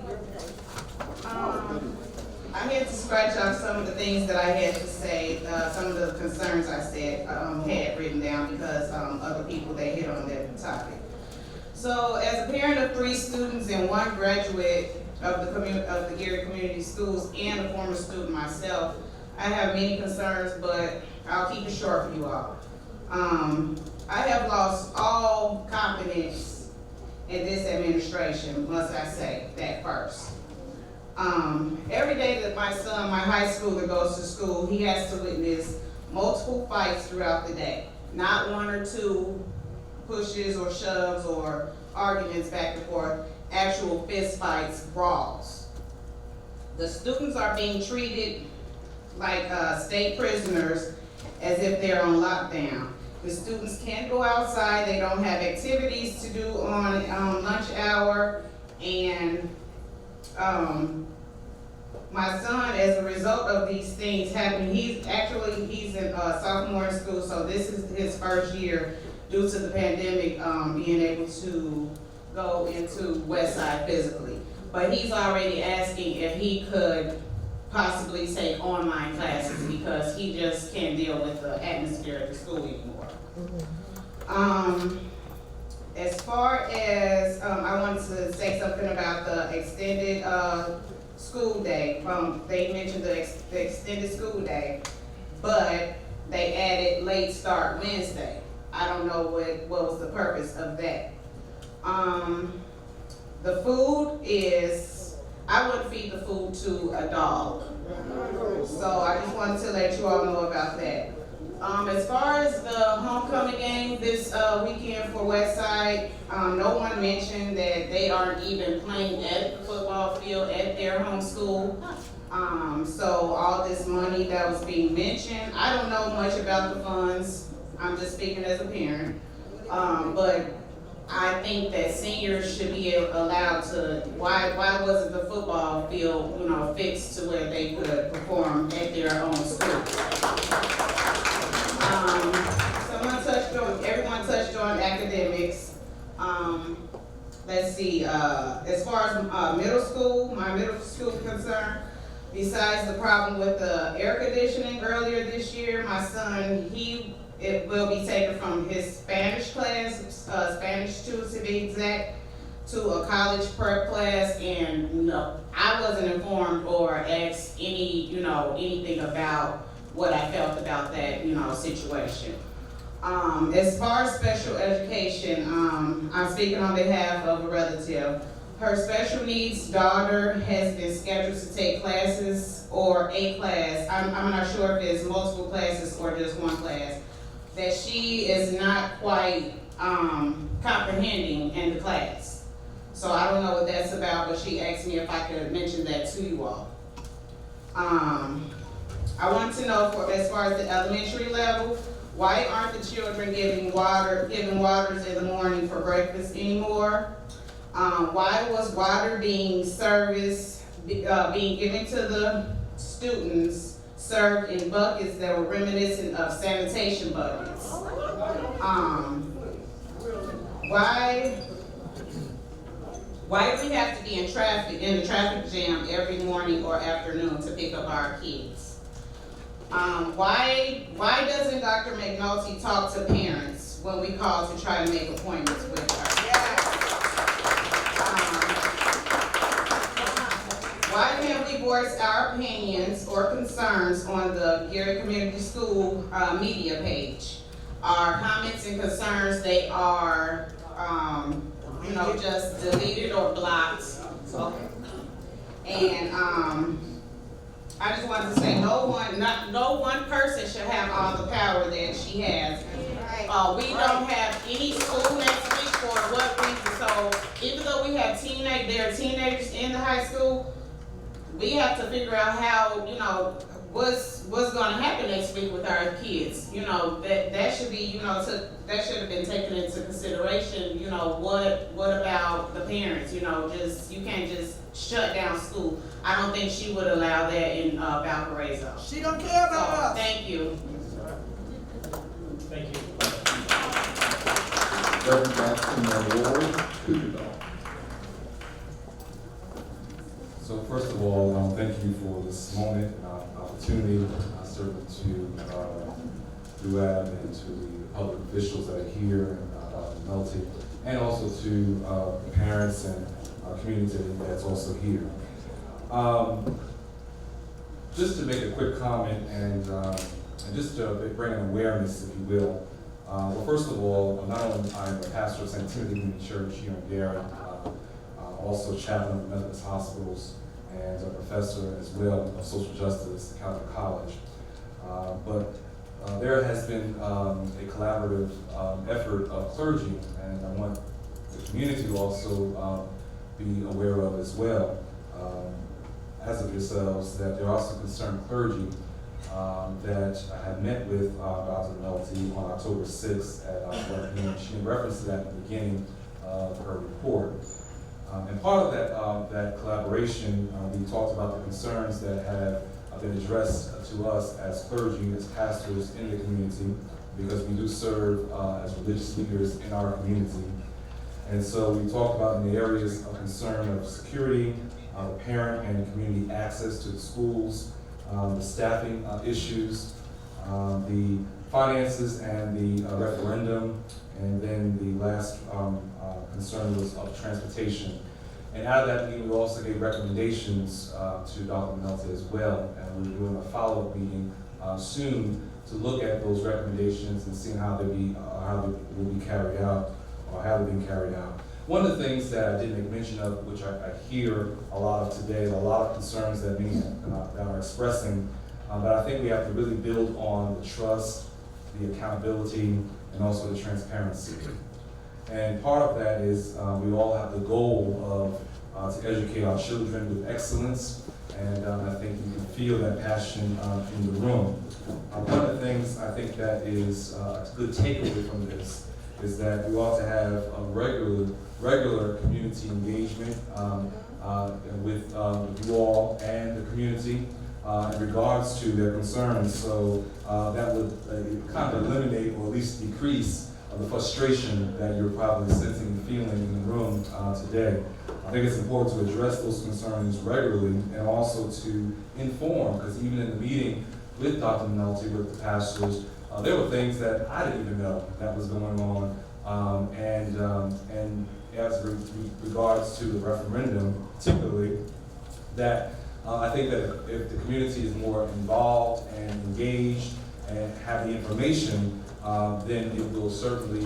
I'm here to scratch off some of the things that I had to say, some of the concerns I said, had written down because other people, they hit on that topic. So as a parent of 3 students and 1 graduate of the Gary Community Schools and a former student myself, I have many concerns, but I'll keep it short for you all. I have lost all confidence in this administration, must I say that first. Every day that my son, my high schooler, goes to school, he has to witness multiple fights throughout the day. Not 1 or 2 pushes or shoves or arguments back and forth, actual fist fights, brawls. The students are being treated like state prisoners as if they're on lockdown. The students can't go outside, they don't have activities to do on lunch hour, and my son, as a result of these things happening, he's in sophomore in school, so this is his first year due to the pandemic, being able to go into Westside physically. But he's already asking if he could possibly take online classes because he just can't deal with the atmosphere at the school anymore. As far as, I wanted to say something about the extended school day. They mentioned the extended school day, but they added late start Wednesday. I don't know what was the purpose of that. The food is, I wouldn't feed the food to a dog. So I just wanted to let you all know about that. As far as the homecoming game this weekend for Westside, no one mentioned that they aren't even playing at the football field at their home school. So all this money that was being mentioned, I don't know much about the funds. I'm just speaking as a parent. But I think that seniors should be allowed to, why wasn't the football field, fixed to where they could perform at their own school? Everyone touched on academics. Let's see, as far as my middle school concerned, besides the problem with the air conditioning earlier this year, my son, it will be taken from his Spanish class, Spanish 2 to be exact, to a college prep class, and no, I wasn't informed or asked anything about what I felt about that, situation. As far as special education, I'm speaking on behalf of a relative. Her special needs daughter has been scheduled to take classes or a class. I'm not sure if it's multiple classes or just one class, that she is not quite comprehending in the class. So I don't know what that's about, but she asked me if I could mention that to you all. I wanted to know, as far as the elementary level, why aren't the children given waters in the morning for breakfast anymore? Why was water being given to the students served in buckets that were reminiscent of sanitation buckets? Why do we have to be in the traffic jam every morning or afternoon to pick up our kids? Why doesn't Dr. McNulty talk to parents when we call to try to make appointments with her? Why can't we voice our opinions or concerns on the Gary Community School media page? Our comments and concerns, they are, just deleted or blocked. Okay. And I just wanted to say, no one person should have all the power that she has. We don't have any school next week for what reason. So even though we have there are teenagers in the high school, we have to figure out how, what's going to happen next week with our kids. That should be, that should have been taken into consideration. What about the parents? You can't just shut down school. I don't think she would allow that in Valparaiso. She don't care about us. Thank you. Thank you. Reverend Jackson Ward, Cooperville. So So first of all, thank you for this moment and opportunity, certainly to DUAB and to the public officials that are here, and Dr. Melty, and also to the parents and community that's also here. Just to make a quick comment and just to bring an awareness, if you will. Well, first of all, not only I'm a pastor of St. Timothy Community Church here in Gary, also chaplain of Methodist Hospitals and a professor as well of social justice at Catholic College. But there has been a collaborative effort of clergy, and I want the community to also be aware of as well, as of yourselves, that there are some concerned clergy that I have met with Dr. Melty on October 6th at 1 p.m. She referenced to that at the beginning of her report. And part of that collaboration, we talked about the concerns that have been addressed to us as clergy, as pastors in the community, because we do serve as religious leaders in our community. And so we talked about in the areas of concern of security, parent and community access to the schools, the staffing issues, the finances and the referendum, and then the last concern was of transportation. And out of that meeting, we also gave recommendations to Dr. Melty as well, and we're doing a follow-up meeting soon to look at those recommendations and seeing how they will be carried out, or how they're being carried out. One of the things that I didn't make mention of, which I hear a lot of today, a lot of concerns that many that are expressing, but I think we have to really build on the trust, the accountability, and also the transparency. And part of that is we all have the goal of to educate our children with excellence, and I think you can feel that passion in the room. One of the things I think that is a good takeaway from this is that we ought to have a regular community engagement with you all and the community in regards to their concerns. So that would kind of eliminate, or at least decrease, the frustration that you're probably sensing and feeling in the room today. I think it's important to address those concerns regularly and also to inform, because even in the meeting with Dr. Melty, with the pastors, there were things that I didn't even know that was going on. And as regards to the referendum, particularly, that I think that if the community is more involved and engaged and have the information, then it will certainly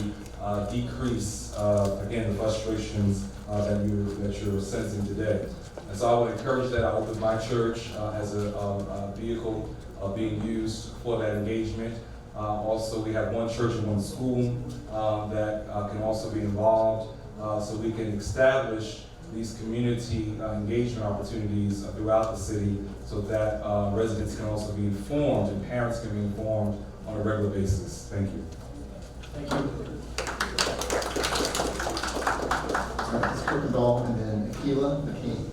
decrease, again, the frustrations that you're sensing today. And so I would encourage that. I hope that my church as a vehicle being used for that engagement. Also, we have one church and one school that can also be involved, so we can establish these community engagement opportunities throughout the city, so that residents can also be informed and parents can be informed on a regular basis. Thank you. Thank you. All right, Ms. Kirkendall, and then Akila McKean.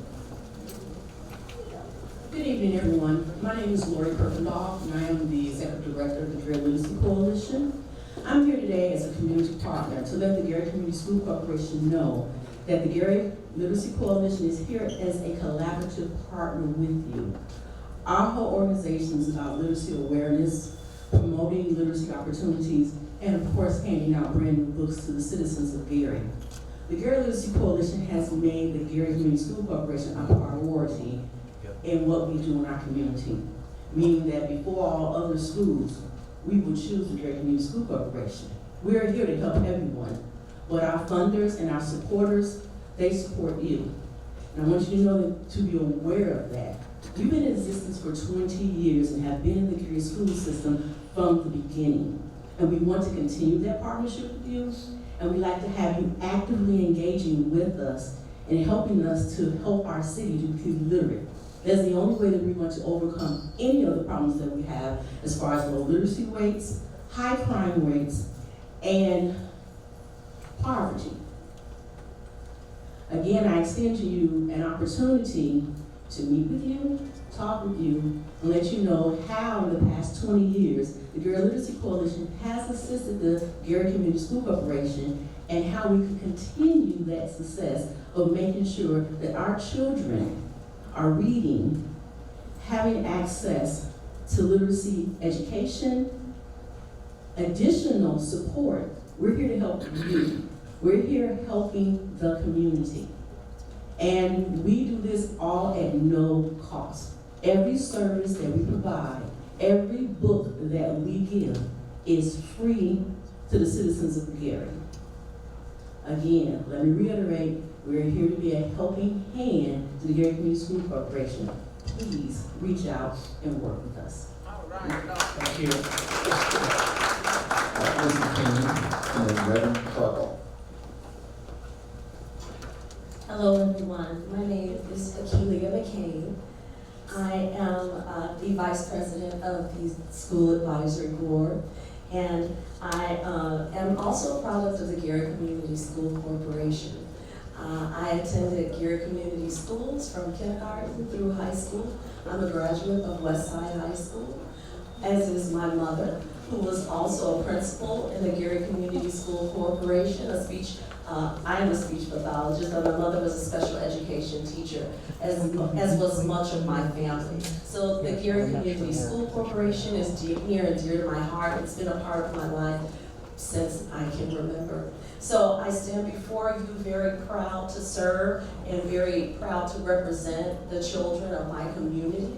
Good evening, everyone. My name is Lori Kirkendall, and I am the Executive Director of the Gary Literacy Coalition. I'm here today as a community partner to let the Gary Community School Corporation know that the Gary Literacy Coalition is here as a collaborative partner with you. Our whole organization is about literacy awareness, promoting literacy opportunities, and of course, handing out brand new books to the citizens of Gary. The Gary Literacy Coalition has made the Gary Community School Corporation a priority in what we do in our community, meaning that before all other schools, we would choose the Gary Community School Corporation. We're here to help everyone, but our funders and our supporters, they support you. And I want you to know to be aware of that. We've been in existence for 20 years and have been in the Gary school system from the beginning. And we want to continue that partnership with you, and we'd like to have you actively engaging with us and helping us to help our city to become literate. That's the only way that we're going to overcome any of the problems that we have as far as low literacy rates, high crime rates, and poverty. Again, I extend to you an opportunity to meet with you, talk with you, and let you know how in the past 20 years, the Gary Literacy Coalition has assisted the Gary Community School Corporation, and how we can continue that success of making sure that our children are reading, having access to literacy education, additional support. We're here to help you. We're here helping the community. And we do this all at no cost. Every service that we provide, every book that we give is free to the citizens of Gary. Again, let me reiterate, we're here to be a helping hand to the Gary Community School Corporation. Please reach out and work with us. Thank you. Mrs. King and Reverend Carl. Hello, everyone. My name is Akeelia McCain. I am the Vice President of the School Advisory Board, and I am also a product of the Gary Community School Corporation. I attended Gary Community Schools from kindergarten through high school. I'm a graduate of Westside High School, as is my mother, who was also a principal in the Gary Community School Corporation, I am a speech pathologist, but my mother was a special education teacher, as was much of my family. So the Gary Community School Corporation is near and dear to my heart. It's been a part of my life since I can remember. So I stand before you very proud to serve and very proud to represent the children of my community.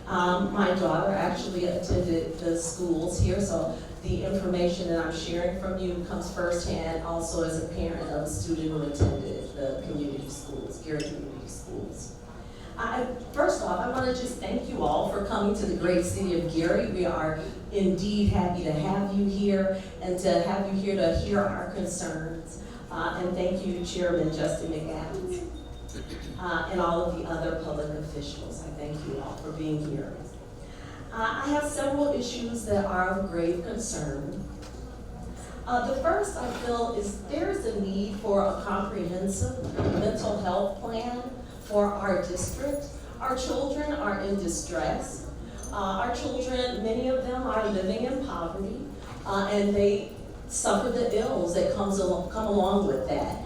My daughter actually attended the schools here, so the information that I'm sharing from you comes firsthand also as a parent of a student who attended the community schools, Gary Community Schools. First off, I want to just thank you all for coming to the great city of Gary. We are indeed happy to have you here and to have you here to hear our concerns. And thank you, Chairman Justin McAdams, and all of the other public officials. I thank you all for being here. I have several issues that are of grave concern. The first I feel is there is a need for a comprehensive mental health plan for our district. Our children are in distress. Our children, many of them are living in poverty, and they suffer the ills that come along with that,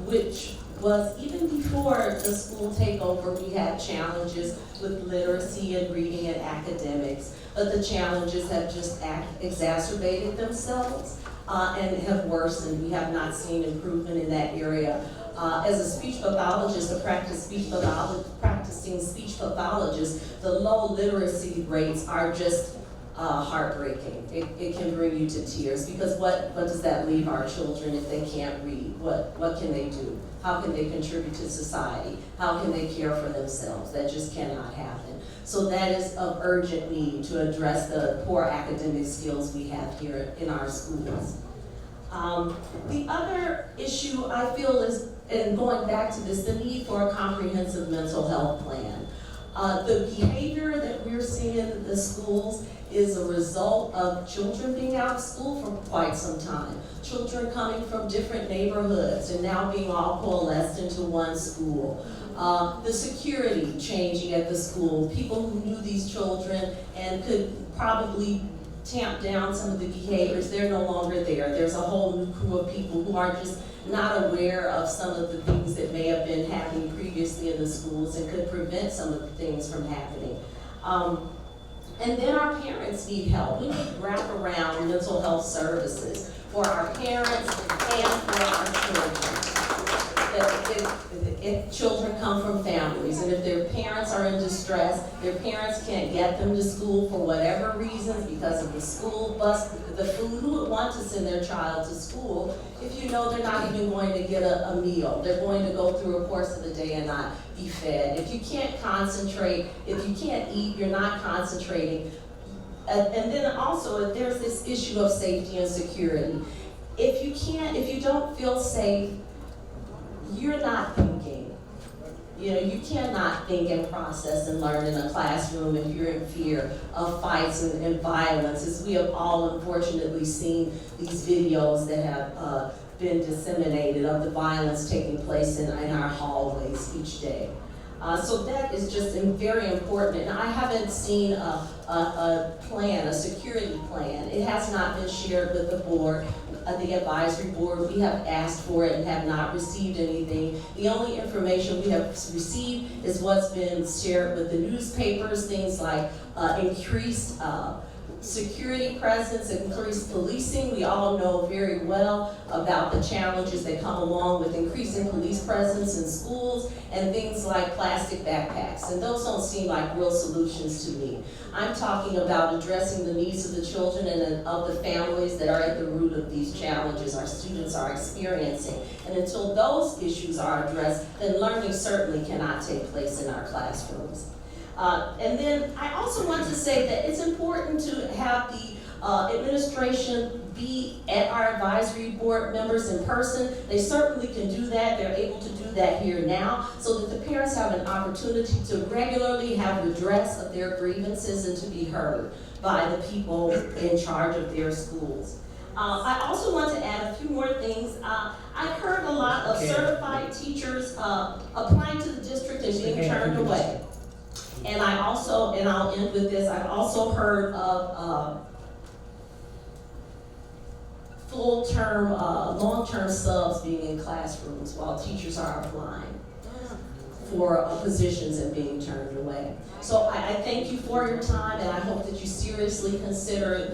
which was even before the school takeover, we had challenges with literacy and reading and academics, but the challenges have just exacerbated themselves and have worsened. We have not seen improvement in that area. As a speech pathologist, practicing speech pathologist, the low literacy rates are just heartbreaking. It can bring you to tears, because what does that leave our children if they can't read? What can they do? How can they contribute to society? How can they care for themselves? That just cannot happen. So that is of urgent need to address the poor academic skills we have here in our schools. The other issue I feel is, and going back to this, the need for a comprehensive mental health plan. The behavior that we're seeing in the schools is a result of children being out of school for quite some time. Children coming from different neighborhoods and now being all coalesced into one school. The security changing at the school. People who knew these children and could probably tamp down some of the behaviors, they're no longer there. There's a whole new crew of people who are just not aware of some of the things that may have been happening previously in the schools and could prevent some of the things from happening. And then our parents need help. We need wraparound mental health services for our parents and for our children. If children come from families, and if their parents are in distress, their parents can't get them to school for whatever reasons, because of the school bus, the food, who would want to send their child to school if you know they're not even going to get a meal? They're going to go through a course of the day and not be fed. If you can't concentrate, if you can't eat, you're not concentrating. And then also, there's this issue of safety and security. If you don't feel safe, you're not thinking. You know, you cannot think and process and learn in a classroom if you're in fear of fights and violence, as we have all unfortunately seen these videos that have been disseminated of the violence taking place in our hallways each day. So that is just very important. And I haven't seen a plan, a security plan. It has not been shared with the board. the advisory board. We have asked for it and have not received anything. The only information we have received is what's been shared with the newspapers, things like increased security presence, increased policing. We all know very well about the challenges that come along with increasing police presence in schools and things like plastic backpacks. And those don't seem like real solutions to me. I'm talking about addressing the needs of the children and of the families that are at the root of these challenges our students are experiencing. And until those issues are addressed, then learning certainly cannot take place in our classrooms. And then I also want to say that it's important to have the administration be at our advisory board members in person. They certainly can do that. They're able to do that here now, so that the parents have an opportunity to regularly have redress of their grievances and to be heard by the people in charge of their schools. I also want to add a few more things. I've heard a lot of certified teachers applying to the district and being turned away. And I also, and I'll end with this, I've also heard of full-term, long-term subs being in classrooms while teachers are applying for positions and being turned away. So I thank you for your time, and I hope that you seriously consider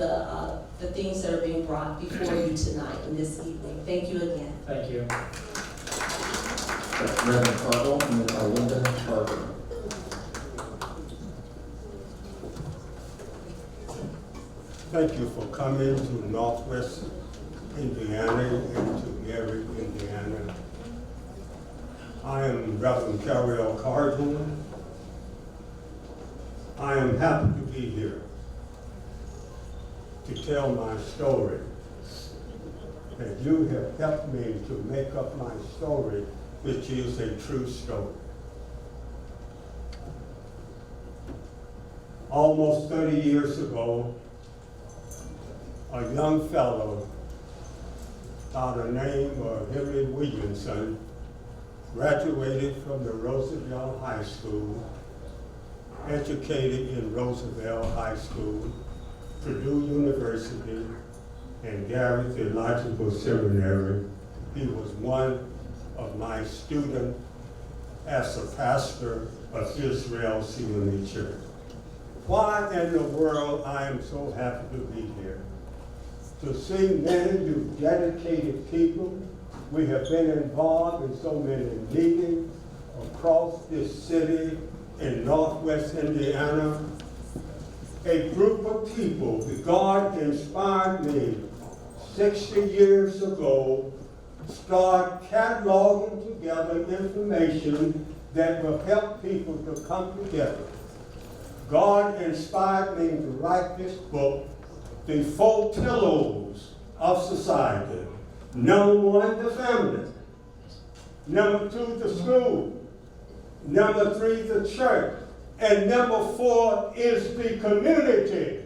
the things that are being brought before you tonight and this evening. Thank you again. Thank you. Reverend Cargill and then Arlinda Carter. Thank you for coming to Northwest Indiana and to Gary, Indiana. I am Reverend Carriel Cardinal. I am happy to be here to tell my story. And you have helped me to make up my story, which is a true story. Almost 30 years ago, a young fellow by the name of Henry Williamson graduated from the Roosevelt High School, educated in Roosevelt High School, Purdue University, and Gary Theological Seminary. He was one of my students as a pastor of Israel CME Church. Why in the world I am so happy to be here? To see many you dedicated people. We have been involved in so many meetings across this city in Northwest Indiana. A group of people that God inspired me 60 years ago start cataloging together information that will help people to come together. God inspired me to write this book, The 4 Pillars of Society. Number 1, the family. Number 2, the school. Number 3, the church. And number 4 is the community.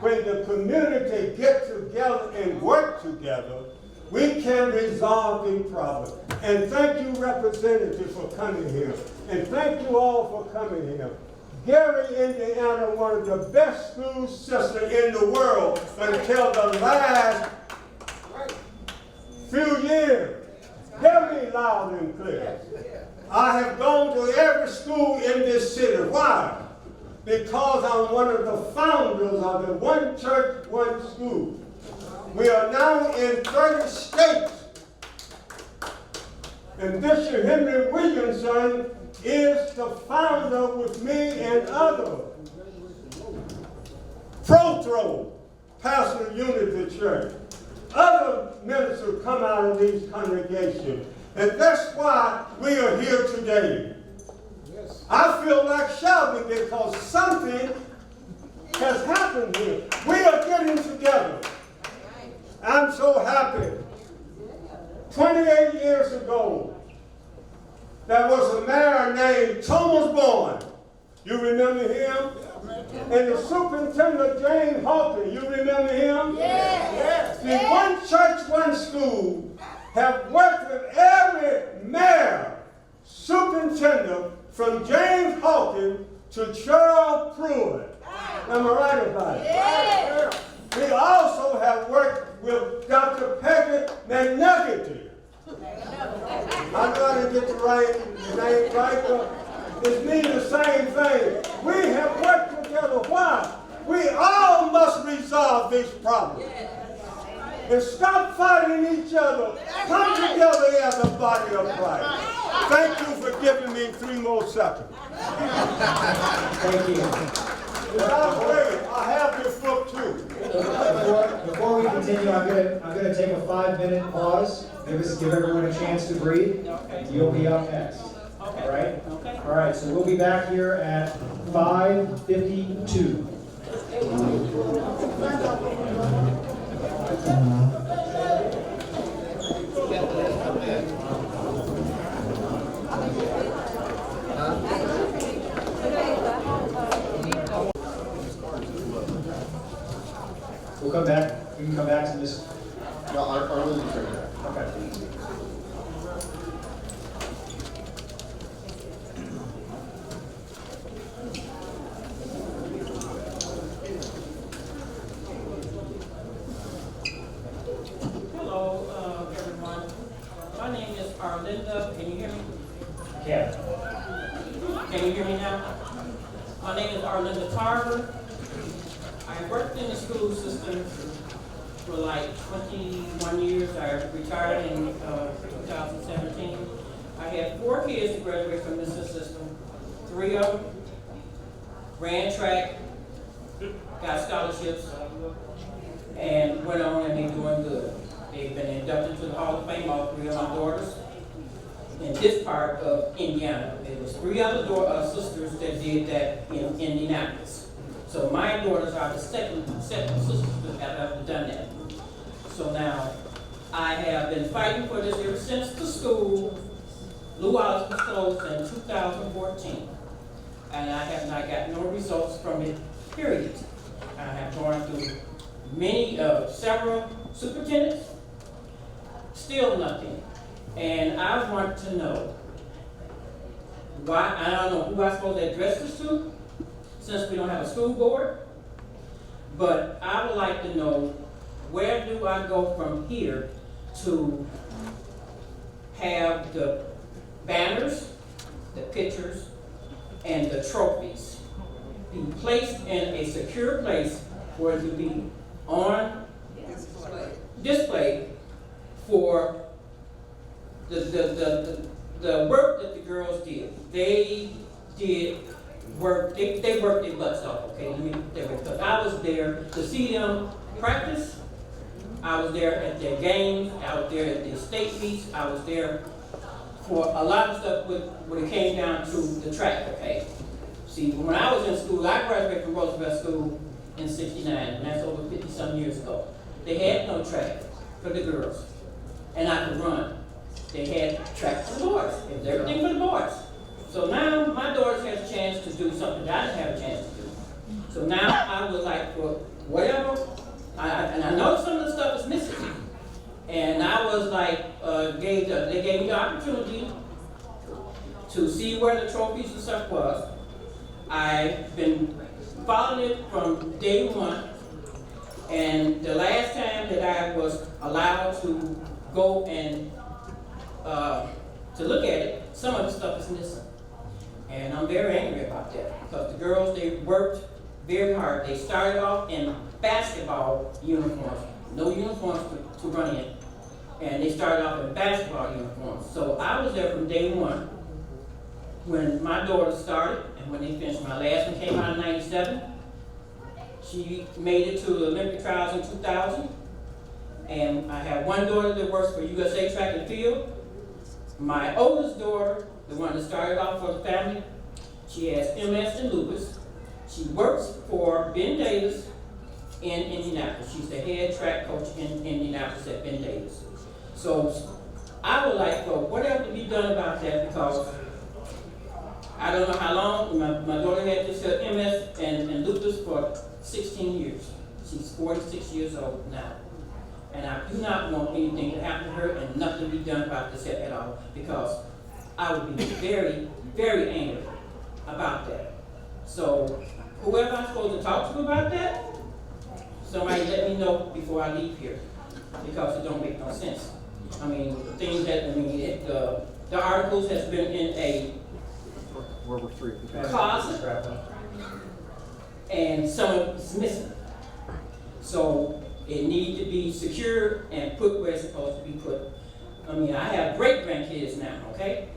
When the community get together and work together, we can resolve the problem. And thank you, representative, for coming here. And thank you all for coming here. Gary, Indiana, one of the best school systems in the world until the last few years. Hear me loud and clear. I have gone to every school in this city. Why? Because I'm one of the founders of the One Church, One School. We are now in 30 states. And Bishop Henry Williamson is the founder with me and others. Protro, pastor of Unity Church. Other ministers come out of these congregations. And that's why we are here today. I feel like shouting because something has happened here. We are getting together. I'm so happy. 28 years ago, there was a mayor named Thomas Bourne. You remember him? And the superintendent, James Hawkins. You remember him? Yes. The One Church, One School have worked with every mayor, superintendent, from James Hawkins to Charles Pruitt. Am I right about it? Yeah. We also have worked with Dr. Peggy McNuggety. I know I didn't get the name right, but it means the same thing. We have worked together. Why? We all must resolve these problems. And stop fighting each other. Come together as a body of Christ. Thank you for giving me 3 more seconds. Thank you. By the way, I have this book too. Before we continue, I'm gonna take a 5-minute pause. Give everyone a chance to breathe. You'll be up next. All right? All right, so we'll be back here at 5:52. We'll come back. We can come back to this. No, our losing train. Okay. Hello, everyone. My name is Arlinda. Can you hear me? Yeah. Can you hear me now? My name is Arlinda Tarver. I worked in the school system for like 21 years. I retired in 2017. I had 4 kids to graduate from this system. 3 of them ran track, got scholarships, and went on and they're doing good. They've been inducted to the Hall of Fame, all 3 of my daughters. In this part of Indiana, there was 3 other sisters that did that in Indianapolis. So my daughters are the second sisters that have ever done that. So now, I have been fighting for this ever since the school, Blue Wallace was closed in 2014. And I have not got no results from it, period. I have gone through several superintendents, still nothing. And I want to know why, I don't know who I'm supposed to address this to, since we don't have a school board, but I would like to know, where do I go from here to have the banners, the pictures, and the trophies be placed in a secure place where it will be on display for the work that the girls did. They did work, they worked their butts off, okay? Because I was there to see them practice. I was there at their games. I was there at their state meets. I was there for a lot of stuff when it came down to the track, okay? See, when I was in school, I graduated from Roosevelt School in '69, and that's over 50-some years ago. They had no track for the girls, and I could run. They had track for the boys. It was everything for the boys. So now my daughters have a chance to do something that I didn't have a chance to do. So now I would like for whatever, and I know some of the stuff is missing. And I was like, they gave me the opportunity to see where the trophies and stuff was. I've been following it from day one. And the last time that I was allowed to go and to look at it, some of the stuff is missing. And I'm very angry about that, because the girls, they worked very hard. They started off in basketball uniforms, no uniforms to run in. And they started off in basketball uniforms. So I was there from day one when my daughter started, and when they finished. My last one came out in '97. She made it to the Olympic trials in 2000. And I have one daughter that works for USA Track and Field. My oldest daughter, the one that started off for the family, she has MS and lupus. She works for Ben Davis in Indianapolis. She's the head track coach in Indianapolis at Ben Davis. So I would like for whatever to be done about that, because I don't know how long, my daughter had this MS and lupus for 16 years. She's 46 years old now. And I do not want anything to happen to her and nothing to be done about this at all, because I would be very, very angry about that. So whoever I'm supposed to talk to about that, somebody let me know before I leave here. because it don't make no sense. I mean, the things that, the articles has been in a World War III. closet, and some of it's missing. So it needs to be secured and put where it's supposed to be put. I mean, I have great grandkids now, okay?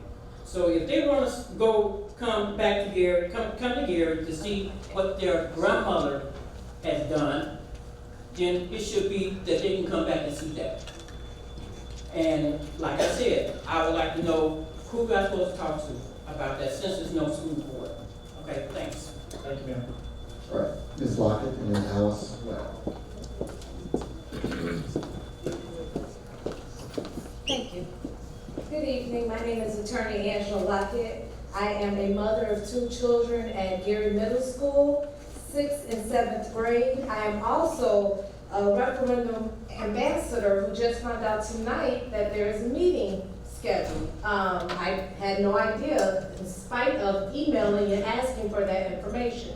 So if they want to come back to Gary, come to Gary to see what their grandmother has done, then it should be that they can come back and see that. And like I said, I would like to know who I'm supposed to talk to about that, since there's no school board. Okay, thanks. Thank you, ma'am. All right, Ms. Lockett and then Alice Well. Thank you. Good evening. My name is Attorney Angela Lockett. I am a mother of 2 children at Gary Middle School, 6th and 7th grade. I am also a referendum ambassador who just found out tonight that there is a meeting scheduled. I had no idea, in spite of emailing and asking for that information.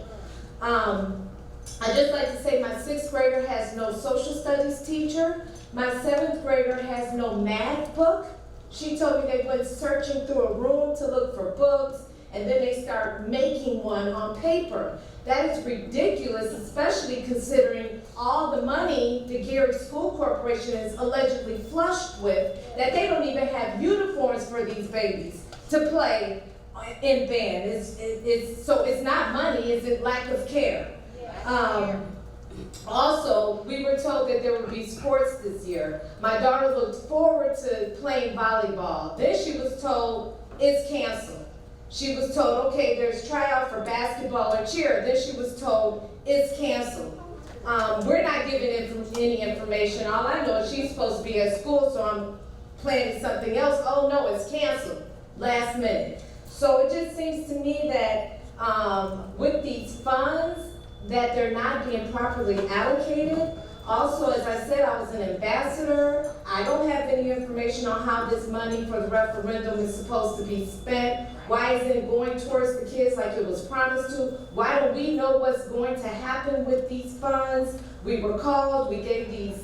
I'd just like to say my 6th grader has no social studies teacher. My 7th grader has no math book. She told me they went searching through a room to look for books, and then they start making one on paper. That is ridiculous, especially considering all the money the Gary School Corporation is allegedly flushed with, that they don't even have uniforms for these babies to play in band. So it's not money, it's lack of care. Also, we were told that there would be sports this year. My daughter looked forward to playing volleyball. Then she was told it's canceled. She was told, okay, there's tryout for basketball or cheer. Then she was told it's canceled. We're not given any information. All I know is she's supposed to be at school, so I'm planning something else. Oh no, it's canceled, last minute. So it just seems to me that with these funds, that they're not being properly allocated. Also, as I said, I was an ambassador. I don't have any information on how this money for the referendum is supposed to be spent. Why isn't it going towards the kids like it was promised to? Why don't we know what's going to happen with these funds? We were called, we gave these,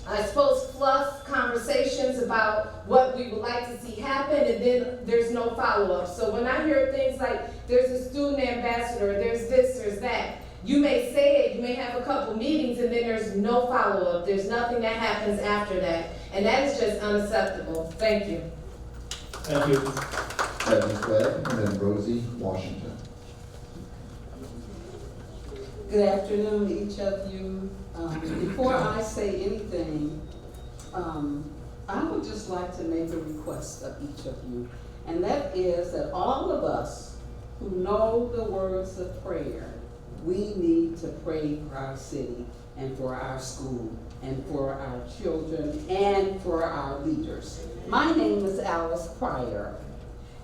I suppose, fluff conversations about what we would like to see happen, and then there's no follow-up. So when I hear things like there's a student ambassador, there's this, there's that, you may say it, you may have a couple meetings, and then there's no follow-up. There's nothing that happens after that, and that is just unacceptable. Thank you. Thank you. All right, Ms. Webb, and then Rosie Washington. Good afternoon, each of you. Before I say anything, I would just like to make a request of each of you, and that is that all of us who know the words of prayer, we need to pray for our city and for our school and for our children and for our leaders. My name is Alice Pryor,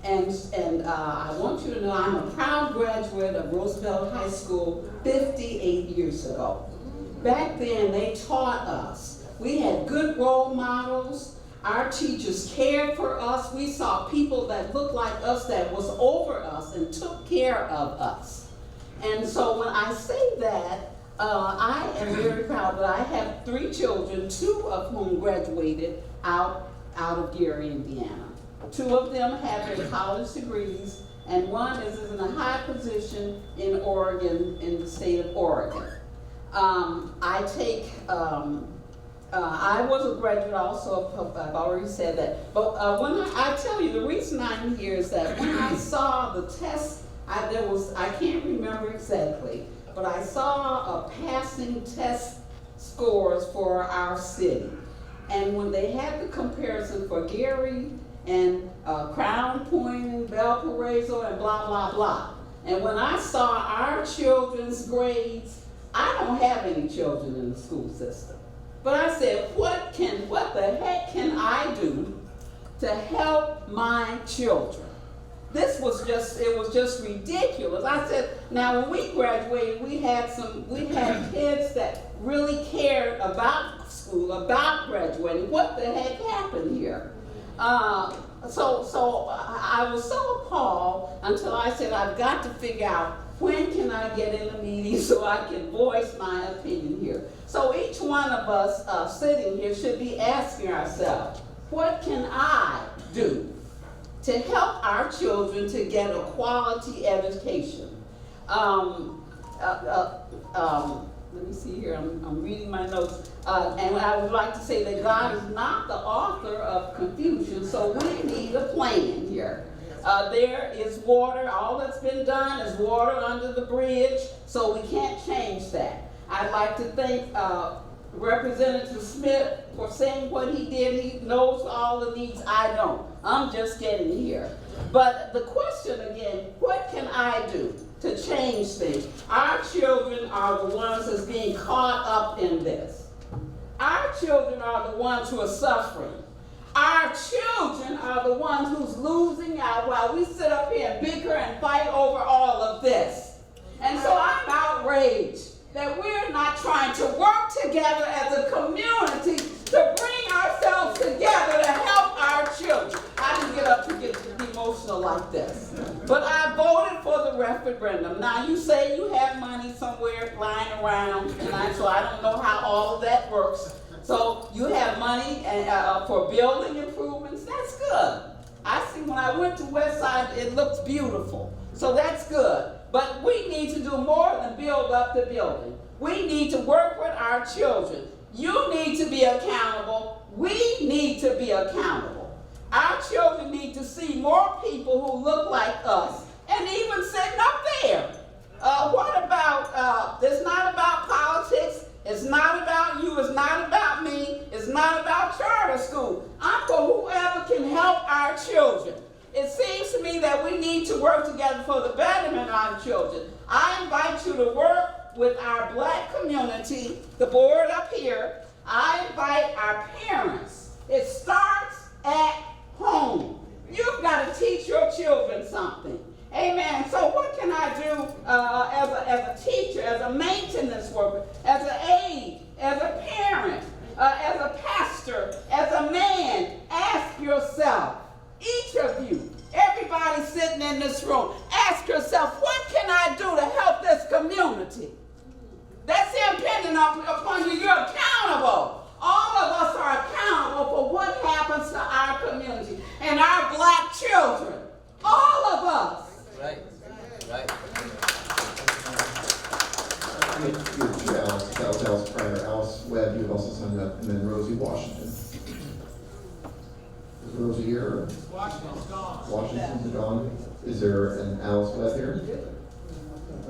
and I want you to know I'm a proud graduate of Roosevelt High School 58 years ago. Back then, they taught us. We had good role models. Our teachers cared for us. We saw people that looked like us, that was over us and took care of us. And so when I say that, I am very proud that I have 3 children, 2 of whom graduated out of Gary, Indiana. 2 of them have their college degrees, and one is in a high position in Oregon, in the state of Oregon. I was a graduate also of, I've already said that, but when I tell you, the reason I'm here is that when I saw the test, I can't remember exactly, but I saw a passing test scores for our city. And when they had the comparison for Gary and Crown Point and Valparaiso and blah, blah, blah. And when I saw our children's grades, I don't have any children in the school system. But I said, what the heck can I do to help my children? It was just ridiculous. I said, now when we graduated, we had kids that really cared about school, about graduating. What the heck happened here? So I was so appalled until I said, I've got to figure out When can I get in the meeting so I can voice my opinion here? So each one of us sitting here should be asking ourselves, what can I do to help our children to get a quality education? Let me see here, I'm reading my notes. And I would like to say that God is not the author of confusion, so we need a plan here. There is water, all that's been done is water under the bridge, so we can't change that. I'd like to thank Representative Smith for saying what he did. He knows all the needs. I don't. I'm just getting here. But the question again, what can I do to change things? Our children are the ones that's being caught up in this. Our children are the ones who are suffering. Our children are the ones who's losing out while we sit up here and bicker and fight over all of this. And so I'm outraged that we're not trying to work together as a community to bring ourselves together to help our children. I didn't get up to get emotional like this. But I voted for the referendum. Now you say you have money somewhere lying around, and so I don't know how all of that works. So you have money for building improvements, that's good. I see when I went to West Side, it looks beautiful. So that's good. But we need to do more than build up the building. We need to work with our children. You need to be accountable. We need to be accountable. Our children need to see more people who look like us, and even sitting up there. What about, it's not about politics, it's not about you, it's not about me, it's not about charter school. I'm for whoever can help our children. It seems to me that we need to work together for the betterment of our children. I invite you to work with our Black community, the board up here. I invite our parents. It starts at home. You've got to teach your children something. Amen. So what can I do as a teacher, as a maintenance worker, as an aide, as a parent, as a pastor, as a man? Ask yourself, each of you, everybody sitting in this room, ask yourself, what can I do to help this community? That's impending upon you. You're accountable. All of us are accountable for what happens to our community and our Black children. All of us. Right. Two Alice, that was Alice Pryor. Alice Webb, you had also signed up, and then Rosie Washington. Is Rosie here? Washington's gone. Washington's gone. Is there an Alice Webb here?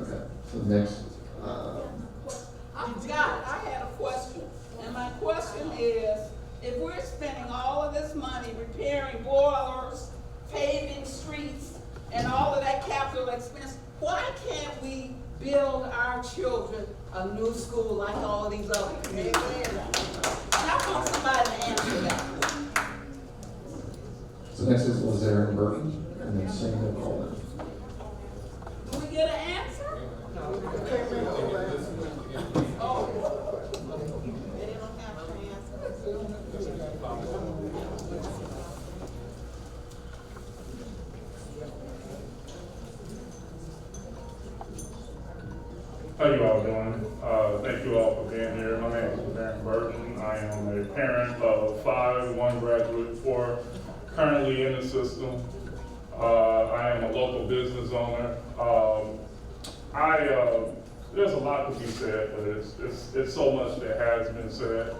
Okay, so next, I forgot, I had a question. And my question is, if we're spending all of this money repairing boilers, paving streets, and all of that capital expense, why can't we build our children a new school like all of these other communities? And I want somebody to answer that. so next is Lazare and Burton, and then Samuel Coleman. Do we get an answer? How you all doing? Thank you all for being here. My name is Darren Burton. I am a parent of 5, 1 graduate, 4 currently in the system. I am a local business owner. There's a lot to be said, but it's so much that has been said.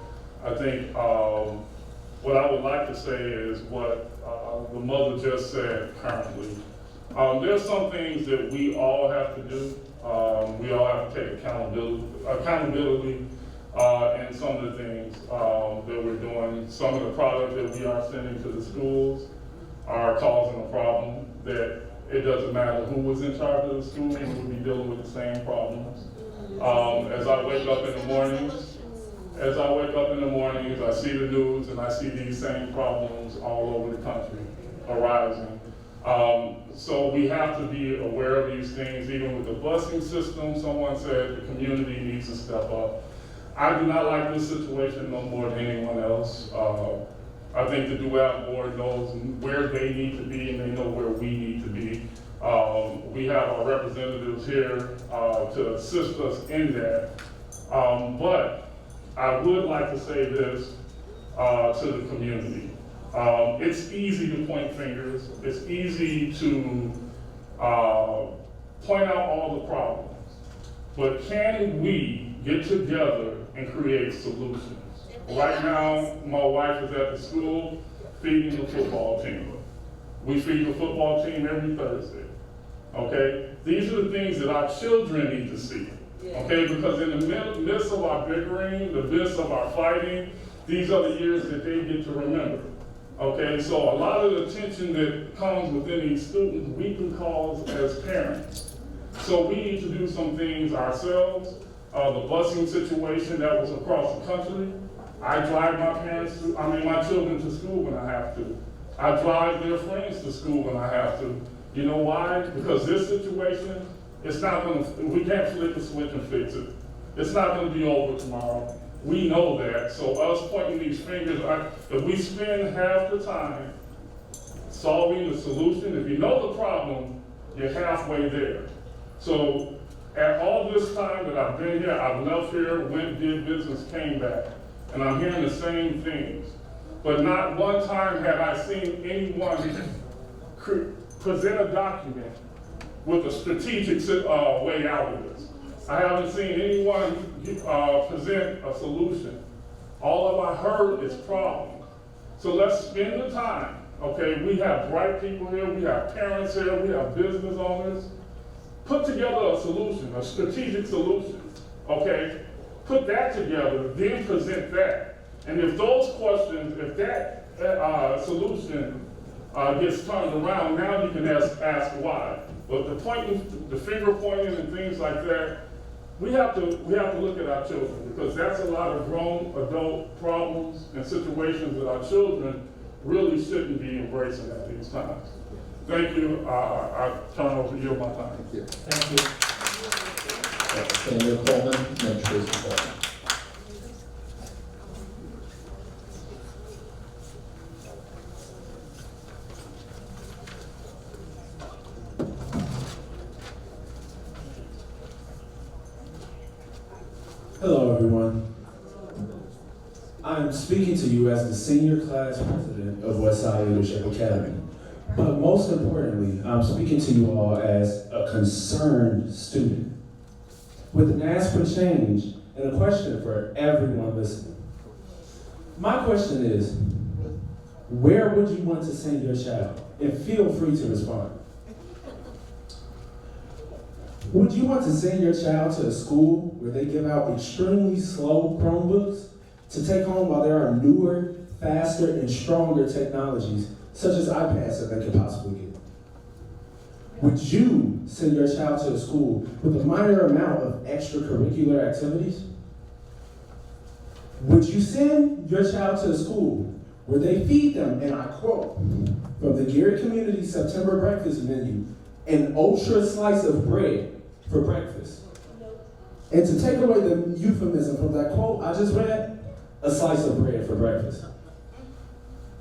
I think what I would like to say is what the mother just said currently. There's some things that we all have to do. We all have to take accountability in some of the things that we're doing. Some of the products that we are sending to the schools are causing a problem that it doesn't matter who was in charge of the school, we would be dealing with the same problems. As I wake up in the mornings, I see the news and I see these same problems all over the country arising. So we have to be aware of these things. Even with the busing system, someone said the community needs to step up. I do not like this situation no more than anyone else. I think the DUAB board knows where they need to be and they know where we need to be. We have our representatives here to assist us in that. But I would like to say this to the community. It's easy to point fingers. It's easy to point out all the problems. But can we get together and create solutions? Right now, my wife is at the school feeding the football team. We feed the football team every Thursday. Okay? These are the things that our children need to see. Okay? Because in the midst of our bickering, the midst of our fighting, these are the years that they get to remember. Okay? So a lot of the tension that comes within these students, we can cause as parents. So we need to do some things ourselves. The busing situation that was across the country, I drive my children to school when I have to. I drive their friends to school when I have to. You know why? Because this situation, we can't flip the switch and fix it. It's not gonna be over tomorrow. We know that, so us pointing these fingers, if we spend half the time solving the solution, if you know the problem, you're halfway there. So at all this time that I've been here, I've left here, went, did business, came back, and I'm hearing the same things. But not one time have I seen anyone present a document with a strategic way out of this. I haven't seen anyone present a solution. All I heard is problems. So let's spend the time, okay? We have bright people here, we have parents here, we have business owners. Put together a solution, a strategic solution, okay? Put that together, then present that. And if those questions, if that solution gets turned around, now you can ask why. But the finger pointing and things like that, we have to look at our children, because that's a lot of grown adult problems and situations that our children really shouldn't be embracing at these times. Thank you. I turn over to you my time. Thank you. Thank you. Senator Coleman, then Tracy Coleman. Hello, everyone. I'm speaking to you as the senior class president of Westside Leadership Academy. But most importantly, I'm speaking to you all as a concerned student with an ask for change and a question for everyone listening. My question is, where would you want to send your child? And feel free to respond. Would you want to send your child to a school where they give out extremely slow Chromebooks to take home while there are newer, faster, and stronger technologies such as iPads that they could possibly get? Would you send your child to a school with a minor amount of extracurricular activities? Would you send your child to a school where they feed them, and I quote, from the Gary Community September breakfast menu, an ultra slice of bread for breakfast? And to take away the euphemism from that quote I just read, a slice of bread for breakfast.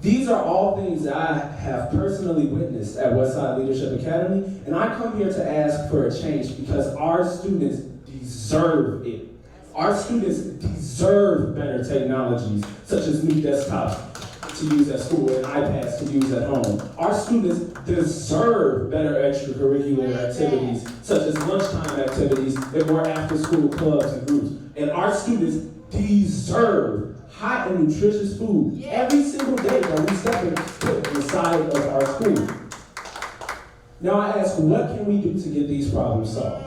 These are all things that I have personally witnessed at Westside Leadership Academy, and I come here to ask for a change because our students deserve it. Our students deserve better technologies, such as new desktops to use at school and iPads to use at home. Our students deserve better extracurricular activities, such as lunchtime activities and more after-school clubs and groups. And our students deserve hot and nutritious food every single day that we step foot inside of our school. Now I ask, what can we do to get these problems solved?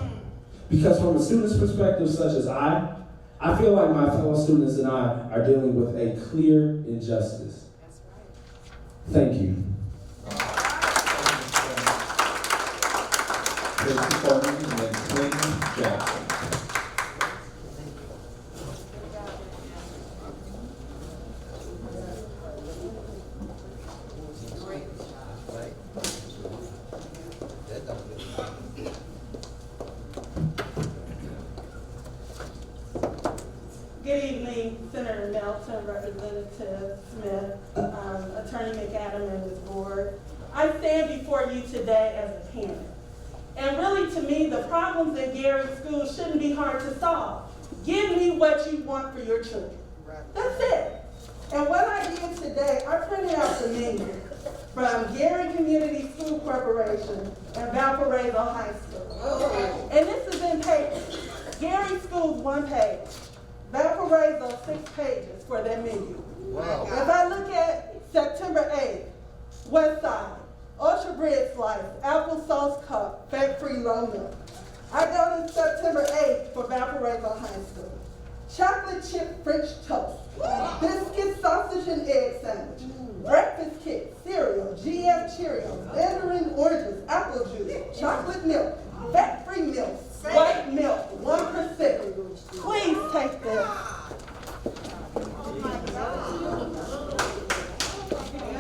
Because from a student's perspective such as I feel like my fellow students and I are dealing with a clear injustice. Thank you. Tracy Coleman, and then Quinn Jackson. Good evening, Senator Melton, Representative Smith, Attorney McAdam, and the board. I stand before you today as a parent. And really, to me, the problems in Gary schools shouldn't be hard to solve. Give me what you want for your children. That's it. And what I did today, I printed out the menu from Gary Community School Corporation and Valparaiso High School. And this is in pages. Gary Schools 1 page. Valparaiso 6 pages for their menu. Wow. If I look at September 8th, West Side, ultra bread slice, applesauce cup, fat-free low milk. I go to September 8th for Valparaiso High School. Chocolate chip French toast, biscuit, sausage, and egg sandwich, breakfast kit, cereal, GF Cheerios, mandarin oranges, apple juice, chocolate milk, fat-free milk, white milk, 1%. Please take this.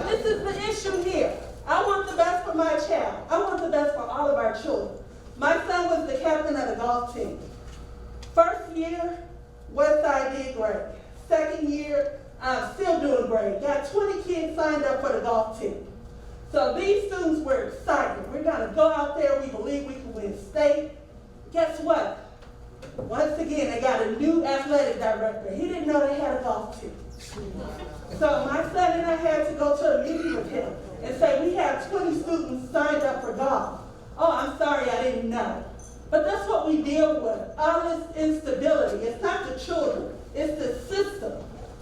This is the issue here. I want the best for my child. I want the best for all of our children. My son was the captain of the golf team. First year, Westside did great. Second year, I'm still doing great. Got 20 kids signed up for the golf team. So these students were excited. We're gonna go out there, we believe we can win state. Guess what? Once again, they got a new athletic director. He didn't know they had a golf team. So my son and I had to go to a meeting with him and say, we have 20 students signed up for golf. Oh, I'm sorry, I didn't know. But that's what we deal with, all this instability. It's not the children, it's the system.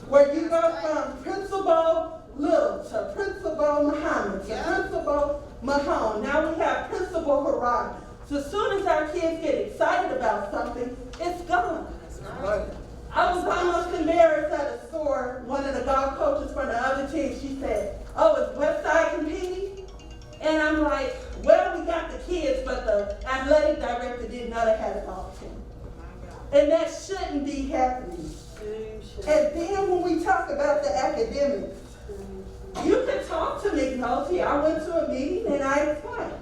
Where you go from Principal Little to Principal Muhammad to Principal Mahone. Now we have Principal Harad. So as soon as our kids get excited about something, it's gone. I was almost embarrassed at a store. One of the golf coaches from the other team, she said, oh, is Westside competing? And I'm like, well, we got the kids, but the athletic director didn't know they had a golf team. And that shouldn't be happening. And then when we talk about the academics, you can talk to McNulty. I went to a meeting and I explained.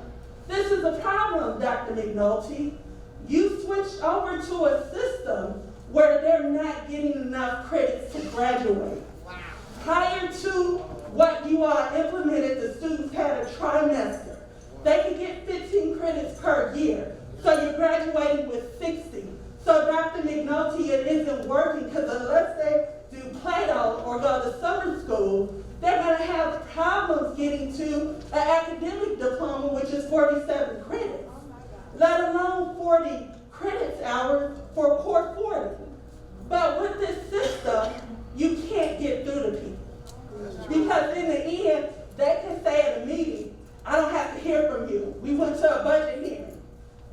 This is a problem, Dr. McNulty. You switched over to a system where they're not getting enough credits to graduate. Wow. Prior to what you all implemented, the students had a trimester. They could get 15 credits per year. So you're graduating with 60. So Dr. McNulty, it isn't working because unless they do Plato or go to summer school, they're going to have problems getting to an academic diploma, which is 47 credits, let alone 40 credits hours for core 40. But with this system, you can't get through to people. Because in the end, they can say at a meeting, I don't have to hear from you. We went to a budget hearing.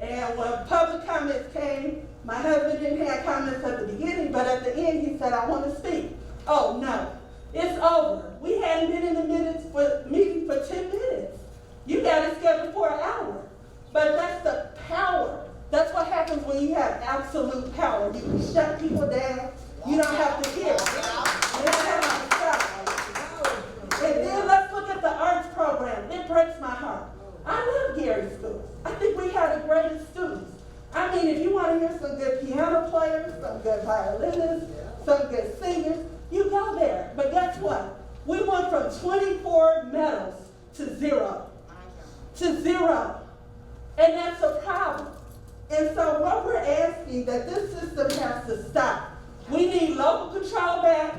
And when public comments came, my husband didn't have comments at the beginning, but at the end he said, I want to speak. Oh, no. It's over. We hadn't been in the meeting for 10 minutes. You got it scheduled for an hour. But that's the power. That's what happens when you have absolute power. You can shut people down. You don't have to hear. You don't have to stop. And then let's look at the arts program. It breaks my heart. I love Gary Schools. I think we have the greatest students. I mean, if you want to hear some good piano players, some good violinists, some good singers, you go there. But guess what? We went from 24 medals to 0. To 0. And that's a problem. And so what we're asking that this system has to stop. We need local control back.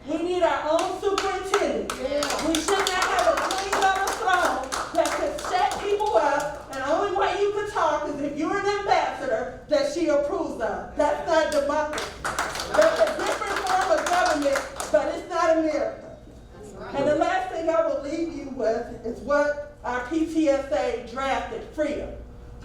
We need our own superintendent. We should not have a queen on the throne that could set people up, and the only way you could talk is if you're an ambassador that she approves of. That's not democracy. There's a different form of government, but it's not America. And the last thing I will leave you with is what our PTSA drafted, freedom.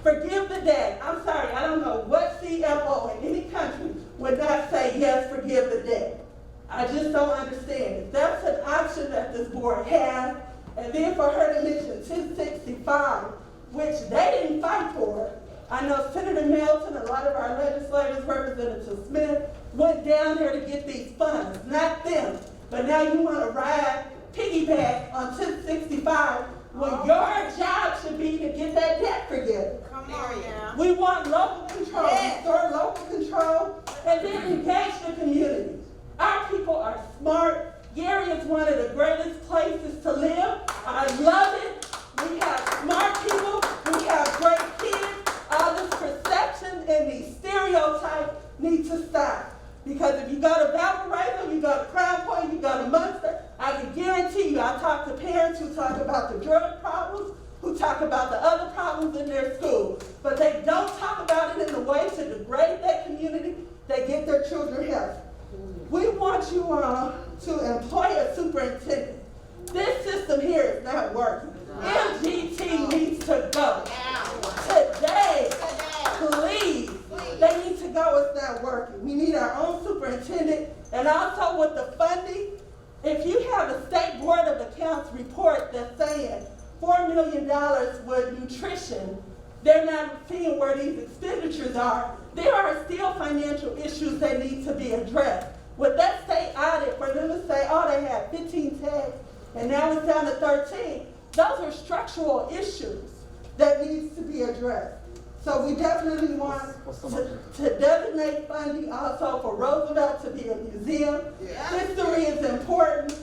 Forgive the debt. I'm sorry, I don't know what CFO in any country would not say, yes, forgive the debt. I just don't understand it. That's an option that this board has. And then for her to mention 1065, which they didn't fight for. I know Senator Melton, a lot of our legislators, Representative Smith, went down there to get these funds, not them. But now you want to ride piggyback on 1065 when your job should be to get that debt forgiven. Come on now. We want local control, restore local control, and then engage the community. Our people are smart. Gary is one of the greatest places to live. I love it. We have smart people. We have great kids. need to stop. Because if you go to Valparaiso, you go to Crown Point, you go to Munster, I can guarantee you, I talk to parents who talk about the drug problems, who talk about the other problems in their school, but they don't talk about it in a way to degrade that community, they get their children help. We want you to employ a superintendent. This system here is not working. MGT needs to go. Today, please. They need to go, it's not working. We need our own superintendent, and also with the funding, if you have a State Board of Accounts report that's saying $4 million with nutrition, they're not seeing where these expenditures are. There are still financial issues that need to be addressed. With that state audit, for them to say, oh, they had 15 tags, and now it's down to 13, those are structural issues that needs to be addressed. So we definitely want to designate funding also for Roosevelt to be a museum. History is important,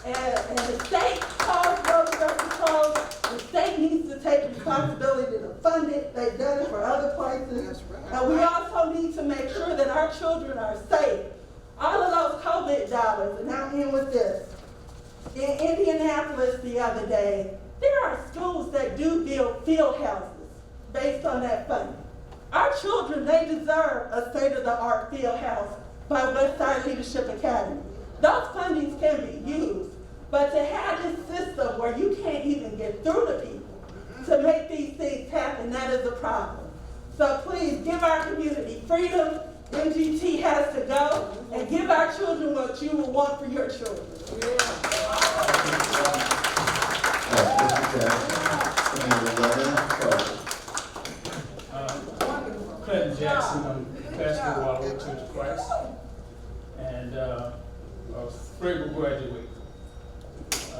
and the state calls Roosevelt control. The state needs to take responsibility to fund it. They've done it for other places. And we also need to make sure that our children are safe. All of those COVID dollars, and I'll end with this. In Indianapolis the other day, there are schools that do build field houses based on that funding. Our children, they deserve a state-of-the-art field house by Westside Leadership Academy. Those fundings can be used, but to have this system where you can't even get through to people to make these things happen, that is a problem. So please give our community freedom. MGT has to go, and give our children what you would want for your children. Clinton Jackson, I'm pastor of Waterloo Church of Christ, and a Fragrant graduate. I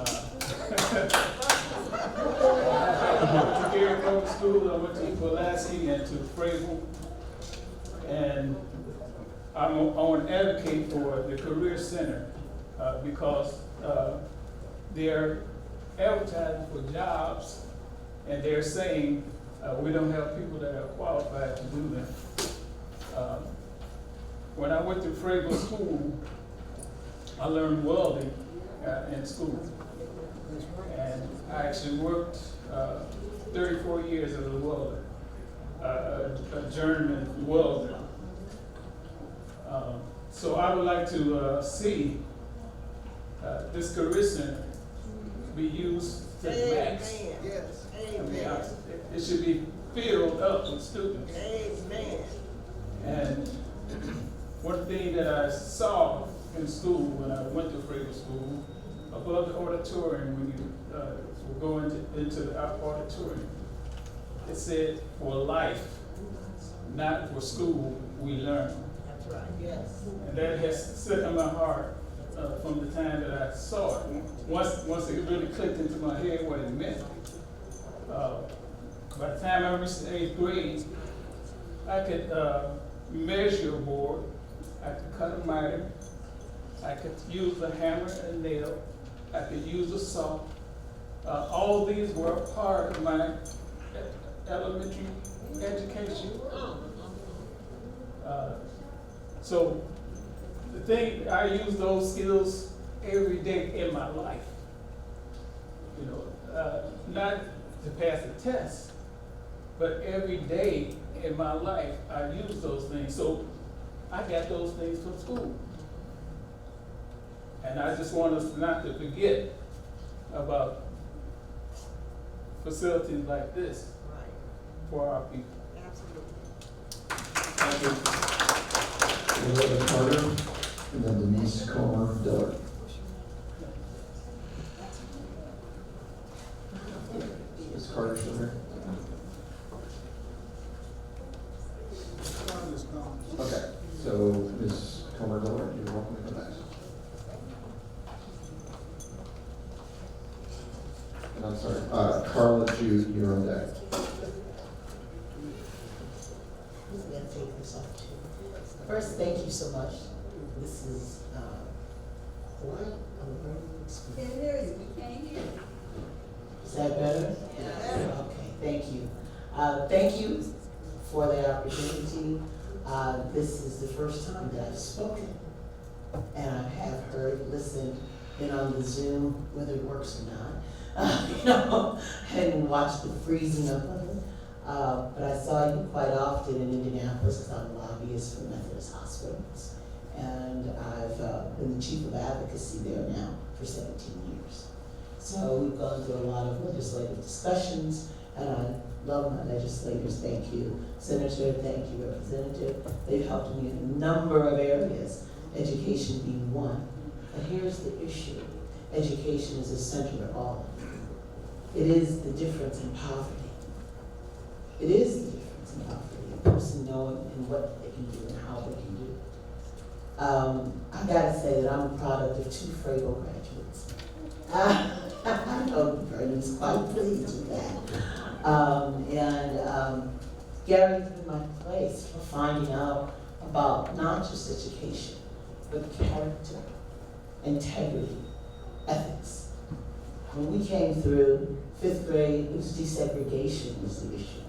went to Gary Public School, I went to Pulaski and to Fragrant, and I'm an advocate for the Career Center because they're advertising for jobs, and they're saying we don't have people that are qualified to do them. When I went to Fragrant School, I learned welding in school. And I actually worked 34 years as a welder, a journeyman welder. So I would like to see this career center be used to the max. Yes. I mean, it should be filled up with students. Amen. And one thing that I saw in school when I went to Fragrant School, above the auditorium, when you were going into the auditorium, it said, for life, not for school, we learn. That's right, yes. And that has set in my heart from the time that I saw it. Once it really clicked into my head what it meant. By the time I reached the 8th grade, I could measure a board, I could cut a miter, I could use a hammer and nail, I could use a saw. All these were a part of my elementary education. So the thing, I use those skills every day in my life. You know, not to pass a test, but every day in my life I use those things. So I got those things from school. And I just want us not to forget about facilities like this for our people. Thank you. Elizabeth Carter, and then Denise Comer Dillard. Ms. Carter still here? Okay, so Ms. Comer Dillard, you're welcome to come back. And I'm sorry, Carla Jude, you're on deck. First, thank you so much. This is quite a learning experience. Can't hear you. We can't hear you. Is that better? Yeah. Okay, thank you. Thank you for the opportunity. This is the first time that I've spoken. And I have heard, listened, been on the Zoom, whether it works or not, and watched the freezing up of it. But I saw you quite often in Indianapolis because I'm a lobbyist for Methodist Hospitals. And I've been the chief of advocacy there now for 17 years. So we've gone through a lot of legislative discussions, and I love my legislators. Thank you, Senator. Thank you, Representative. They've helped me in a number of areas, education being one. But here's the issue. Education is essential to all. It is the difference in poverty. It is the difference in poverty. A person knowing and what they can do and how they can do it. I gotta say that I'm a product of 2 Frago graduates. I know Bernie's quite pleased with that. Gary's been my place for finding out about not just education, but character, integrity, ethics. When we came through 5th grade, it was desegregation was the issue.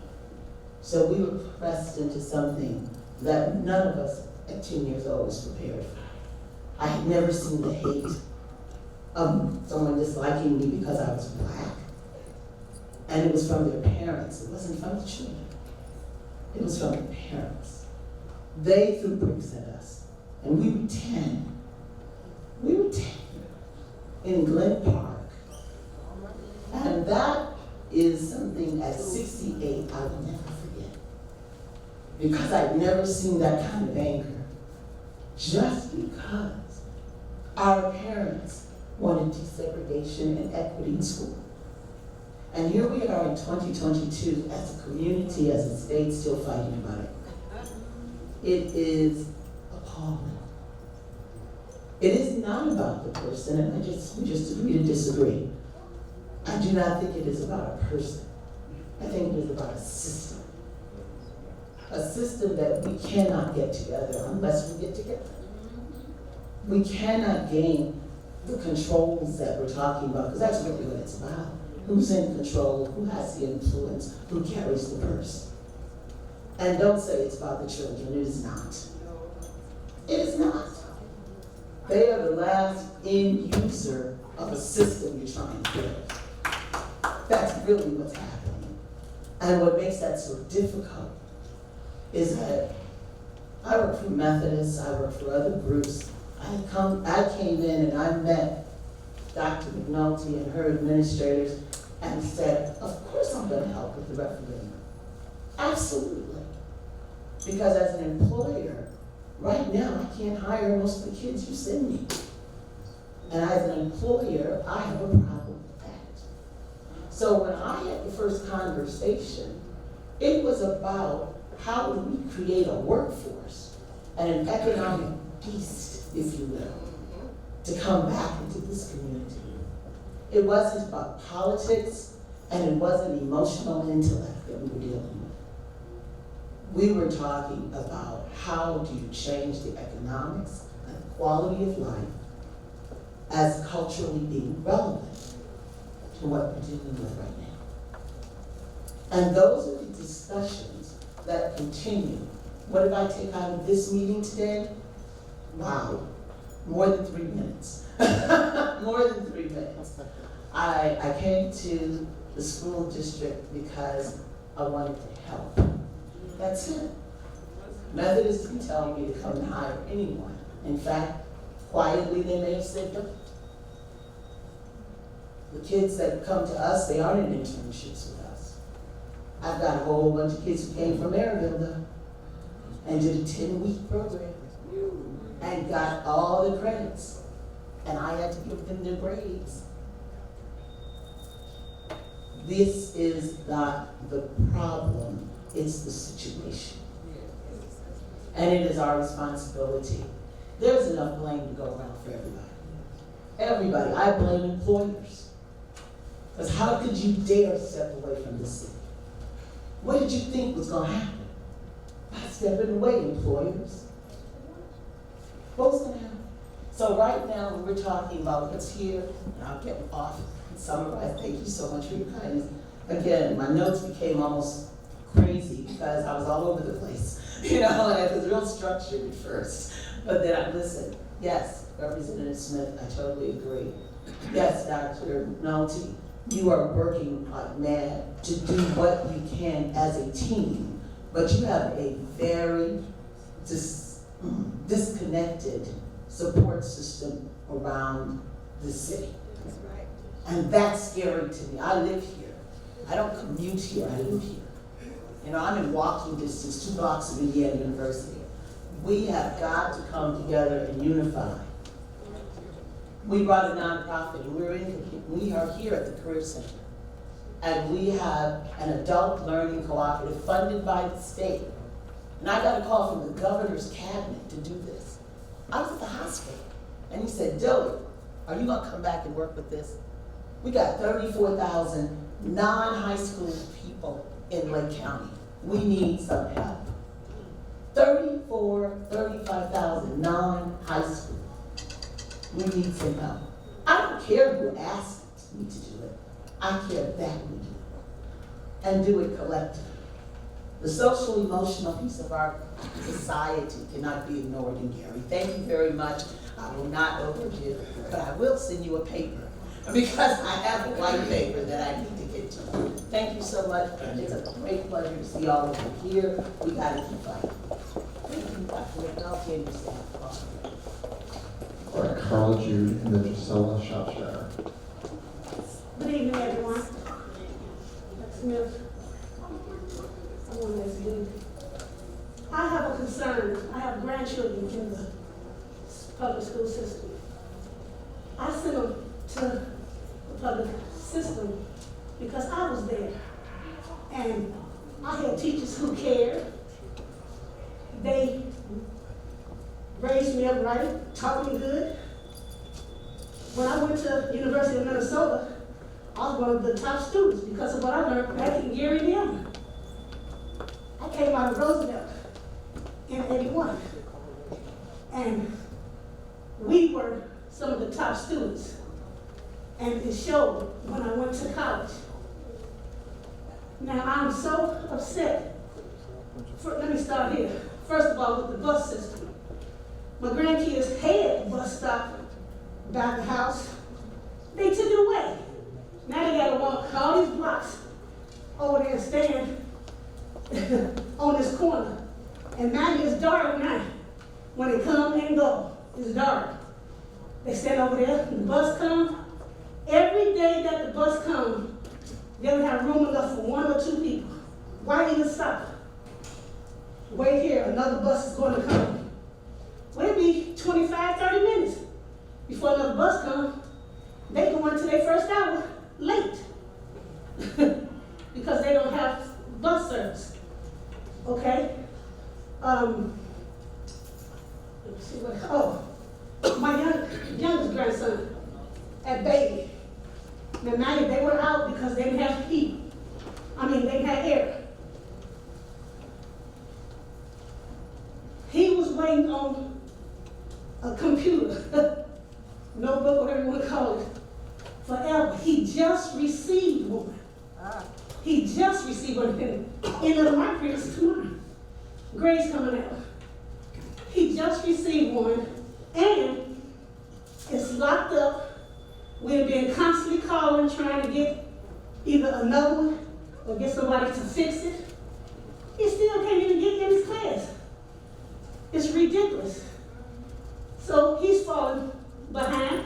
So we were pressed into something that none of us at 10 years old was prepared for. I had never seen the hate of someone disliking me because I was black. And it was from their parents. It wasn't from the children. It was from the parents. They threw bricks at us. And we were 10. We were 10 in Glen Park. And that is something at 68 I will never forget. Because I'd never seen that kind of anger. Just because our parents wanted desegregation and equity in school. And here we are in 2022 as a community, as a state, still fighting about it. It is appalling. It is not about the person, and we just agree to disagree. I do not think it is about a person. I think it is about a system. A system that we cannot get together unless we get together. We cannot gain the controls that we're talking about, because that's really what it's about. Who's in control, who has the influence, who carries the purse. And don't say it's about the children, it is not. It is not. They are the last end user of a system you're trying to build. That's really what's happening. And what makes that so difficult is that I work for Methodists, I work for other groups. I came in and I met Dr. McNulty and her administrators and said, of course I'm going to help with the referendum. Absolutely. Because as an employer, right now I can't hire most of the kids you send me. And as an employer, I have a problem with that. So when I had the first conversation, it was about how do we create a workforce and an economic beast, if you will, to come back into this community. It wasn't about politics, and it wasn't emotional intellect that we were dealing with. We were talking about how do you change the economics and the quality of life as culturally being relevant to what we're dealing with right now. And those are the discussions that continue. What did I take out of this meeting today? Wow, more than 3 minutes. More than 3 minutes. I came to the school district because I wanted to help. That's it. Methodists didn't tell me to come and hire anyone. In fact, quietly they may have said no. The kids that come to us, they aren't in internships with us. I've got a whole bunch of kids who came from Maryville though, and did a 10-week program and got all the credits. And I had to give them their grades. This is not the problem, it's the situation. And it is our responsibility. There's enough blame to go around for everybody. Everybody, I blame employers. Because how could you dare step away from this city? What did you think was going to happen? By stepping away, employers. What was going to happen? So right now, we're talking about what's here, and I'll get off and summarize. Thank you so much for your kindness. Again, my notes became almost crazy because I was all over the place, you know, and it was real structured at first. But then I listened. Yes, Representative Smith, I totally agree. Yes, Dr. Nolte, you are working like mad to do what you can as a team, but you have a very disconnected support system around the city. That's right. And that's scary to me. I live here. I don't commute here, I live here. You know, I'm in walking distance, 2 blocks of Indiana University. We have got to come together and unify. We brought a nonprofit, and we are here at the Career Center. And we have an adult learning cooperative funded by the state. And I got a call from the governor's cabinet to do this. I was at the hospital, and he said, Dilly, are you gonna come back and work with this? We got 34,000 non-high school people in Lake County. We need some help. 35,000 non-high school. We need some help. I don't care who asked me to do it. I care that we do it. And do it collectively. The social emotional piece of our society cannot be ignored in Gary. Thank you very much. I will not overdo, but I will send you a paper because I have a white paper that I need to get to. Thank you so much. It's a great pleasure to see all of you here. We got to keep fighting. Thank you, Dr. Nolte, and your staff. All right, Carla Jude, and then Gisela Shropshire. Good evening, everyone. Dr. Smith, I want to ask you. I have a concern. I have grandchildren in the public school system. I sent them to the public system because I was there. And I had teachers who cared. They raised me up right, taught me good. When I went to University of Minnesota, I was one of the top students because of what I learned back in Gary, Indiana. I came out of Roosevelt in '81. And we were some of the top students. And it showed when I went to college. Now, I'm so upset. Let me start here. First of all, with the bus system. My grandkids had a bus stop by the house. They took it away. Now they gotta walk all these blocks over there and stand on this corner. And now it's dark now. When they come and go, it's dark. They stand over there, the bus comes. Every day that the bus comes, they don't have room enough for 1 or 2 people. Why even stop? Wait here, another bus is going to come. Well, it'll be 25, 30 minutes before another bus comes. They go into their first hour late because they don't have bus service. Okay? Let me see what, my youngest grandson at baby. Now, mind you, they were out because they didn't have heat. They didn't have air. He was waiting on a computer, notebook, whatever you want to call it, forever. He just received one. He just received one. End of my grades tomorrow. Grades coming out. He just received one, and it's locked up. We've been constantly calling, trying to get either another one or get somebody to fix it. He still can't even get in his class. It's ridiculous. So he's falling behind.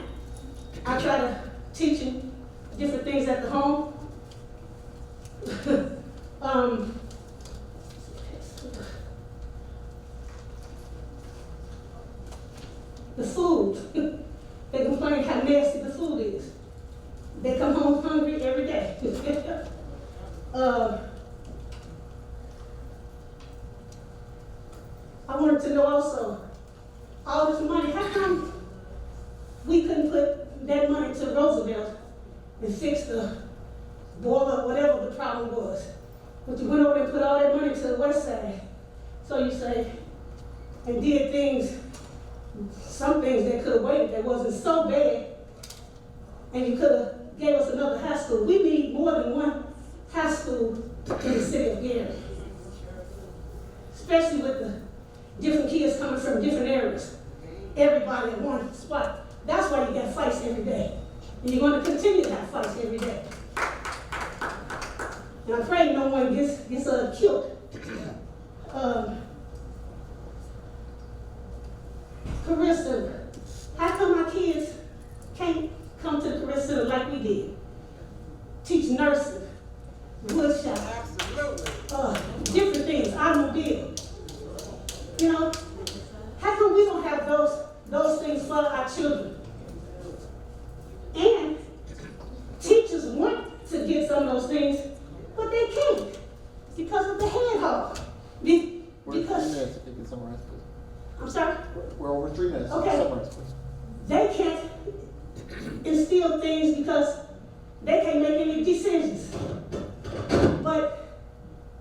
I try to teach him different things at the home. The food. They complain how nasty the food is. They come home hungry every day. I wanted to know also, all this money, how come we couldn't put that money to Roosevelt and fix the boiler, whatever the problem was? But you went over and put all that money to the west side, so you say, and did things, some things that could have waited that wasn't so bad, and you could have gave us another high school. We need more than one high school in the city of Gary. especially with the different kids coming from different areas. Everybody in one spot. That's why you got fights every day. And you're going to continue to have fights every day. And I pray no one gets killed. Career Center. How come my kids can't come to the Career Center like we did? Teach nursing, woodshop, different things, automobile. You know, how come we don't have those things for our children? And teachers want to get some of those things, but they can't because of the handhold. Because I'm sorry? We're over 3 minutes. Okay. Summarize, please. They can't instill things because they can't make any decisions. But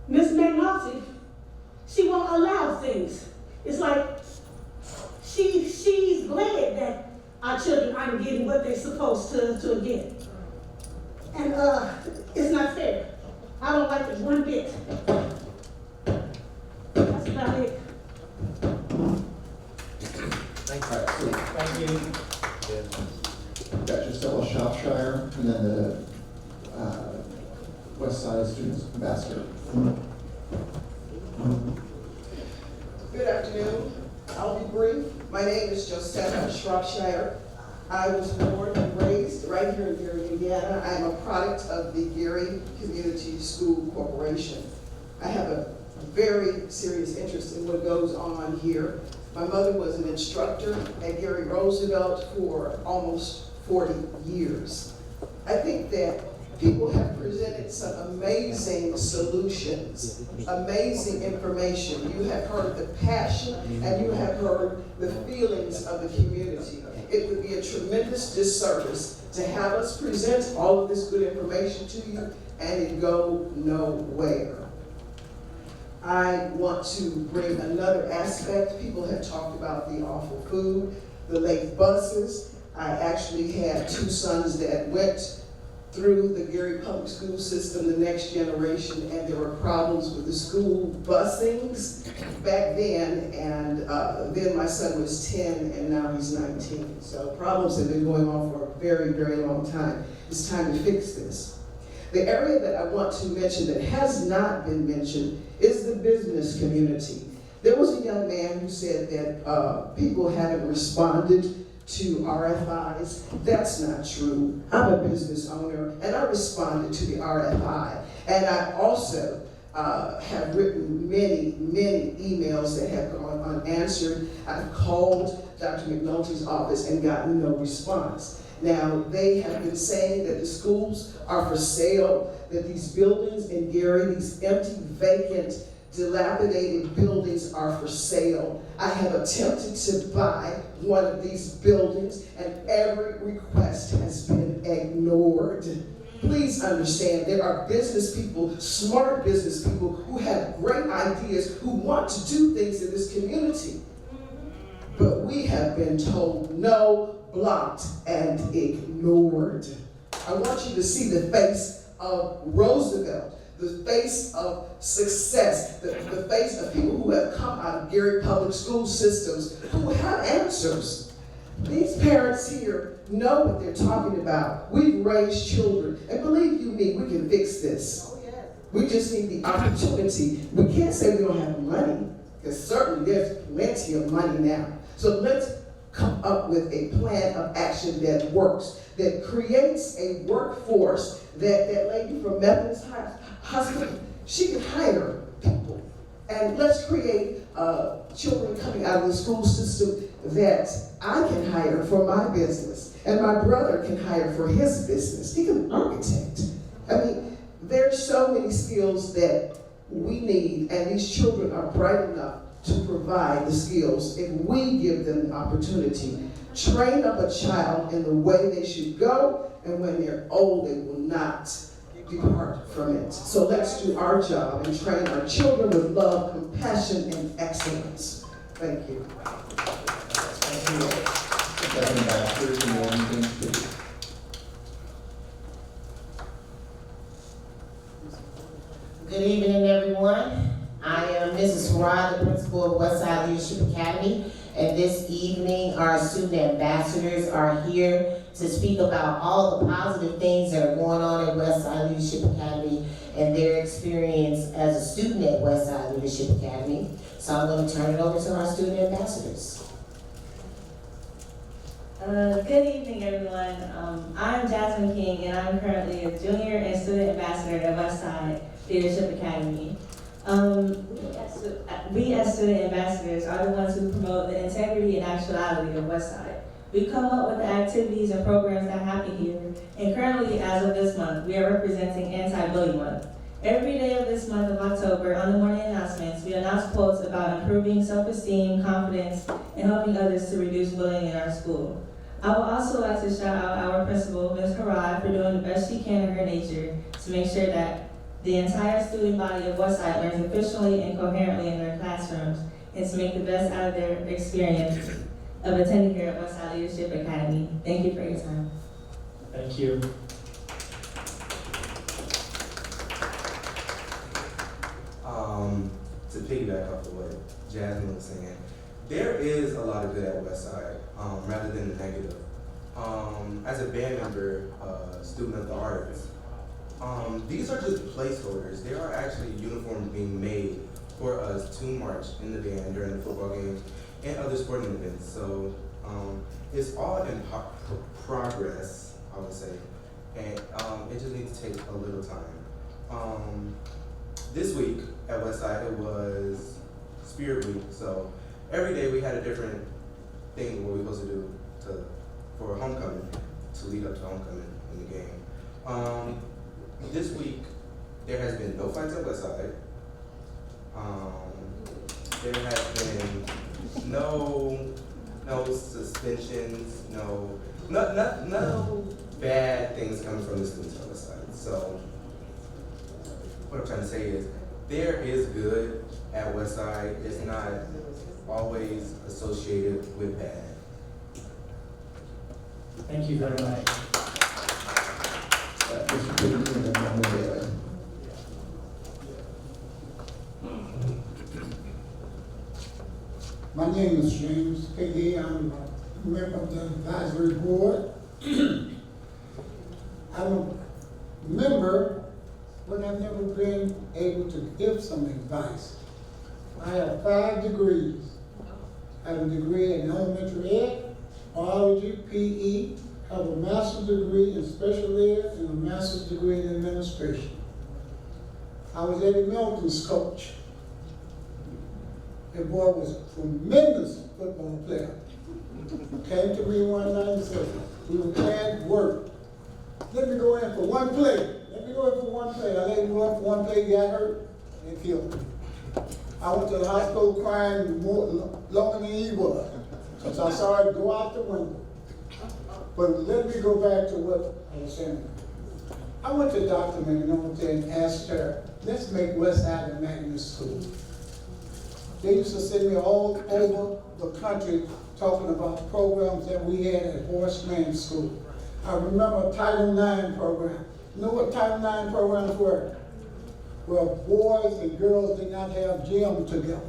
Miss McNulty, she won't allow things. It's like she's glad that our children aren't getting what they're supposed to get. And it's not fair. I don't like it one bit. That's about it. Thank you. Got Gisela Shropshire, and then the West Side Students Ambassador. Good afternoon. I'll be brief. My name is Josetta Shropshire. I was born and raised right here in Gary, Indiana. I am a product of the Gary Community School Corporation. I have a very serious interest in what goes on here. My mother was an instructor at Gary Roosevelt for almost 40 years. I think that people have presented some amazing solutions, amazing information. You have heard the passion and you have heard the feelings of the community. It would be a tremendous disservice to have us present all of this good information to you and it go nowhere. I want to bring another aspect. People have talked about the awful food, the late buses. I actually had 2 sons that went through the Gary Public School System, the next generation, and there were problems with the school busings back then, and then my son was 10 and now he's 19. So problems have been going on for a very, very long time. It's time to fix this. The area that I want to mention that has not been mentioned is the business community. There was a young man who said that people haven't responded to RFIs. That's not true. I'm a business owner and I responded to the RFI. And I also have written many, many emails that have gone unanswered. I've called Dr. McNulty's office and gotten no response. Now, they have been saying that the schools are for sale, that these buildings in Gary, these empty, vacant, dilapidated buildings are for sale. I have attempted to buy one of these buildings and every request has been ignored. Please understand, there are business people, smart business people who have great ideas, who want to do things in this community. But we have been told no, blocked, and ignored. I want you to see the face of Roosevelt, the face of success, the face of people who have come out of Gary Public School systems, who have answers. These parents here know what they're talking about. We've raised children, and believe you me, we can fix this. We just need the opportunity. We can't say we don't have money, because certainly there's plenty of money now. So let's come up with a plan of action that works, that creates a workforce. That lady from Methodist Hospital, she can hire people. And let's create children coming out of the school system that I can hire for my business, and my brother can hire for his business. He can architect. I mean, there's so many skills that we need, and these children are bright enough to provide the skills if we give them the opportunity. Train up a child in the way they should go, and when they're old, they will not depart from it. So let's do our job and train our children with love, compassion, and excellence. Thank you. Good evening, everyone. I am Mrs. Farad, the principal of Westside Leadership Academy, and this evening our student ambassadors are here to speak about all the positive things that are going on at Westside Leadership Academy and their experience as a student at Westside Leadership Academy. So I'm going to turn it over to our student ambassadors. Good evening, everyone. I'm Jasmine King, and I'm currently a junior and student ambassador at Westside Leadership Academy. We as student ambassadors are the ones who promote the integrity and actuality of Westside. We come up with the activities and programs that happen here, and currently, as of this month, we are representing Anti-Bullying Month. Every day of this month of October, on the morning announcements, we announce quotes about improving self-esteem, confidence, and helping others to reduce bullying in our school. I would also like to shout out our principal, Ms. Harad, for doing the best she can in her nature to make sure that the entire student body of Westside learns efficiently and coherently in their classrooms, and to make the best out of their experience of attending here at Westside Leadership Academy. Thank you for your time. Thank you. To piggyback off of what Jasmine was saying, there is a lot of good at Westside, rather than the negative. As a band member, student of the arts, these are just placeholders. There are actually uniforms being made for us to march in the band during the football games and other sporting events. So it's all in progress, I would say, and it just needs to take a little time. This week at Westside, it was Spirit Week, so every day we had a different thing what we were supposed to do for homecoming, to lead up to homecoming in the game. This week, there has been no fights at Westside. There has been no suspensions, no bad things coming from the students at Westside. So what I'm trying to say is, there is good at Westside. It's not always associated with bad. Thank you very much. My name is James Piggy. I'm a member of the advisory board. I'm a member, but I've never been able to give some advice. I have 5 degrees. I have a degree in elementary ed, biology, PE, I have a master's degree in special ed and a master's degree in administration. I was Eddie Milton's coach. That boy was a tremendous football player. Came to me one night and said, we were playing work. Let me go in for one play. Let me go in for one play. I let him go in for one play, he got hurt, and killed me. I went to the hospital crying longer than he was, because I saw it go out the window. But let me go back to what I was saying. I went to Dr. McNulty and asked her, let's make Westside a magnet school. They used to send me all over the country talking about programs that we had at Horseman School. I remember Title IX program. You know what Title IX programs were? Well, boys and girls did not have gym together.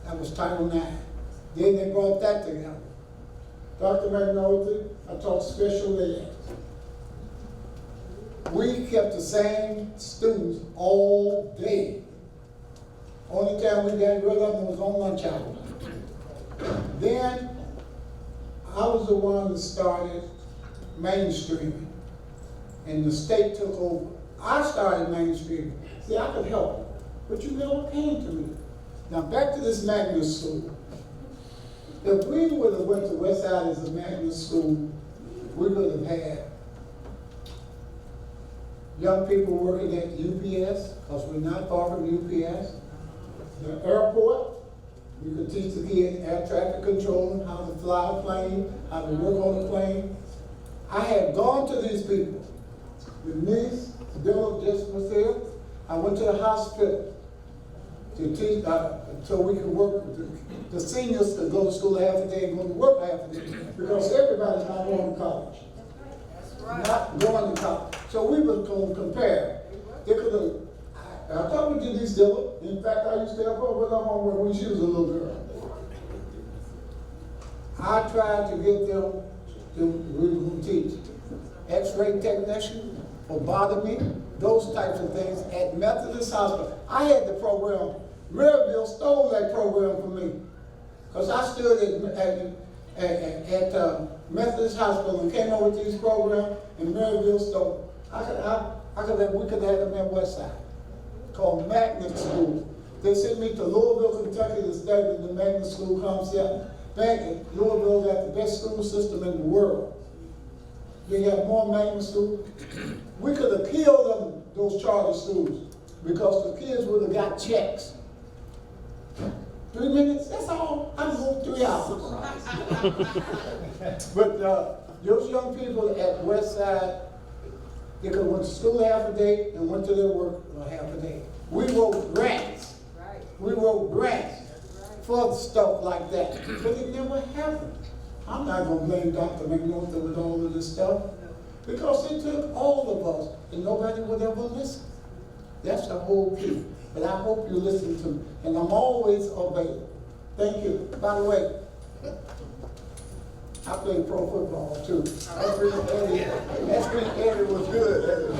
That was Title IX. Then they brought that together. Dr. McNulty, I taught special ed. We kept the same students all day. Only time we got rid of them was on lunch hour. Then I was the one that started mainstreaming, and the state took over. I started mainstreaming. See, I could help, but you never came to me. Now back to this magnet school. If we would have went to Westside as a magnet school, we would have had young people working at UPS, because we're not far from UPS. The airport, we could teach the kids air traffic control, how to fly a plane, how to work on a plane. I had gone to these people. The niece, Bill just was there. I went to the hospital to teach, so we could work with the seniors to go to school half a day and go to work half a day, because everybody's not going to college. Not going to college. So we was going to compare. They could have, I talked with Denise Dillon. In fact, I used to help her with her homework when she was a little girl. I tried to get them to teach X-ray technician, phlebotomy, those types of things at Methodist Hospital. I had the program. Maryville stole that program from me because I stood at Methodist Hospital and came over to these programs, and Maryville stole. We could have them at Westside, called Magnet School. They sent me to Louisville, Kentucky to study in the Magnet School concept. Magnet, Louisville got the best school system in the world. They have more magnet schools. We could have killed them, those charter schools, because the kids would have got checks. 3 minutes, that's all. I moved 3 hours. But those young people at Westside, they could have went to school half a day and went to their work half a day. We wrote grants. Right. We wrote grants for stuff like that, but it never happened. I'm not going to blame Dr. McNorth with all of this stuff, because it took all of us, and nobody would ever listen. That's the whole key. But I hope you listen to me, and I'm always available. Thank you. By the way, I played pro football too. That's when Eddie was good.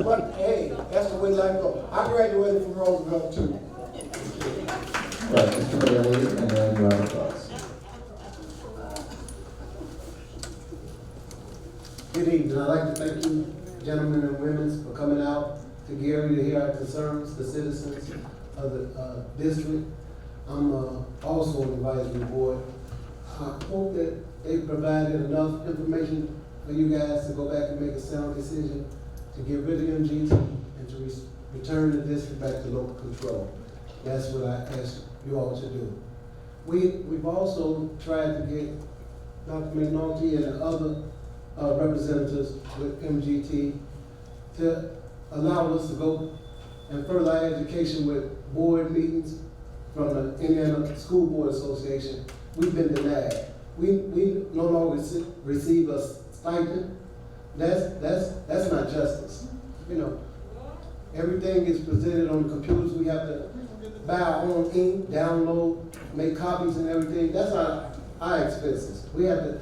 But hey, that's the way life goes. I graduated from Roosevelt too. Right, Mr. Bailey, and then you have a thoughts. Good evening. I'd like to thank you, gentlemen and women, for coming out to Gary to hear our concerns, the citizens of the district. I'm also on the advisory board. I hope that they provided enough information for you guys to go back and make a sound decision to get rid of MGT and to return the district back to local control. That's what I ask you all to do. We've also tried to get Dr. McNulty and other representatives with MGT to allow us to go and further our education with board meetings from the Indiana School Board Association. We've been denied. We no longer receive a stipend. That's not justice. You know, everything is presented on the computers. We have to buy our own ink, download, make copies and everything. That's our expenses. We have to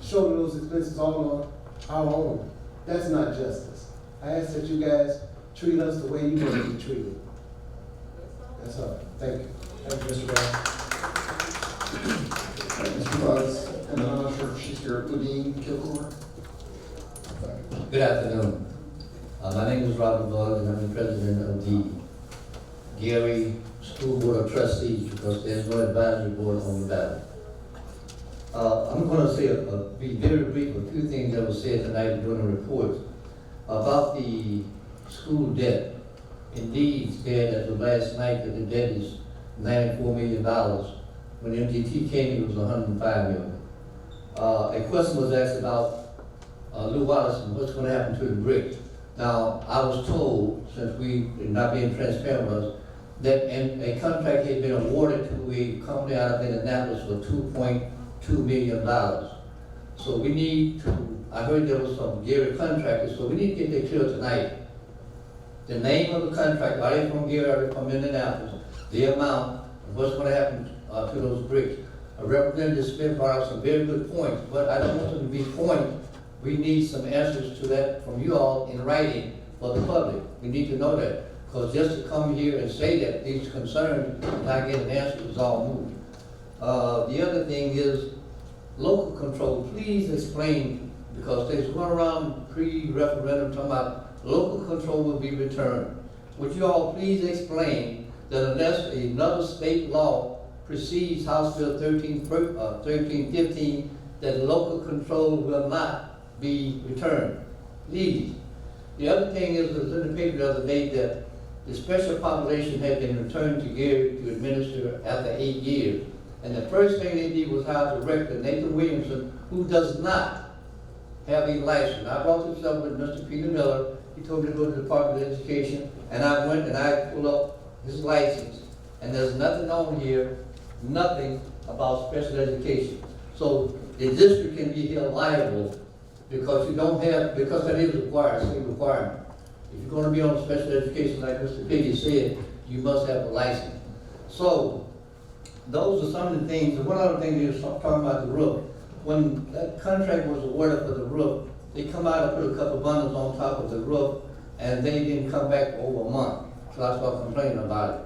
shoulder those expenses all on our own. That's not justice. I ask that you guys treat us the way you want to be treated. That's all. Thank you. Thank you, Mr. Bell. Mr. Buggs, and I'm not sure if she's here, Udine Kilgore. Good afternoon. My name is Robert Buggs, and I'm the president of the Gary School Board of Trustees, because there's no advisory board on the ballot. I'm going to say be very brief, a few things that were said tonight during the report about the school debt. Indeed, said as of last night that the debt is $94 million. When MGT came, it was $105 million. A question was asked about Lou Wallace and what's going to happen to the brick. Now, I was told, since we are not being transparent with us, that a contract had been awarded to a company out of Indianapolis for $2.2 million. So we need to, I heard there was some Gary contractors, so we need to get that clear tonight. The name of the contract, are they from Gary, are they from Indianapolis? The amount, and what's going to happen to those bricks. Representative Smith brought out some very good points, but I don't want them to be points. We need some answers to that from you all in writing for the public. We need to know that, because just to come here and say that these concerns and not get an answer is all moot. The other thing is local control. Please explain, because there's one around pre-referendum talking about local control will be returned. Would you all please explain that unless another state law precedes House Bill 1315, that local control will not be returned? Please. The other thing is, it was in the paper the other day that the special population had been returned to Gary to administer after 8 years. And the first thing they did was hire Director Nathan Williamson, who does not have a license. I brought this up with Mr. Peter Miller. He told me to go to the Department of Education, and I went and I pulled up his license. And there's nothing on here, nothing about special education. So the district can be held liable because you don't have, because that is required, state requirement. If you're gonna be on special education, like Mr. Piggy said, you must have a license. So, those are some of the things. And one other thing, they were talking about the roof. When that contract was awarded for the roof, they come out and put a couple bundles on top of the roof, and they didn't come back for over a month. So I started complaining about it.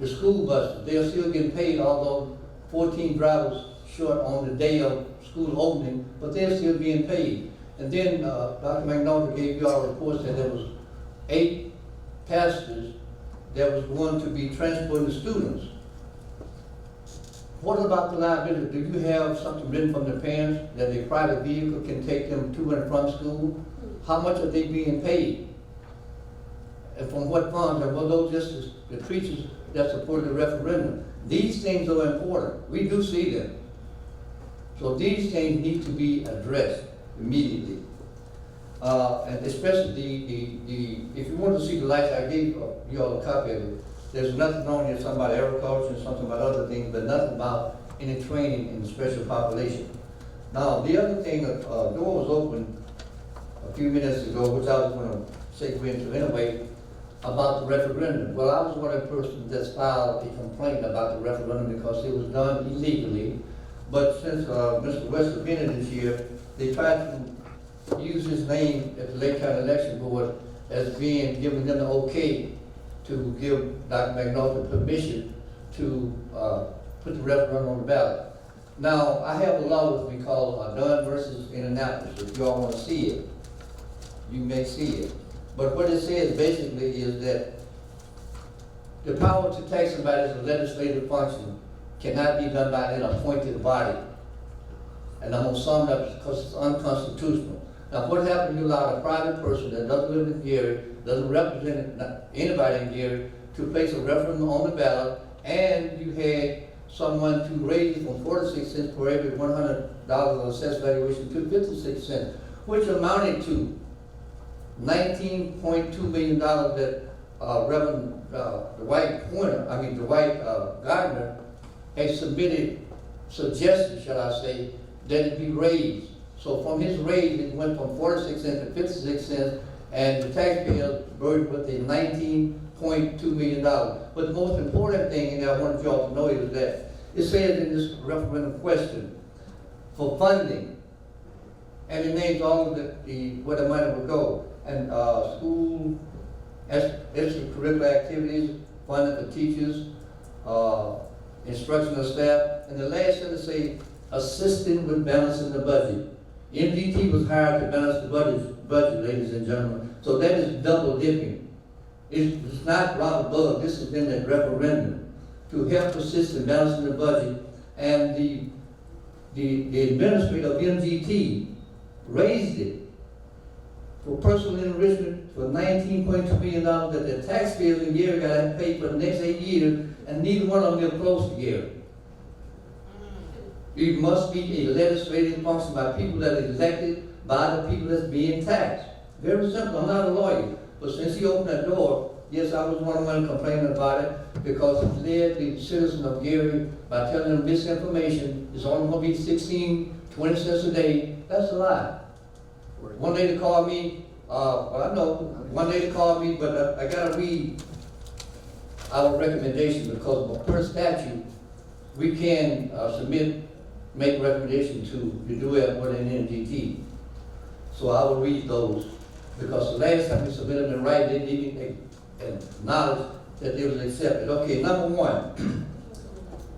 The school buses, they're still getting paid, although 14 drivers short on the day of school opening, but they're still being paid. And then Dr. McNaughton gave you all reports that there was 8 passengers that was going to be transporting the students. What about the liability? Do you have something written from the parents that a private vehicle can take them to and from school? How much are they being paid? And from what funds? And were those just the creatures that supported the referendum? These things are important. We do see them. So these things need to be addressed immediately. And especially if you want to see the lights, I gave you all a copy of it. There's nothing on here, something about agriculture and something about other things, but nothing about any training in the special population. Now, the other thing, the door was open a few minutes ago, which I was going to segue into anyway, about the referendum. Well, I was one of the persons that filed a complaint about the referendum because it was done illegally. But since Mr. Wesley Bennett is here, they tried to use his name at the Lake County Election Board as being, giving them the okay to give Dr. McNaughton permission to put the referendum on the ballot. Now, I have a law with me called Dunn versus Indianapolis. If you all want to see it, you may see it. But what it says basically is that the power to tax somebody as a legislative function cannot be done by an appointed body. And I'm going to sum it up because it's unconstitutional. Now, what happens when you allow a private person that doesn't live in Gary, doesn't represent anybody in Gary, to place a referendum on the ballot, and you had someone to raise it from 46 cents per every $100 of assessed valuation to 56 cents, which amounted to $19.2 million that Reverend Dwight Gardner had submitted suggestions, shall I say, that it be raised. So from his raise, it went from 46 cents to 56 cents, and the taxpayers burdened with a $19.2 million. But the most important thing, and I wanted you all to know, is that it says in this referendum question for funding, and it names all of where the money would go. And school, extracurricular activities, funding for teachers, instructional staff, and the last sentence say, assisting with balancing the budget. MDT was hired to balance the budget, ladies and gentlemen. So that is double dipping. It's not Robert Bug, this is in that referendum to help assist in balancing the budget. And the administrator of MDT raised it for personal enrichment for $19.2 million that the taxpayers in Gary got to pay for the next 8 years, and neither one of them are close to Gary. It must be a legislative function by people that are elected by the people that's being taxed. Very simple. I'm not a lawyer, but since he opened that door, yes, I was one of them complaining about it because it led the citizens of Gary by telling them misinformation. It's only going to be 16, 20 cents a day. That's a lie. One lady called me, one lady called me, but I got to read our recommendation because per statute, we can make recommendation to the DUAB or the NDT. So I will read those because the last time we submitted them in writing, they didn't acknowledge that they was accepted. Okay, number 1,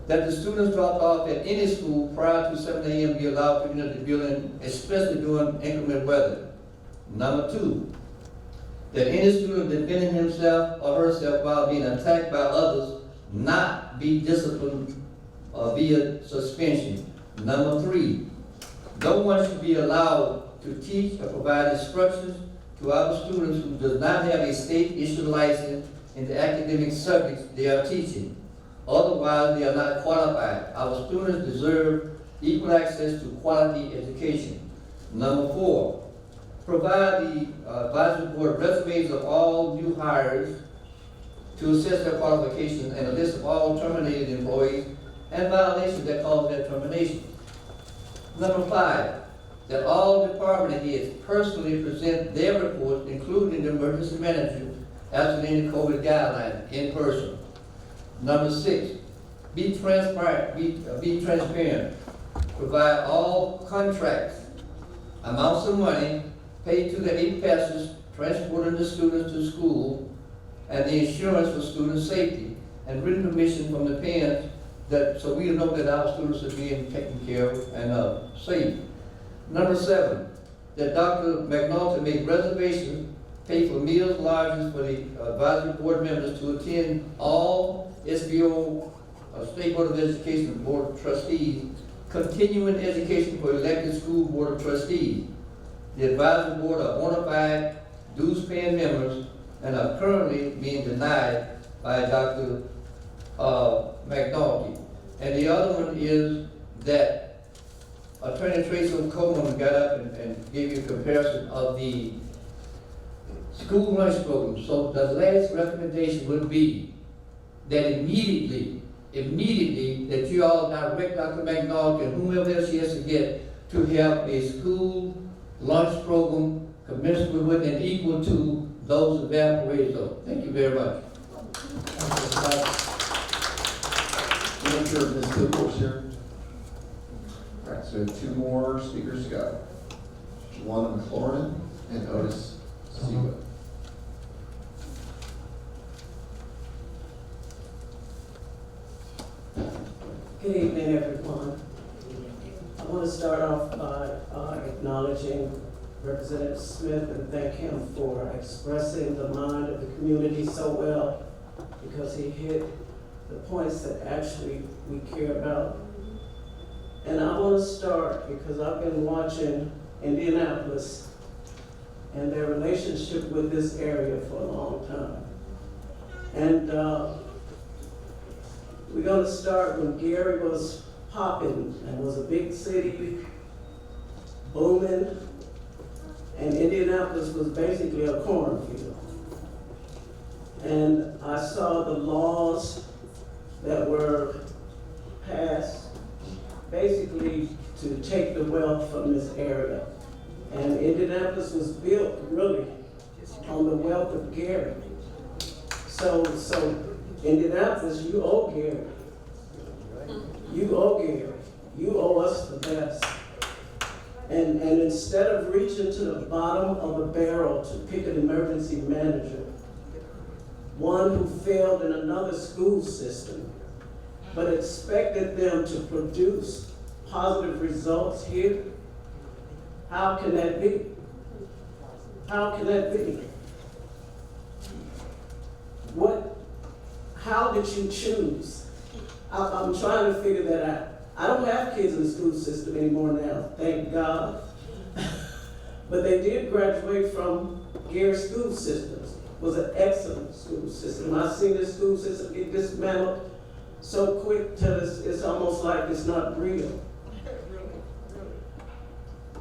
that the students dropped off at any school prior to 7 a.m. be allowed to enter the building, especially during inclement weather. Number 2, that any student defending himself or herself while being attacked by others not be disciplined via suspension. Number 3, no one should be allowed to teach or provide instructions to other students who does not have a state-issued license in the academic subjects they are teaching. Otherwise, they are not qualified. Our students deserve equal access to quality education. Number 4, provide the advisory board resumes of all new hires to assess their qualifications and a list of all terminated employees and violations that cause their termination. Number 5, that all department heads personally present their reports, including the emergency manager, as per any COVID guidelines in person. Number 6, be transparent. Be transparent. Provide all contracts, amounts of money paid to the 8 passes transporting the students to school, and the insurance for student safety, and written permission from the parents so we know that our students are being taken care of and safe. Number 7, that Dr. McNulty make reservations, pay for meals, lodgings for the advisory board members to attend all SBO, State Board of Education Board of Trustees, continuing education for elected school board of trustees. The advisory board are bona fide dues-paying members and are currently being denied by Dr. McNulty. And the other one is that Attorney Tracy Coleman got up and gave you a comparison of the school lunch program. So the last recommendation would be that immediately that you all direct Dr. McNulty and whomever else she has to get to have a school lunch program commensurate with and equal to those of Valparaiso. Thank you very much. I'm sure Ms. Cooper's here. All right, so 2 more speakers to go. Juana McLaurin and Otis Seawood. Good evening, everyone. I want to start off by acknowledging Representative Smith and thank him for expressing the mind of the community so well, because he hit the points that actually we care about. And I want to start because I've been watching Indianapolis and their relationship with this area for a long time. And we're going to start when Gary was popping and was a big city, booming, and Indianapolis was basically a cornfield. And I saw the laws that were passed basically to take the wealth from this area. And Indianapolis was built really on the wealth of Gary. So Indianapolis, you owe Gary. You owe Gary. You owe us the best. And instead of reaching to the bottom of the barrel to pick an emergency manager, one who failed in another school system, but expected them to produce positive results here, how can that be? How can that be? How did you choose? I'm trying to figure that out. I don't have kids in the school system anymore now, thank God. But they did graduate from Gary school systems. It was an excellent school system. I've seen this school system get dismantled so quick till it's almost like it's not real.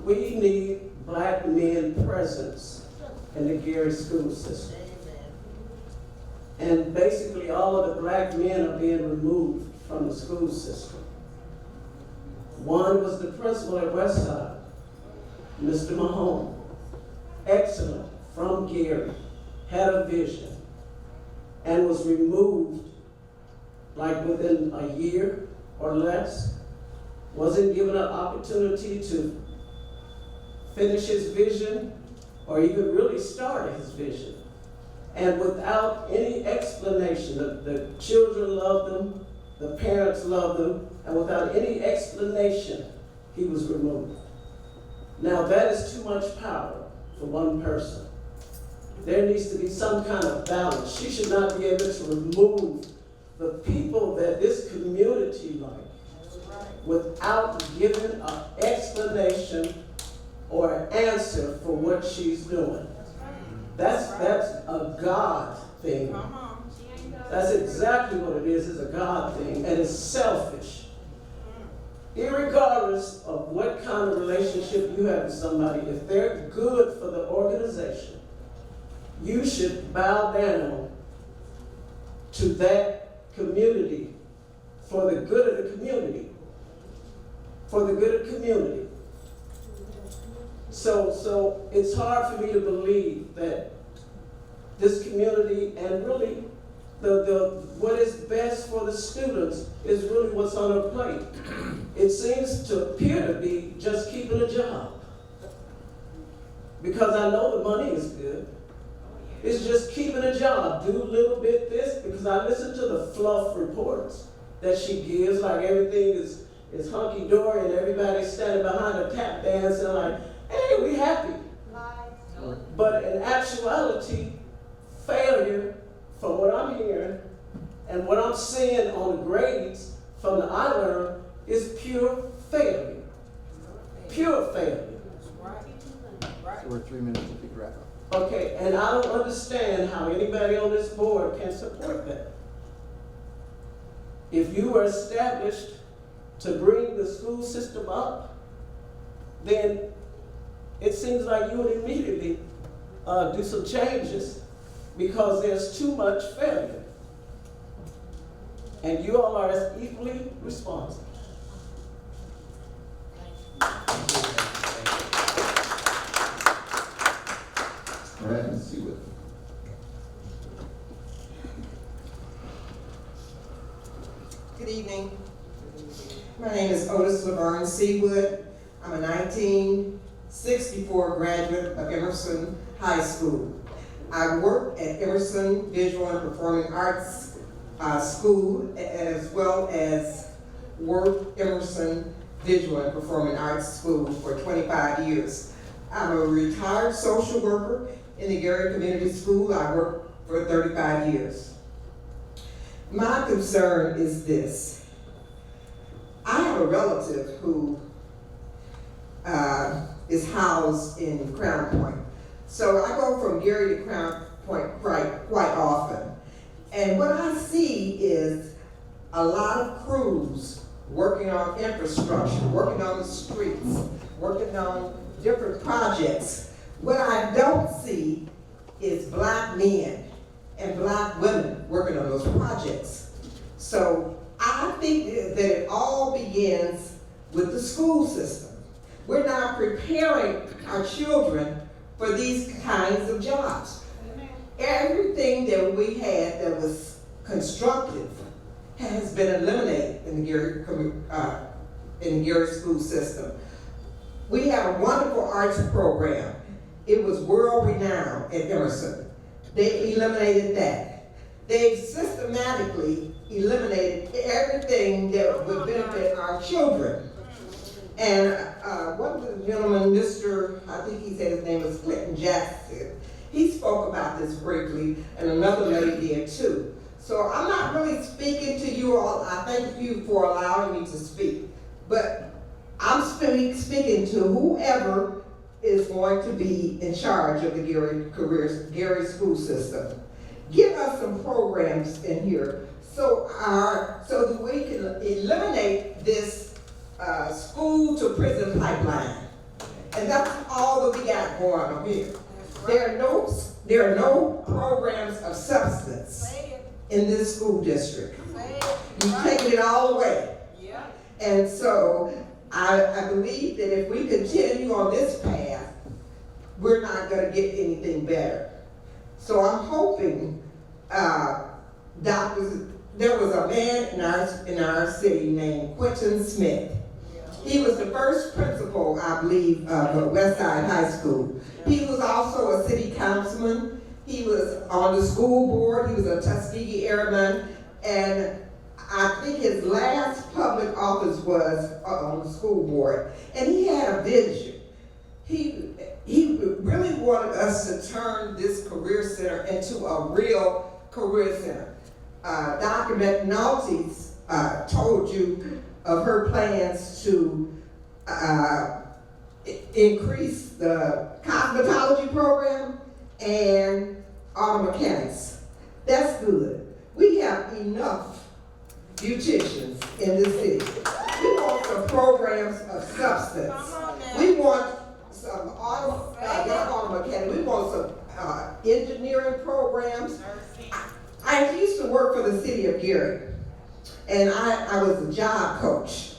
We need black men presence in the Gary school system. And basically all of the black men are being removed from the school system. One was the principal at Westside, Mr. Mahone. Excellent, from Gary, had a vision, and was removed like within a year or less. Wasn't given an opportunity to finish his vision or even really start his vision. And without any explanation, the children loved him, the parents loved him, and without any explanation, he was removed. Now that is too much power for one person. There needs to be some kind of balance. She should not be able to remove the people that this community likes without giving an explanation or an answer for what she's doing. That's a God thing. That's exactly what it is. It's a God thing, and it's selfish. Irregardless of what kind of relationship you have with somebody, if they're good for the organization, you should bow down to that community for the good of the community. For the good of the community. So it's hard for me to believe that this community and really what is best for the students is really what's on her plate. It seems to appear to be just keeping a job. Because I know the money is good. It's just keeping a job, do a little bit this, because I listen to the fluff reports that she gives, like everything is hunky-dory and everybody's standing behind a tap dance and like, hey, we happy. But in actuality, failure, from what I'm hearing and what I'm seeing on the grades from the I Learn, is pure failure. Pure failure. So we're 3 minutes to wrap up. Okay, and I don't understand how anybody on this board can support that. If you were established to bring the school system up, then it seems like you would immediately do some changes because there's too much failure. And you all are as equally responsible. All right, let's see what. Good evening. My name is Otis Laverne Seawood. I'm a 1964 graduate of Emerson High School. I work at Emerson Visual and Performing Arts School, as well as worked Emerson Visual and Performing Arts School for 25 years. I'm a retired social worker in the Gary Community School. I worked for 35 years. My concern is this. I have a relative who is housed in Crown Point. So I go from Gary to Crown Point quite often. And what I see is a lot of crews working on infrastructure, working on the streets, working on different projects. What I don't see is black men and black women working on those projects. So I think that it all begins with the school system. We're not preparing our children for these kinds of jobs. Everything that we had that was constructive has been eliminated in the Gary school system. We have a wonderful arts program. It was world renowned at Emerson. They eliminated that. They systematically eliminated everything that would benefit our children. And one of the gentlemen, I think he said his name was Clinton Jackson, he spoke about this briefly, and another lady did too. So I'm not really speaking to you all. I thank you for allowing me to speak. But I'm speaking to whoever is going to be in charge of the Gary school system. Give us some programs in here so that we can eliminate this school to prison pipeline. And that's all that we got going on here. There are no programs of substance in this school district. You've taken it all away. And so I believe that if we continue on this path, we're not going to get anything better. So I'm hoping, there was a man in our city named Quentin Smith. He was the first principal, I believe, of Westside High School. He was also a city councilman. He was on the school board. He was a Tuskegee Airman. And I think his last public office was on the school board. And he had a vision. He really wanted us to turn this career center into a real career center. Dr. McNulty told you of her plans to increase the cosmetology program and auto mechanics. That's good. We have enough beauticians in this city. We want some programs of substance. We want some auto mechanics. We want some engineering programs. I used to work for the city of Gary, and I was a job coach.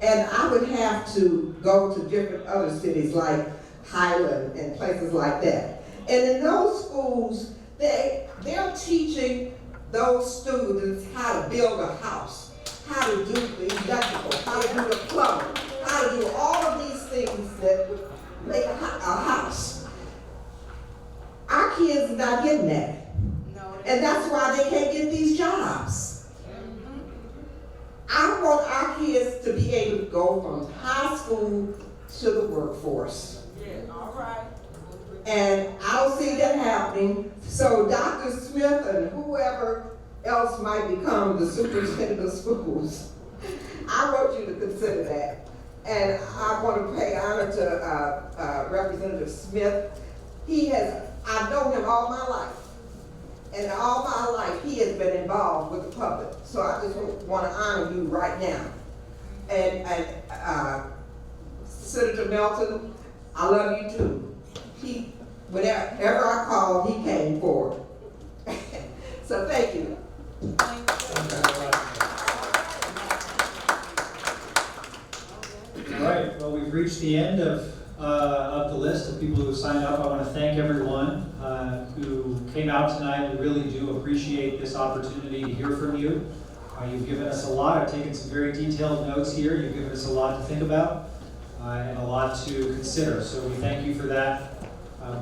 And I would have to go to different other cities like Highland and places like that. And in those schools, they're teaching those students how to build a house, how to do the electrical, how to do the plumbing, how to do all of these things that would make a house. Our kids are not getting that. And that's why they can't get these jobs. I want our kids to be able to go from high school to the workforce. All right. And I don't see that happening. So Dr. Smith and whoever else might become the superintendent of schools, I want you to consider that. And I want to pay honor to Representative Smith. I've known him all my life. And all my life, he has been involved with the public. So I just want to honor you right now. And Senator Melton, I love you too. Whenever I called, he came forward. So thank you. All right, well, we've reached the end of the list of people who have signed up. I want to thank everyone who came out tonight. We really do appreciate this opportunity to hear from you. You've given us a lot. I've taken some very detailed notes here. You've given us a lot to think about and a lot to consider. So we thank you for that.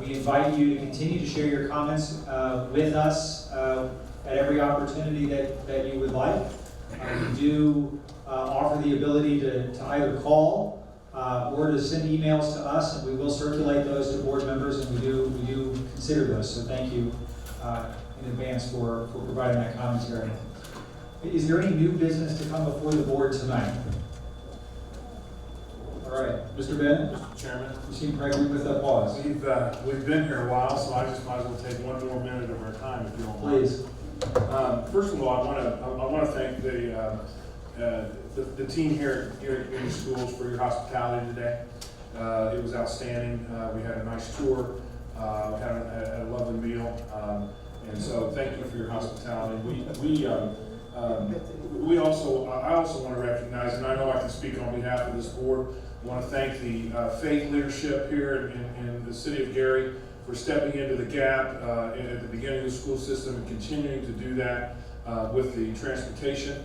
We invite you to continue to share your comments with us at every opportunity that you would like. We do offer the ability to either call or to send emails to us, and we will circulate those to board members, and we do consider those. So thank you in advance for providing that commentary. Is there any new business to come before the board tonight? All right, Mr. Bennett? Mr. Chairman. You seem pregnant with a pause. We've been here a while, so I just might as well take one more minute of our time if you don't mind. Please. First of all, I want to thank the team here in the schools for your hospitality today. It was outstanding. We had a nice tour. We had a lovely meal, and so thank you for your hospitality. I also want to recognize, and I know I can speak on behalf of this board. I want to thank the faith leadership here in the city of Gary for stepping into the gap at the beginning of the school system and continuing to do that with the transportation.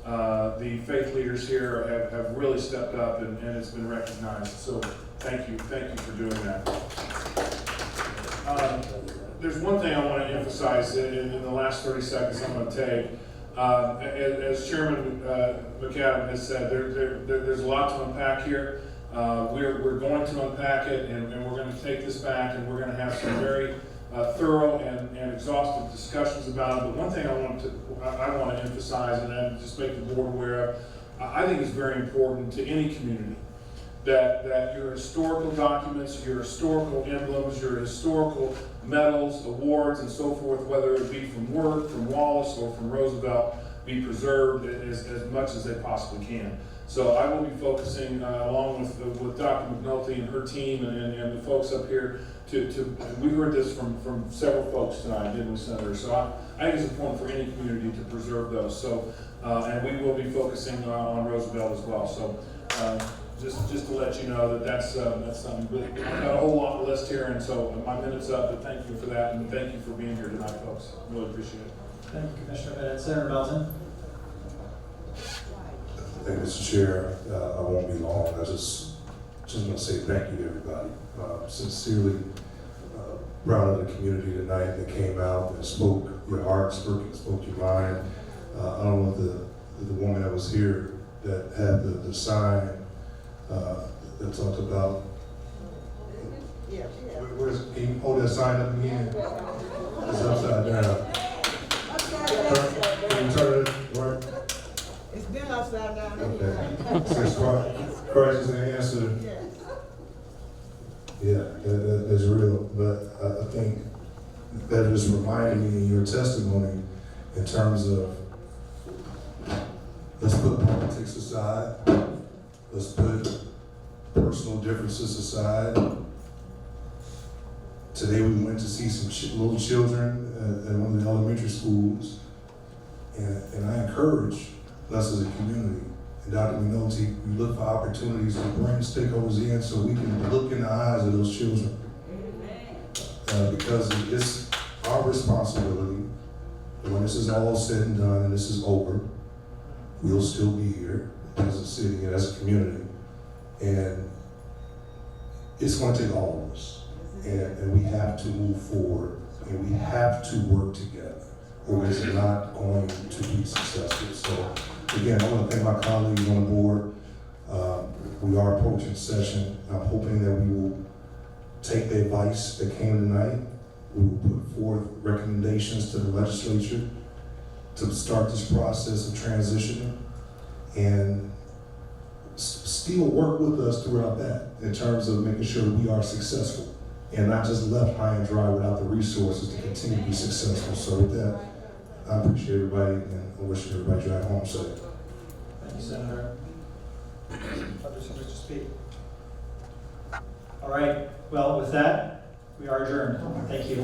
The faith leaders here have really stepped up and it's been recognized. So thank you for doing that. There's one thing I want to emphasize in the last 30 seconds I'm going to take. As Chairman McAdam has said, there's a lot to unpack here. We're going to unpack it, and we're going to take this back, and we're going to have some very thorough and exhaustive discussions about it. But one thing I want to emphasize, and just make the board aware of, I think is very important to any community, that your historical documents, your historical emblems, your historical medals, awards, and so forth, whether it be from Worth, from Wallace, or from Roosevelt, be preserved as much as they possibly can. So I will be focusing, along with Dr. McNulty and her team and the folks up here, we heard this from several folks tonight, didn't we, Senator? So I think it's important for any community to preserve those. So, and we will be focusing on Roosevelt as well. So just to let you know that's something. But I've got a whole long list here, and so my minute's up. But thank you for that, and thank you for being here tonight, folks. Really appreciate it. Thank you, Commissioner Bennett. Senator Melton. Thank you, Mr. Chair. I won't be long. I just want to say thank you to everybody. Sincerely proud of the community tonight that came out and spoke your heart, spoke your mind. I don't know if the woman that was here that had the sign that talked about. Can you hold that sign up again? It's upside down. Can you turn it right? It's been upside down. Okay. Since Christ is the answer. Yeah, that's real. But I think that just reminded me in your testimony in terms of let's put politics aside. Let's put personal differences aside. Today we went to see some little children at one of the elementary schools, and I encourage us as a community And Dr. Minotti, we look for opportunities to bring stakeholders in so we can look in the eyes of those children. Because it's our responsibility, when this is all said and done and this is over, we'll still be here as a city and as a community. And it's going to take all of us. And we have to move forward and we have to work together, or it's not going to be successful. So again, I want to thank my colleagues on the board. We are approaching session. I'm hoping that we will take the advice that came tonight. We will put forth recommendations to the legislature to start this process of transitioning and still work with us throughout that in terms of making sure that we are successful and not just left high and dry without the resources to continue to be successful. So with that, I appreciate everybody and I wish everybody drive home safe. Thank you, Senator. Others wish to speak? All right, well, with that, we are adjourned. Thank you.